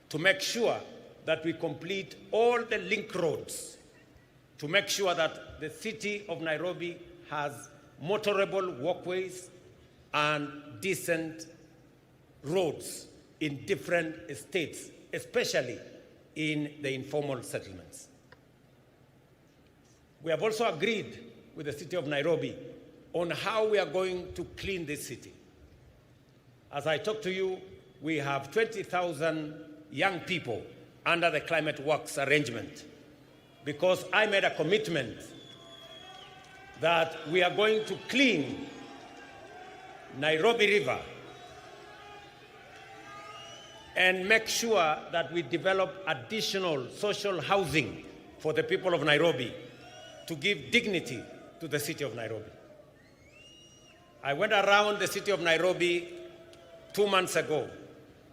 to make sure that we complete all the link roads, to make sure that the city of Nairobi has motorable walkways and decent roads in different estates, especially in the informal settlements. We have also agreed with the city of Nairobi on how we are going to clean this city. As I talk to you, we have 20,000 young people under the Climate Works arrangement, because I made a commitment that we are going to clean Nairobi River and make sure that we develop additional social housing for the people of Nairobi to give dignity to the city of Nairobi. I went around the city of Nairobi 2 months ago,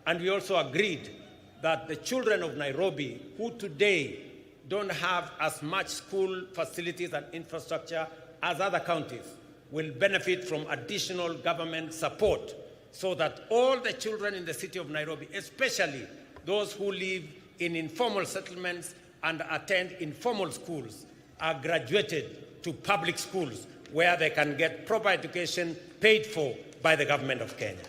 and we also agreed that the children of Nairobi, who today don't have as much school facilities and infrastructure as other counties, will benefit from additional government support so that all the children in the city of Nairobi, especially those who live in informal settlements and attend informal schools, are graduated to public schools where they can get proper education paid for by the government of Kenya.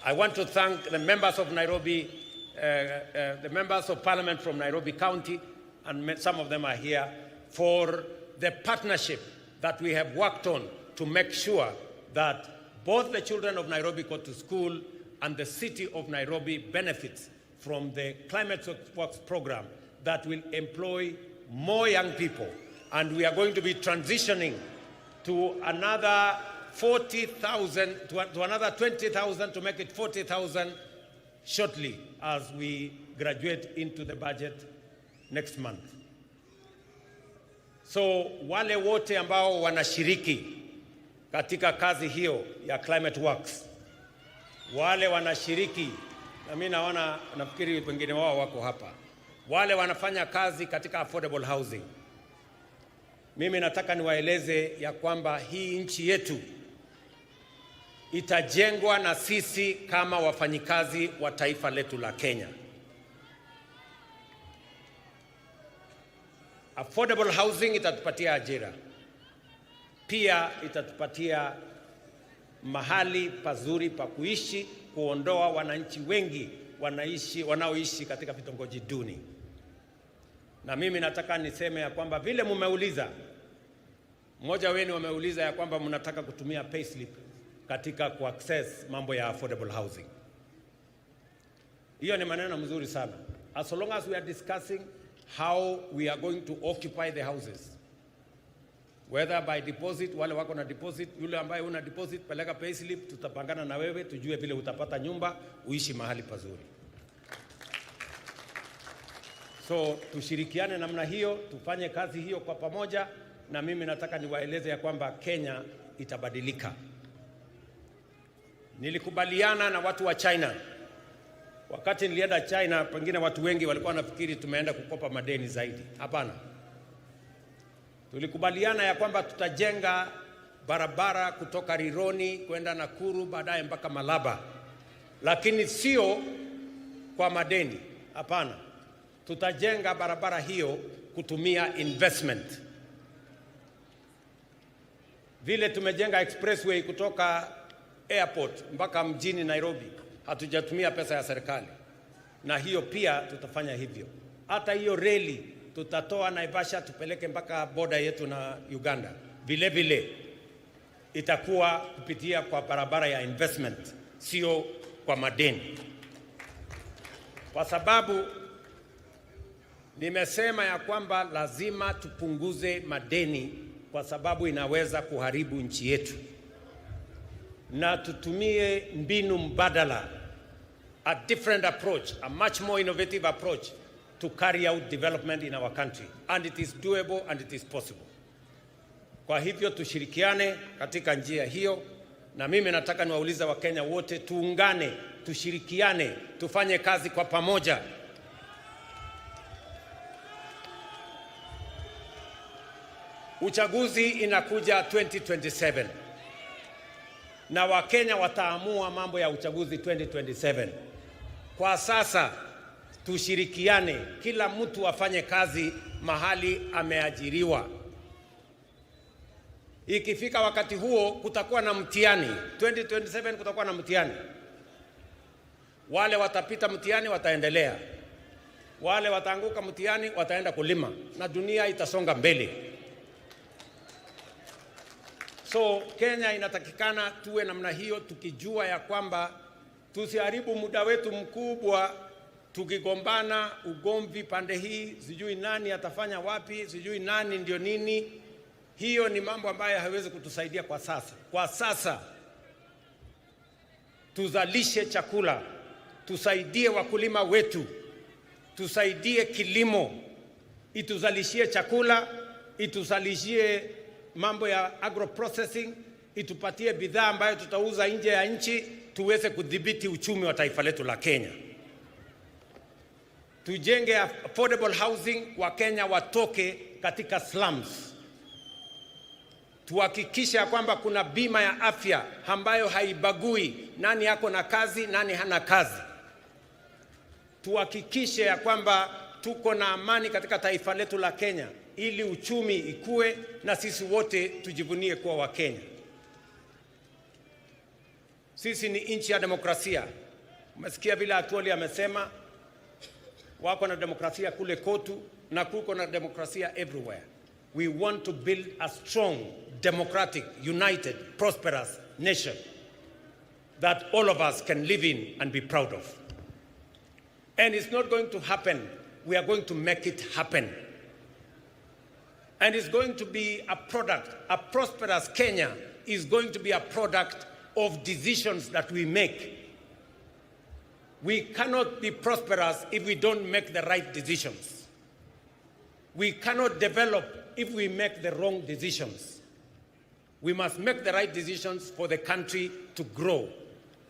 I want to thank the members of Nairobi, the members of parliament from Nairobi County, and some of them are here, for the partnership that we have worked on to make sure that both the children of Nairobi go to school and the city of Nairobi benefits from the Climate Works program that will employ more young people. And we are going to be transitioning to another 40,000, to another 20,000 to make it 40,000 shortly as we graduate into the budget next month. So wale wote ambao wanashiriki katika kazi hiyo ya Climate Works, wale wanashiriki, na mimi naona nafikiri wengine wao wako hapa, wale wanafanya kazi katika affordable housing, mimi nataka niwaeleze ya kwamba hii nchi yetu itajengwa na sisi kama wafanyikazi wa taifa letu la Kenya. Affordable housing itatupatia ajira, pia itatupatia mahali pazuri pa kuishi, kuondoa wananchi wengi wanaoishi katika vitongoji duni. Na mimi nataka niseme ya kwamba vile mumeuliza, mmoja wenu wameuliza ya kwamba mnataka kutumia payslip katika kuaccess mambo ya affordable housing. Hiyo ni maneno mzuri sana. As long as we are discussing how we are going to occupy the houses, whether by deposit, wale wako na deposit, yule ambaye una deposit peleka payslip, tutapangana na wewe tujue vile utapata nyumba uishi mahali pazuri. So tushirikiane namna hiyo, tufanye kazi hiyo kwa pamoja, na mimi nataka niwaeleze ya kwamba Kenya itabadilika. Nilikubaliana na watu wa China. Wakati nilienda China, pengine watu wengi walikuwa wanafikiri tumeenda kukopa madeni zaidi. Hapana. Tulikubaliana ya kwamba tutajenga barabara kutoka Rironi kwenda Nakuru baadaye mpaka Malaba. Lakini sio kwa madeni. Hapana. Tutajenga barabara hiyo kutumia investment. Vile tumejenga expressway kutoka airport mpaka mjini Nairobi, hatujatumia pesa ya serikali. Na hiyo pia tutafanya hivyo. Hata hiyo reli tutatoa Naivasha tupeleke mpaka border yetu na Uganda. Vile vile itakuwa kupitia kwa barabara ya investment, sio kwa madeni. Kwa sababu nimesema ya kwamba lazima tupunguze madeni, kwa sababu inaweza kuharibu nchi yetu. Na tutumie mbinu mbadala, a different approach, a much more innovative approach to carry out development in our country. And it is doable and it is possible. Kwa hivyo tushirikiane katika njia hiyo, na mimi nataka niwaulize Wakenya wote tuungane, tushirikiane, tufanye kazi kwa pamoja. Uchaguzi inakuja 2027. Na Wakenya wataamua mambo ya uchaguzi 2027. Kwa sasa tushirikiane, kila mtu afanye kazi mahali ameajiriwa. Ikifika wakati huo kutakuwa na mtihani, 2027 kutakuwa na mtihani. Wale watapita mtihani wataendelea, wale wataanguka mtihani wataenda kulima, na dunia itasonga mbele. So Kenya inatakikana tuwe namna hiyo, tukijua ya kwamba tusiharibu muda wetu mkubwa tukigombana, ugomvi pande hii, sijui nani atafanya wapi, sijui nani ndio nini. Hiyo ni mambo ambayo haiwezi kutusaidia kwa sasa. Kwa sasa tuzalishe chakula, tusaidie wakulima wetu, tusaidie kilimo, ituzalishie chakula, ituzalishie mambo ya agro processing, itupatie bidhaa ambayo tutauza nje ya nchi, tuweze kudhibiti uchumi wa taifa letu la Kenya. Tujenge affordable housing, wa Kenya watoke katika slums. Tuhakikishe kwamba kuna bima ya afya ambayo haibagui nani yako na kazi, nani hana kazi. Tuhakikishe ya kwamba tuko na amani katika taifa letu la Kenya, ili uchumi ikue na sisi wote tujivunie kuwa wa Kenya. Sisi ni nchi ya demokrasia. Umesikia vile Atwoli amesema wako na demokrasia kule Kotu na kuko na demokrasia everywhere. We want to build a strong, democratic, united, prosperous nation that all of us can live in and be proud of. And it's not going to happen. We are going to make it happen. And it's going to be a product, a prosperous Kenya is going to be a product of decisions that we make. We cannot be prosperous if we don't make the right decisions. We cannot develop if we make the wrong decisions. We must make the right decisions for the country to grow.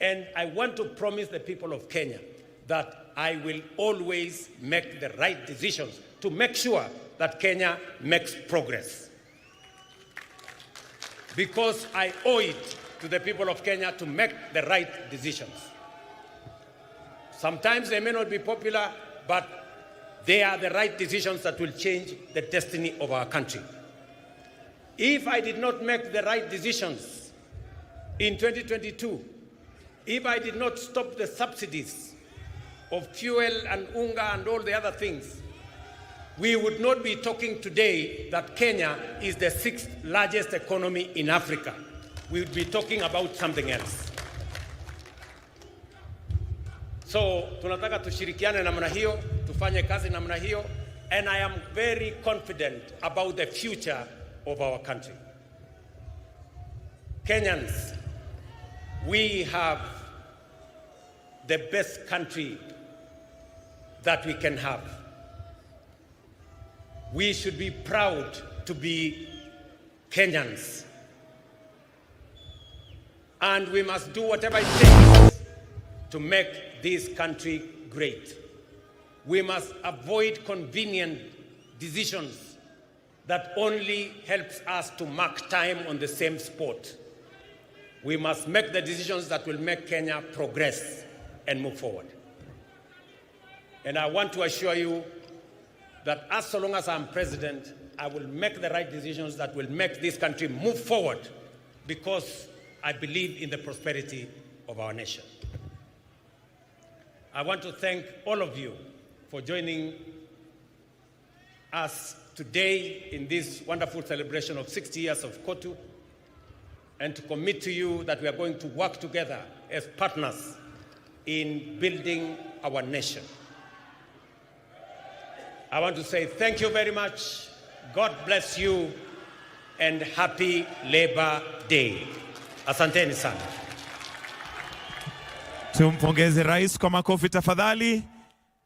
And I want to promise the people of Kenya that I will always make the right decisions to make sure that Kenya makes progress. Because I owe it to the people of Kenya to make the right decisions. Sometimes they may not be popular, but they are the right decisions that will change the destiny of our country. If I did not make the right decisions in 2022, if I did not stop the subsidies of fuel and unga and all the other things, we would not be talking today that Kenya is the 6th largest economy in Africa. We would be talking about something else. So, tunataka tushirikiane namna hiyo, tufanye kazi namna hiyo, and I am very confident about the future of our country. Kenyans, we have the best country that we can have. We should be proud to be Kenyans. And we must do whatever it takes to make this country great. We must avoid convenient decisions that only helps us to mark time on the same spot. We must make the decisions that will make Kenya progress and move forward. And I want to assure you that as long as I'm president, I will make the right decisions that will make this country move forward because I believe in the prosperity of our nation. I want to thank all of you for joining us today in this wonderful celebration of 60 years of KOTU, and to commit to you that we are going to work together as partners in building our nation. I want to say thank you very much, God bless you, and happy Labor Day. Asanteni sana. Tumpongeze rais kwa makofi tafadhali.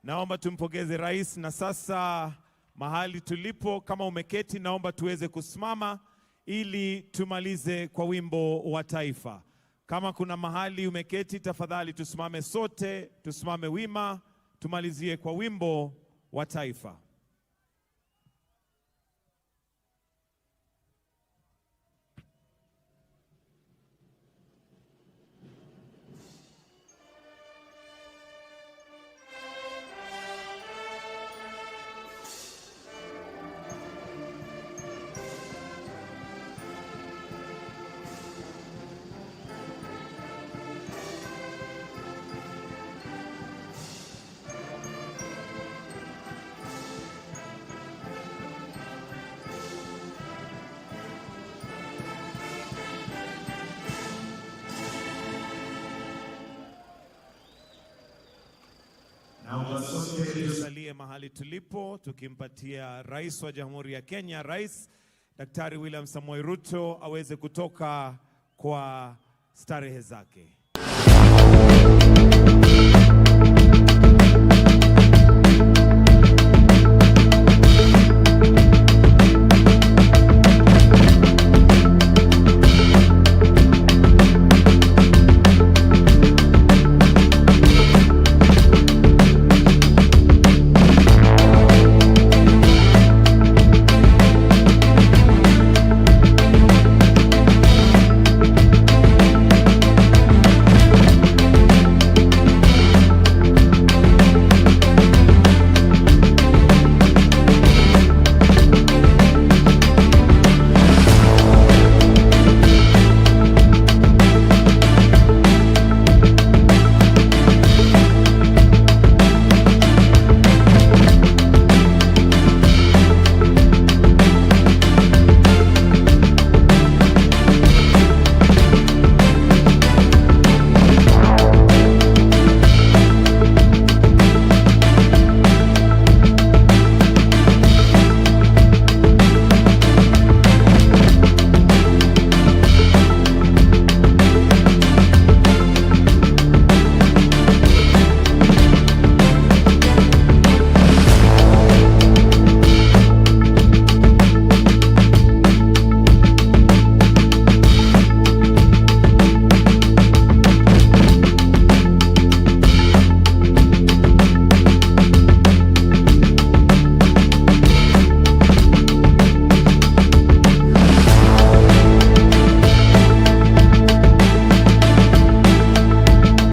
Naomba tumpongeze rais, na sasa mahali tulipo, kama umeketi, naomba tuweze kusimama ili tumalize kwa wimbo wa taifa. Kama kuna mahali umeketi, tafadhali tusimame sote, tusimame wima, tumalizie kwa wimbo wa taifa. Tusalie mahali tulipo tukimpatia rais wa Jamhuri ya Kenya, Rais Daktari William Samoei Ruto aweze kutoka kwa starehe zake.